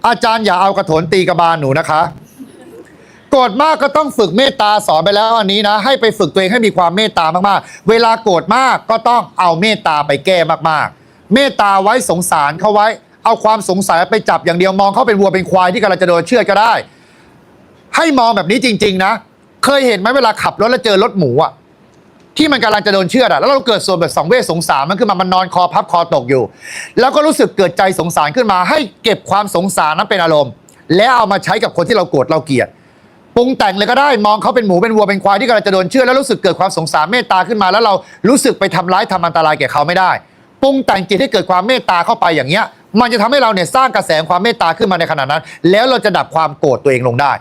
B: อาจารย์อย่าเอากระโถนตีกระบาลหนูนะคะโกรธมากก็ต้องฝึกเมตตาสอนไปแล้วอันนี้นะให้ไปฝึกตัวเองให้มีความเมตตามากๆเวลาโกรธมากก็ต้องเอาเมตตาไปแก้มากๆเมตตาไว้สงสารเขาไว้เอาความสงสัยไปจับอย่างเดียวมองเขาเป็นวัวเป็นควายที่กำลังจะโดนเชือดก็ได้ให้มองแบบนี้จริงๆนะเคยเห็นไหมเวลาขับรถแล้วเจอรถหมูอะที่มันกำลังจะโดนเชือดแล้วเราเกิดส่วนแบบสังเวชสงสารมันขึ้นมามันนอนคอพับคอตกอยู่แล้วก็รู้สึกเกิดใจสงสารขึ้นมาให้เก็บความสงสารนั้นเป็นอารมณ์แล้วเอามาใช้กับคนที่เราโกรธเราเกลียดปรุงแต่งเลยก็ได้มองเขาเป็นหมูเป็นวัวเป็นควายที่กำลังจะโดนเชือดแล้วรู้สึกเกิดความสงสารเมตตาขึ้นมาแล้วเรารู้สึกไปทำร้ายทำอันตรายแก่เขาไม่ได้ปรุงแต่งจิตให้เกิดความเมตตาเข้าไปอย่างเงี้ยมันจะทำให้เราเนี่ยสร้างกระแสความเมตตาขึ้นมาในขณะนั้นแล้วเราจะดับความโกรธตัวเองลงได้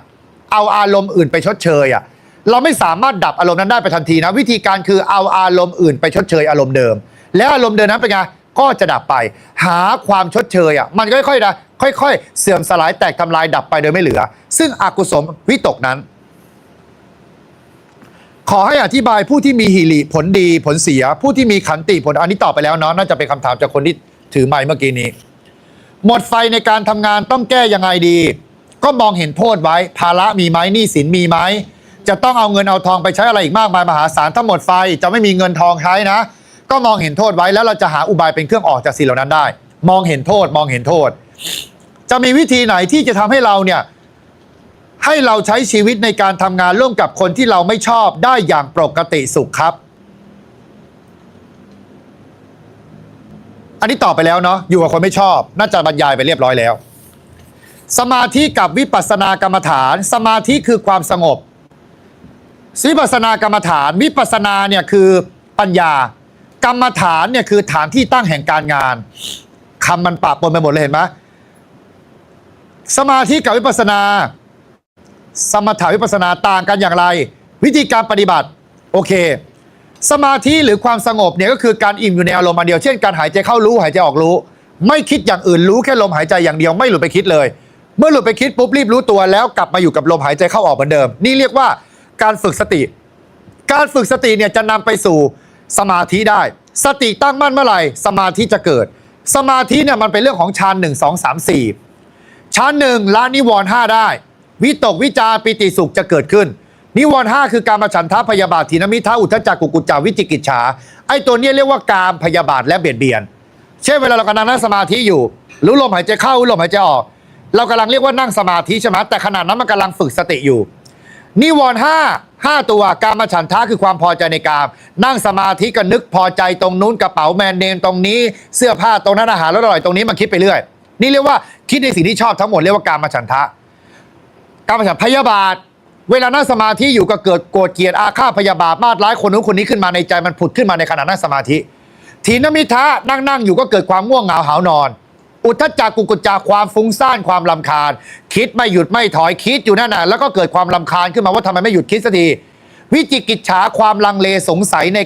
B: เอาอารมณ์อื่นไปชดเชยเราไม่สามารถดับอารมณ์นั้นได้ไปทันทีนะวิธีการคือเอาอารมณ์อื่นไปชดเชยอารมณ์เดิมแล้วอารมณ์เดิมนั้นเป็นไงก็จะดับไปหาความชดเชยมันค่อยๆเสื่อมสลายแตกทำลายดับไปโดยไม่เหลือซึ่งอกุศลวิตกนั้นขอให้อธิบายผู้ที่มีหิริผลดีผลเสียผู้ที่มีขันติผลอันนี้ตอบไปแล้วเนาะน่าจะเป็นคำถามจากคนที่ถือไมค์เมื่อกี้นี้ หมดไฟในการทำงานต้องแก้ยังไงดี ก็มองเห็นโทษไว้ภาระมีไหมหนี้สินมีไหมจะต้องเอาเงินเอาทองไปใช้อะไรอีกมากมายมหาศาลถ้าหมดไฟจะไม่มีเงินทองใช้นะก็มองเห็นโทษไว้แล้วเราจะหาอุบายเป็นเครื่องออกจากสิ่งเหล่านั้นได้มองเห็นโทษมองเห็นโทษจะมีวิธีไหนที่จะทำให้เราเนี่ยให้เราใช้ชีวิตในการทำงานร่วมกับคนที่เราไม่ชอบได้อย่างปกติสุขครับอันนี้ตอบไปแล้วเนาะอยู่กับคนไม่ชอบน่าจะบรรยายไปเรียบร้อยแล้วสมาธิกับวิปัสสนากรรมฐานสมาธิคือความสงบวิปัสสนากรรมฐานวิปัสสนาเนี่ยคือปัญญากรรมฐานเนี่ยคือฐานที่ตั้งแห่งการงานคำมันปะปนไปหมดเลยเห็นไหมสมาธิกับวิปัสสนาสมถะวิปัสสนาต่างกันอย่างไรวิธีการปฏิบัติโอเคสมาธิหรือความสงบเนี่ยก็คือการอิ่มอยู่ในอารมณ์อันเดียวเช่นการหายใจเข้ารู้หายใจออกรู้ไม่คิดอย่างอื่นรู้แค่ลมหายใจอย่างเดียวไม่หลุดไปคิดเลยเมื่อหลุดไปคิดปุ๊บรีบรู้ตัวแล้วกลับมาอยู่กับลมหายใจเข้าออกเหมือนเดิมนี่เรียกว่าการฝึกสติการฝึกสติเนี่ยจะนำไปสู่สมาธิได้สติตั้งมั่นเมื่อไหร่สมาธิจะเกิดสมาธิเนี่ยมันเป็นเรื่องของฌาน1 2 3 4ฌาน1ละนิวรณ์5ได้วิตกวิจารปิติสุขจะเกิดขึ้นนิวรณ์5คือการมฉันทะพยาบาทถีนมิทะอุทธัจจะกุกุจจาวิจิกิจฉาไอ้ตัวนี้เรียกว่ากามพยาบาทและเบียดเบียนเช่นเวลาเรากำลังนั่งสมาธิอยู่รู้ลมหายใจเข้ารู้ลมหายใจออกเรากำลังเรียกว่านั่งสมาธิใช่ไหมแต่ขณะนั้นมันกำลังฝึกสติอยู่นิวรณ์5ตัวการมฉันทะคือความพอใจในกามนั่งสมาธิก็นึกพอใจตรงนู้นกระเป๋าแบรนด์เนมตรงนี้เสื้อผ้าตรงนั้นอาหารอร่อยตรงนี้มาคิดไปเรื่อยนี่เรียกว่าคิดในสิ่งที่ชอบทั้งหมดเรียกว่าการมฉันทะการมฉันทะพยาบาทเวลานั่งสมาธิอยู่ก็เกิดโกรธเกลียดอาฆาตพยาบาทมาดร้ายคนนู้นคนนี้ขึ้นมาในใจมันผุดขึ้นมาในขณะนั่งสมาธิถีนมิทะนั่งอยู่ก็เกิดความง่วงเหงาหาวนอนอุทธัจจะกุกุจจาความฟุ้งซ่านความรำคาญคิดไม่หยุดไม่ถอยคิดอยู่นั่นน่ะแล้วก็เกิดความรำคาญขึ้นมาว่าทำไมไม่หยุดคิดสักทีวิจิกิจฉาความลังเลสงสัยใน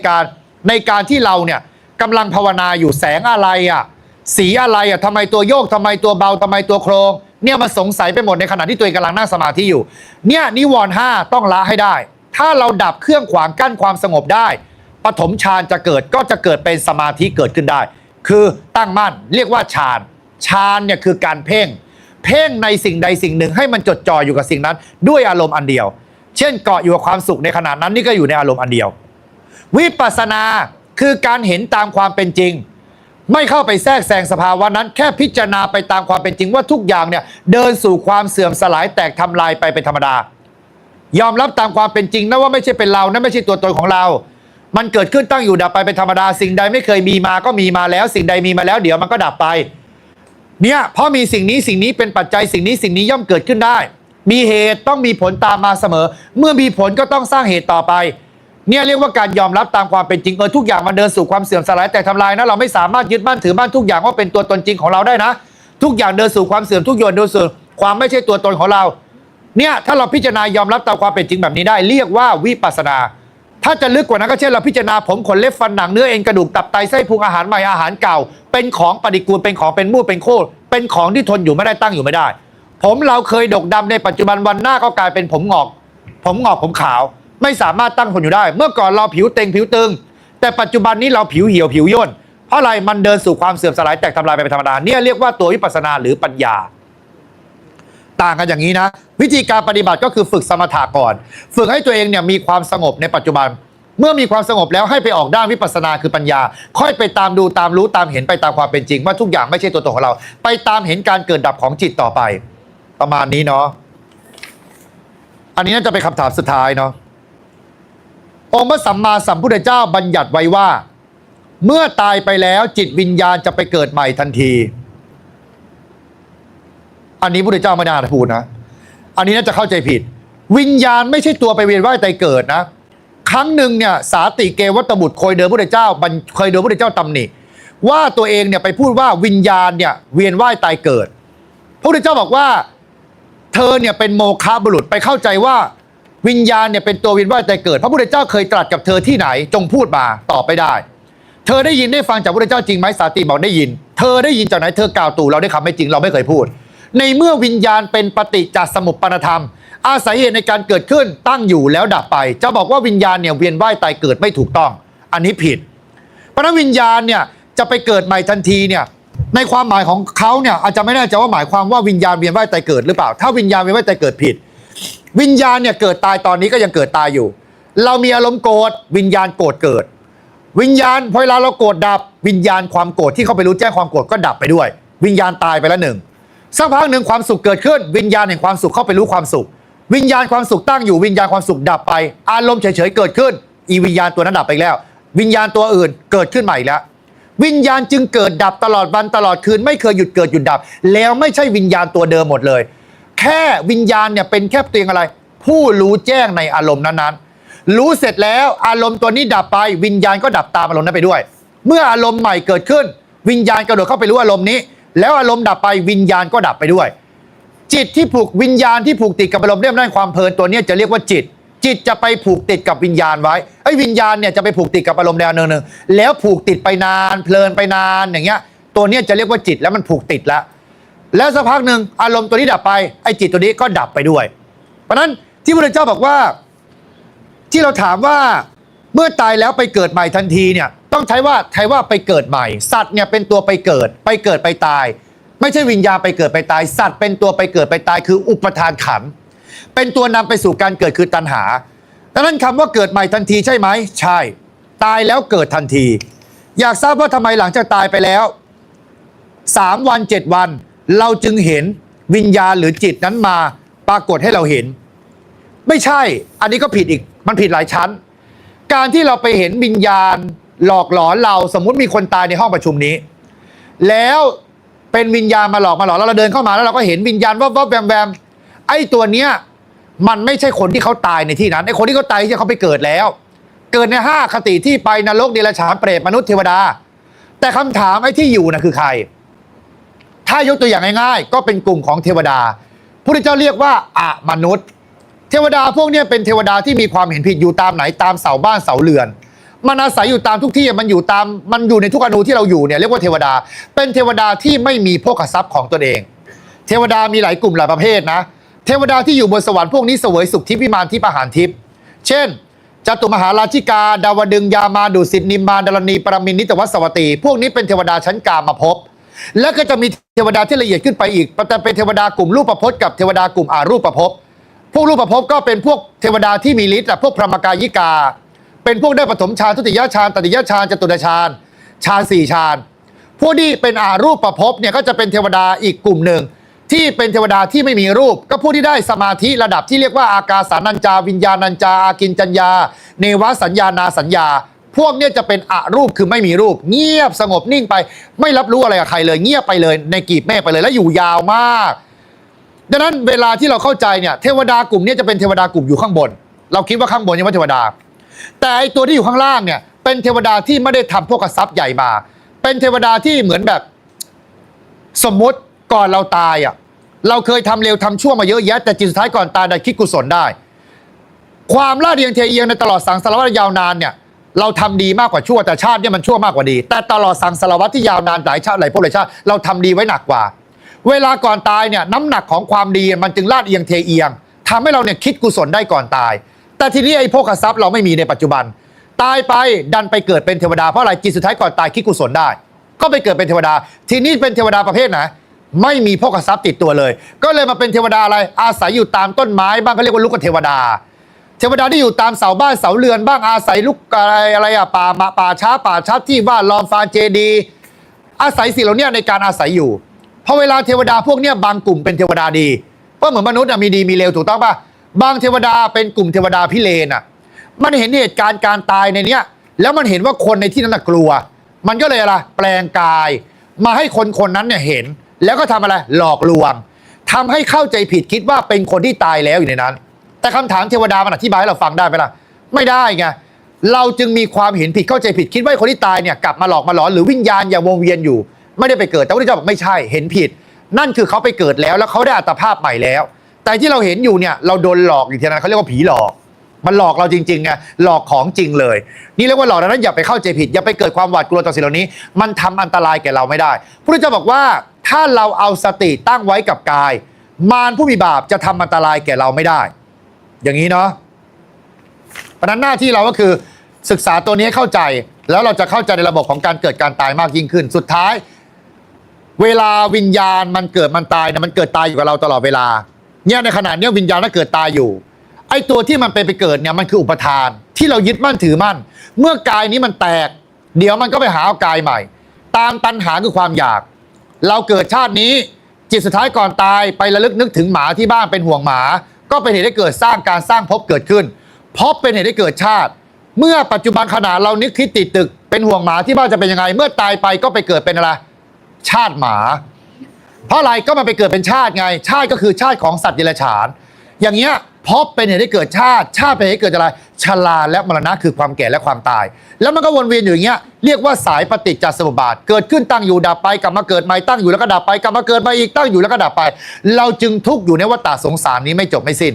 B: การที่เราเนี่ยกำลังภาวนาอยู่แสงอะไรอ่ะสีอะไรอ่ะทำไมตัวโยกทำไมตัวเบาทำไมตัวโครงเนี่ยมันสงสัยไปหมดในขณะที่ตัวเองกำลังนั่งสมาธิอยู่เนี่ยนิวรณ์5ต้องละให้ได้ถ้าเราดับเครื่องขวางกั้นความสงบได้ปฐมฌานจะเกิดก็จะเกิดเป็นสมาธิเกิดขึ้นได้คือตั้งมั่นเรียกว่าฌานฌานเนี่ยคือการเพ่งในสิ่งใดสิ่งหนึ่งให้มันจดจ่ออยู่กับสิ่งนั้นด้วยอารมณ์อันเดียวเช่นเกาะอยู่กับความสุขในขณะนั้นนี่ก็อยู่ในอารมณ์อันเดียววิปัสสนาคือการเห็นตามความเป็นจริงไม่เข้าไปแทรกแซงสภาวะนั้นแค่พิจารณาไปตามความเป็นจริงว่าทุกอย่างเนี่ยเดินสู่ความเสื่อมสลายแตกทำลายไปเป็นธรรมดายอมรับตามความเป็นจริงนะว่าไม่ใช่เป็นเรานะไม่ใช่ตัวตนของเรามันเกิดขึ้นตั้งอยู่ดับไปเป็นธรรมดาสิ่งใดไม่เคยมีมาก็มีมาแล้วสิ่งใดมีมาแล้วเดี๋ยวมันก็ดับไปเนี่ยเพราะมีสิ่งนี้เป็นปัจจัยสิ่งนี้ย่อมเกิดขึ้นได้มีเหตุต้องมีผลตามมาเสมอเมื่อมีผลก็ต้องสร้างเหตุต่อไปเนี่ยเรียกว่าการยอมรับตามความเป็นจริงทุกอย่างมันเดินสู่ความเสื่อมสลายแต่ทำลายนะเราไม่สามารถยึดมั่นถือมั่นทุกอย่างว่าเป็นตัวตนจริงของเราได้นะทุกอย่างเดินสู่ความเสื่อมทุกอย่างเดินสู่ความไม่ใช่ตัวตนของเราเนี่ยถ้าเราพิจารณายอมรับตามความเป็นจริงแบบนี้ได้เรียกว่าวิปัสสนาถ้าจะลึกกว่านั้นก็เช่นเราพิจารณาผมขนเล็บฟันหนังเนื้อเอ็นกระดูกตับไตไส้พุงอาหารใหม่อาหารเก่าเป็นของปฏิกูลเป็นของเป็นมูดเป็นโคตรเป็นของที่ทนอยู่ไม่ได้ตั้งอยู่ไม่ได้ผมเราเคยดกดำในปัจจุบันวันหน้าก็กลายเป็นผมงอกผมขาวไม่สามารถตั้งทนอยู่ได้เมื่อก่อนเราผิวเต็งผิวตึงแต่ปัจจุบันนี้เราผิวเหี่ยวผิวย่นเพราะอะไรมันเดินสู่ความเสื่อมสลายแตกทำลายไปเป็นธรรมดาเนี่ยเรียกว่าตัววิปัสสนาหรือปัญญาต่างกันอย่างนี้นะวิธีการปฏิบัติก็คือฝึกสมถะก่อนฝึกให้ตัวเองเนี่ยมีความสงบในปัจจุบันเมื่อมีความสงบแล้วให้ไปออกด้านวิปัสสนาคือปัญญาค่อยไปตามดูตามรู้ตามเห็นไปตามความเป็นจริงว่าทุกอย่างไม่ใช่ตัวตนของเราไปตามเห็นการเกิดดับของจิตต่อไปประมาณนี้เนาะอันนี้น่าจะเป็นคำถามสุดท้ายเนาะองค์พระสัมมาสัมพุทธเจ้าบัญญัติไว้ว่าเมื่อตายไปแล้วจิตวิญญาณจะไปเกิดใหม่ทันทีอันนี้พุทธเจ้าไม่น่าพูดนะอันนี้น่าจะเข้าใจผิดวิญญาณไม่ใช่ตัวไปเวียนว่ายตายเกิดนะครั้งหนึ่งเนี่ยสาติเกวัตบุตรเคยโดนพระพุทธเจ้าตำหนิว่าตัวเองเนี่ยไปพูดว่าวิญญาณเนี่ยเวียนว่ายตายเกิดพระพุทธเจ้าบอกว่าเธอเนี่ยเป็นโมฆะบุรุษไปเข้าใจว่าวิญญาณเนี่ยเป็นตัวเวียนว่ายตายเกิดพระพุทธเจ้าเคยตรัสกับเธอที่ไหนจงพูดมาตอบไปได้เธอได้ยินได้ฟังจากพระพุทธเจ้าจริงไหมสาติบอกได้ยินเธอได้ยินจากไหนเธอกล่าวตู่เราได้คำไม่จริงเราไม่เคยพูดในเมื่อวิญญาณเป็นปฏิจจสมุปปนธรรมอาศัยเหตุในการเกิดขึ้นตั้งอยู่แล้วดับไปจะบอกว่าวิญญาณเนี่ยเวียนว่ายตายเกิดไม่ถูกต้องอันนี้ผิดเพราะนั้นวิญญาณเนี่ยจะไปเกิดใหม่ทันทีเนี่ย ในความหมายของเขาเนี่ยอาจจะไม่แน่ใจว่าหมายความว่าวิญญาณเวียนว่ายตายเกิดหรือเปล่าถ้าวิญญาณเวียนว่ายตายเกิดผิดวิญญาณเนี่ยเกิดตายตอนนี้ก็ยังเกิดตายอยู่เรามีอารมณ์โกรธวิญญาณโกรธเกิดวิญญาณพอเวลาเราโกรธดับวิญญาณความโกรธที่เข้าไปรู้แจ้งความโกรธก็ดับไปด้วยวิญญาณตายไปแล้วหนึ่งสักพักหนึ่งความสุขเกิดขึ้นวิญญาณแห่งความสุขเข้าไปรู้ความสุขวิญญาณความสุขตั้งอยู่วิญญาณความสุขดับไปอารมณ์เฉยๆเกิดขึ้นอีวิญญาณตัวนั้นดับไปแล้ววิญญาณตัวอื่นเกิดขึ้นใหม่แล้ววิญญาณจึงเกิดดับตลอดวันตลอดคืนไม่เคยหยุดเกิดหยุดดับแล้วไม่ใช่วิญญาณตัวเดิมหมดเลยแค่วิญญาณเนี่ยเป็นแค่เพียงอะไรผู้รู้แจ้งในอารมณ์นั้นๆรู้เสร็จแล้วอารมณ์ตัวนี้ดับไปวิญญาณก็ดับตามอารมณ์นั้นไปด้วยเมื่ออารมณ์ใหม่เกิดขึ้นวิญญาณกระโดดเข้าไปรู้อารมณ์นี้แล้วอารมณ์ดับไปวิญญาณก็ดับไปด้วยจิตที่ผูกวิญญาณที่ผูกติดกับอารมณ์เรื่องด้านความเพลินตัวนี้จะเรียกว่าจิตจะไปผูกติดกับวิญญาณไว้ไอ้วิญญาณเนี่ยจะไปผูกติดกับอารมณ์แนวหนึ่งแล้วผูกติดไปนานเพลินไปนานอย่างเงี้ยตัวนี้จะเรียกว่าจิตแล้วมันผูกติดแล้วสักพักหนึ่งอารมณ์ตัวนี้ดับไปไอ้จิตตัวนี้ก็ดับไปด้วยเพราะฉะนั้นที่พระพุทธเจ้าบอกว่าที่เราถามว่าเมื่อตายแล้วไปเกิดใหม่ทันทีเนี่ยต้องใช้ว่าไปเกิดใหม่สัตว์เนี่ยเป็นตัวไปเกิดไปตายไม่ใช่วิญญาณไปเกิดไปตายสัตว์เป็นตัวไปเกิดไปตายคืออุปทานขันธ์เป็นตัวนำไปสู่การเกิดคือตัณหาดังนั้นคำว่าเกิดใหม่ทันทีใช่ไหมใช่ตายแล้วเกิดทันทีอยากทราบว่าทำไมหลังจากตายไปแล้ว3 วัน7 วันเราจึงเห็นวิญญาณหรือจิตนั้นมาปรากฏให้เราเห็นไม่ใช่อันนี้ก็ผิดอีกมันผิดหลายชั้นการที่เราไปเห็นวิญญาณหลอกหลอนเราสมมุติมีคนตายในห้องประชุมนี้แล้วเป็นวิญญาณมาหลอกแล้วเราเดินเข้ามาแล้วเราก็เห็นวิญญาณวับแวมไอ้ตัวเนี้ยมันไม่ใช่คนที่เขาตายในที่นั้นไอ้คนที่เขาตายที่เขาไปเกิดแล้วเกิดใน5 คติที่ไปนรกเดรัจฉานเปรตมนุษย์เทวดาแต่คำถามไอ้ที่อยู่นะคือใครถ้ายกตัวอย่างง่ายๆก็เป็นกลุ่มของเทวดาพระพุทธเจ้าเรียกว่าอมนุษย์เทวดาพวกนี้เป็นเทวดาที่มีความเห็นผิดอยู่ตามไหนตามเสาบ้านเสาเรือนมันอาศัยอยู่ตามทุกที่มันอยู่ในทุกอนูที่เราอยู่เนี่ยเรียกว่าเทวดาเป็นเทวดาที่ไม่มีโภคทรัพย์ของตนเองเทวดามีหลายกลุ่มหลายประเภทนะเทวดาที่อยู่บนสวรรค์พวกนี้เสวยสุขทิพย์วิมานทิพย์อาหารทิพย์เช่นจตุมหาราชิกาดาวดึงยามาดุสิตนิมมานดารณีปรมินทร์นิตวัสสวัตีพวกนี้เป็นเทวดาชั้นกามภพและก็จะมีเทวดาที่ละเอียดขึ้นไปอีกแต่เป็นเทวดากลุ่มรูปภพกับเทวดากลุ่มอารูปภพพวกรูปภพก็เป็นพวกเทวดาที่มีฤทธิ์พวกพรหมกายิกาเป็นพวกได้ปฐมฌานทุติยฌานตติยฌานจตุตฌานฌาน4ฌานพวกที่เป็นอารูปภพเนี่ยก็จะเป็นเทวดาอีกกลุ่มหนึ่งที่เป็นเทวดาที่ไม่มีรูปก็ผู้ที่ได้สมาธิระดับที่เรียกว่าอากาสานัญจาวิญญาณัญจาอากินจัญญาเนวสัญญานาสัญญาพวกนี้จะเป็นอรูปคือไม่มีรูปเงียบสงบนิ่งไปไม่รับรู้อะไรกับใครเลยเงียบไปเลยในกีบเมฆไปเลยแล้วอยู่ยาวมากดังนั้นเวลาที่เราเข้าใจเนี่ยเทวดากลุ่มนี้จะเป็นเทวดากลุ่มอยู่ข้างบนเราคิดว่าข้างบนยังว่าเทวดาแต่ไอตัวที่อยู่ข้างล่างเนี่ยเป็นเทวดาที่ไม่ได้ทำพวกทรัพย์ใหญ่มาเป็นเทวดาที่เหมือนแบบสมมติก่อนเราตายเราเคยทำเร็วทำชั่วมาเยอะแยะแต่จิตสุดท้ายก่อนตายได้คิดกุศลได้ความลาดเอียงเทเอียงในตลอดสังสารวัฏยาวนานเนี่ยเราทำดีมากกว่าชั่วแต่ชาติเนี่ยมันชั่วมากกว่าดีแต่ตลอดสังสารวัฏที่ยาวนานหลายชาติหลายภพหลายชาติเราทำดีไว้หนักกว่าเวลาก่อนตายเนี่ยน้ำหนักของความดีมันจึงลาดเอียงเทเอียงทำให้เราเนี่ยคิดกุศลได้ก่อนตายแต่ทีนี้ไอ้โภคทรัพย์เราไม่มีในปัจจุบันตายไปดันไปเกิดเป็นเทวดาเพราะอะไรจิตสุดท้ายก่อนตายคิดกุศลได้ก็ไปเกิดเป็นเทวดาทีนี้เป็นเทวดาประเภทไหนไม่มีโภคทรัพย์ติดตัวเลยก็เลยมาเป็นเทวดาอะไรอาศัยอยู่ตามต้นไม้บ้างเขาเรียกว่าลูกเทวดาเทวดาที่อยู่ตามเสาบ้านเสาเรือนบ้างอาศัยลูกอะไรป่าช้าที่ว่าลอมฟานเจดีอาศัยสิ่งเหล่านี้ในการอาศัยอยู่พอเวลาเทวดาพวกนี้บางกลุ่มเป็นเทวดาดีเพราะเหมือนมนุษย์มีดีมีเลวถูกต้องป่ะบางเทวดาเป็นกลุ่มเทวดาพิเรนมันเห็นเหตุการณ์การตายในเนี้ยแล้วมันเห็นว่าคนในที่นั้นกลัวมันก็เลยอะไรแปลงกายมาให้คนนั้นเนี่ยเห็นแล้วก็ทำอะไรหลอกลวงทำให้เข้าใจผิดคิดว่าเป็นคนที่ตายแล้วอยู่ในนั้นแต่คำถามเทวดามันอธิบายให้เราฟังได้ไหมล่ะไม่ได้ไงเราจึงมีความเห็นผิดเข้าใจผิดคิดว่าคนที่ตายเนี่ยกลับมาหลอกมาหลอนหรือวิญญาณอย่าวงเวียนอยู่ไม่ได้ไปเกิดแต่พระพุทธเจ้าบอกไม่ใช่เห็นผิดนั่นคือเขาไปเกิดแล้วเขาได้อัตภาพใหม่แล้วแต่ที่เราเห็นอยู่เนี่ยเราโดนหลอกอยู่ที่นั้นเขาเรียกว่าผีหลอกมันหลอกเราจริงๆไงหลอกของจริงเลยนี่เรียกว่าหลอกดังนั้นอย่าไปเข้าใจผิดอย่าไปเกิดความหวาดกลัวต่อสิ่งเหล่านี้มันทำอันตรายแก่เราไม่ได้พระพุทธเจ้าบอกว่าถ้าเราเอาสติตั้งไว้กับกายมารผู้มีบาปจะทำอันตรายแก่เราไม่ได้อย่างนี้เนาะเพราะนั้นหน้าที่เราก็คือศึกษาตัวนี้เข้าใจแล้วเราจะเข้าใจในระบบของการเกิดการตายมากยิ่งขึ้นสุดท้าย เวลาวิญญาณมันเกิดมันตายเนี่ยมันเกิดตายอยู่กับเราตลอดเวลาเนี่ยในขณะเนี้ยวิญญาณถ้าเกิดตายอยู่ไอ้ตัวที่มันไปเกิดเนี่ยมันคืออุปทานที่เรายึดมั่นถือมั่นเมื่อกายนี้มันแตกเดี๋ยวมันก็ไปหาเอากายใหม่ตามตัณหาคือความอยากเราเกิดชาตินี้จิตสุดท้ายก่อนตายไประลึกนึกถึงหมาที่บ้านเป็นห่วงหมาก็เป็นเหตุให้เกิดสร้างการสร้างภพเกิดขึ้นภพเป็นเหตุให้เกิดชาติเมื่อปัจจุบันขณะเรานึกคิดติดตึกเป็นห่วงหมาที่บ้านจะเป็นยังไงเมื่อตายไปก็ไปเกิดเป็นอะไรชาติหมาเพราะอะไรก็มันไปเกิดเป็นชาติไงชาติก็คือชาติของสัตว์เดรัจฉานอย่างเงี้ยภพเป็นเหตุให้เกิดชาติชาติเป็นเหตุให้เกิดอะไรชราและมรณะคือความแก่และความตายแล้วมันก็วนเวียนอยู่อย่างเงี้ยเรียกว่าสายปฏิจจสมุปบาทเกิดขึ้นตั้งอยู่ดับไปกลับมาเกิดใหม่ตั้งอยู่แล้วก็ดับไปกลับมาเกิดใหม่อีกตั้งอยู่แล้วก็ดับไปเราจึงทุกข์อยู่ในวัฏฏะสงสารนี้ไม่จบไม่สิ้น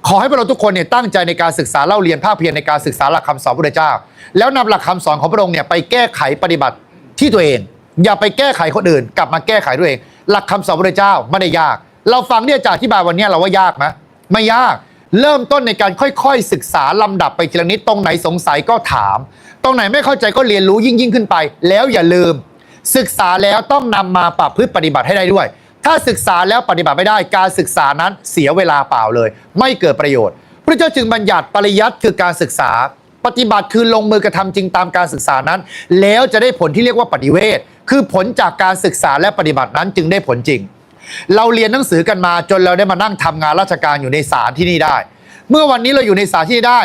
B: ขอให้พวกเราทุกคนเนี่ยตั้งใจในการศึกษาเล่าเรียนภาคเพียรในการศึกษาหลักคำสอนพระพุทธเจ้าแล้วนำหลักคำสอนของพระองค์เนี่ยไปแก้ไขปฏิบัติที่ตัวเองอย่าไปแก้ไขคนอื่นกลับมาแก้ไขตัวเองหลักคำสอนพระพุทธเจ้าไม่ได้ยากเราฟังเนี่ยจากอธิบายวันนี้เราว่ายากไหมไม่ยากเริ่มต้นในการค่อยๆศึกษาลำดับไปทีละนิดตรงไหนสงสัยก็ถามตรงไหนไม่เข้าใจก็เรียนรู้ยิ่งขึ้นไปแล้วอย่าลืมศึกษาแล้วต้องนำมาประพฤติปฏิบัติให้ได้ด้วยถ้าศึกษาแล้วปฏิบัติไม่ได้การศึกษานั้นเสียเวลาเปล่าเลยไม่เกิดประโยชน์พระเจ้าจึงบัญญัติปริยัติคือการศึกษาปฏิบัติคือลงมือกระทำจริงตามการศึกษานั้นแล้วจะได้ผลที่เรียกว่าปฏิเวทคือผลจากการศึกษาและปฏิบัตินั้นจึงได้ผลจริงเราเรียนหนังสือกันมาจนเราได้มานั่งทำงานราชการอยู่ในศาลที่นี่ได้เมื่อวันนี้เราอยู่ในศาลที่นี่ได้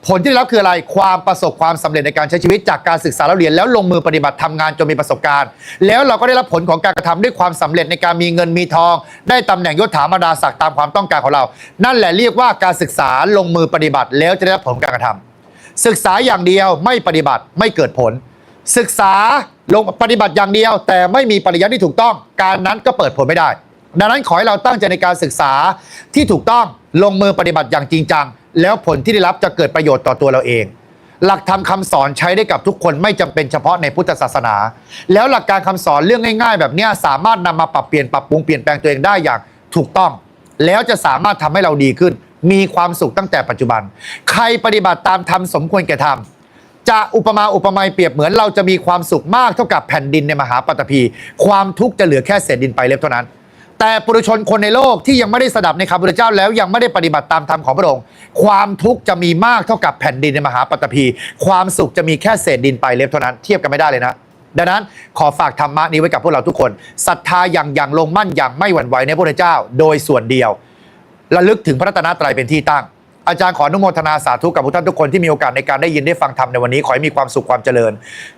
B: ผลที่ได้รับคืออะไรความประสบความสำเร็จในการใช้ชีวิตจากการศึกษาแล้วเรียนแล้วลงมือปฏิบัติทำงานจนมีประสบการณ์แล้วเราก็ได้รับผลของการกระทำด้วยความสำเร็จในการมีเงินมีทองได้ตำแหน่งยศถาบรรดาศักดิ์ตามความต้องการของเรานั่นแหละเรียกว่าการศึกษาลงมือปฏิบัติแล้วจะได้รับผลการกระทำศึกษาอย่างเดียวไม่ปฏิบัติไม่เกิดผลศึกษาลงปฏิบัติอย่างเดียวแต่ไม่มีปริยัติที่ถูกต้องการนั้นก็เปิดผลไม่ได้ดังนั้นขอให้เราตั้งใจในการศึกษาที่ถูกต้องลงมือปฏิบัติอย่างจริงจังแล้วผลที่ได้รับจะเกิดประโยชน์ต่อตัวเราเองหลักธรรมคำสอนใช้ได้กับทุกคนไม่จำเป็นเฉพาะในพุทธศาสนาแล้วหลักการคำสอนเรื่องง่ายๆแบบนี้สามารถนำมาปรับเปลี่ยนปรับปรุงเปลี่ยนแปลงตัวเองได้อย่างถูกต้องแล้วจะสามารถทำให้เราดีขึ้นมีความสุขตั้งแต่ปัจจุบันใครปฏิบัติตามธรรมสมควรแก่ธรรมจะอุปมาอุปไมยเปรียบเหมือนเราจะมีความสุขมากเท่ากับแผ่นดินในมหาปฐพีความทุกข์จะเหลือแค่เศษดินไปเล็บเท่านั้นแต่ปุถุชนคนในโลกที่ยังไม่ได้สดับในคำพุทธเจ้าแล้วยังไม่ได้ปฏิบัติตามธรรมของพระองค์ความทุกข์จะมีมากเท่ากับแผ่นดินในมหาปฐพีความสุขจะมีแค่เศษดินไปเล็บเท่านั้นเทียบกันไม่ได้เลยนะดังนั้นขอฝากธรรมะนี้ไว้กับพวกเราทุกคนศรัทธาอย่างลงมั่นอย่างไม่หวั่นไหวในพระพุทธเจ้าโดยส่วนเดียวระลึกถึงพระรัตนตรัยเป็นที่ตั้งอาจารย์ขออนุโมทนาสาธุกับทุกท่านทุกคนที่มีโอกาสในการได้ยินได้ฟังธรรมในวันนี้ขอให้มีความสุขความเจริญ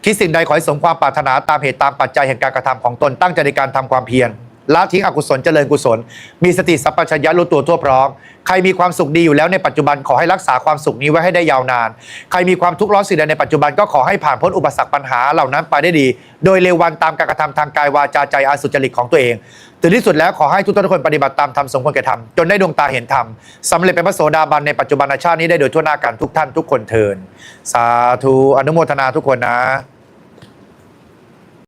B: คิดสิ่งใดขอให้สมความปรารถนาตามเหตุตามปัจจัยแห่งการกระทำของตนตั้งใจในการทำความเพียรละทิ้งอกุศลเจริญกุศลมีสติสัพพัญญะรู้ตัวทั่วพร้อมใครมีความสุขดีอยู่แล้วในปัจจุบันขอให้รักษาความสุขนี้ไว้ให้ได้ยาวนานใครมีความทุกข์ร้อนสิ่งใดในปัจจุบันก็ขอให้ผ่านพ้นอุปสรรคปัญหาเหล่านั้นไปได้ดีโดยเร็ววันตามการกระทำทางกายวาจาใจอันสุจริตของตัวเองถึงที่สุดแล้วขอให้ทุกท่านทุกคนปฏิบัติตามธรรมสมควรแก่ธรรมจนได้ดวงตาเห็นธรรมสำเร็จเป็นพระโสดาบันในปัจจุบันชาตินี้ได้โดยทั่วหน้ากันทุกท่านทุกคนเทินสาธุอนุโมทนาทุกคนนะ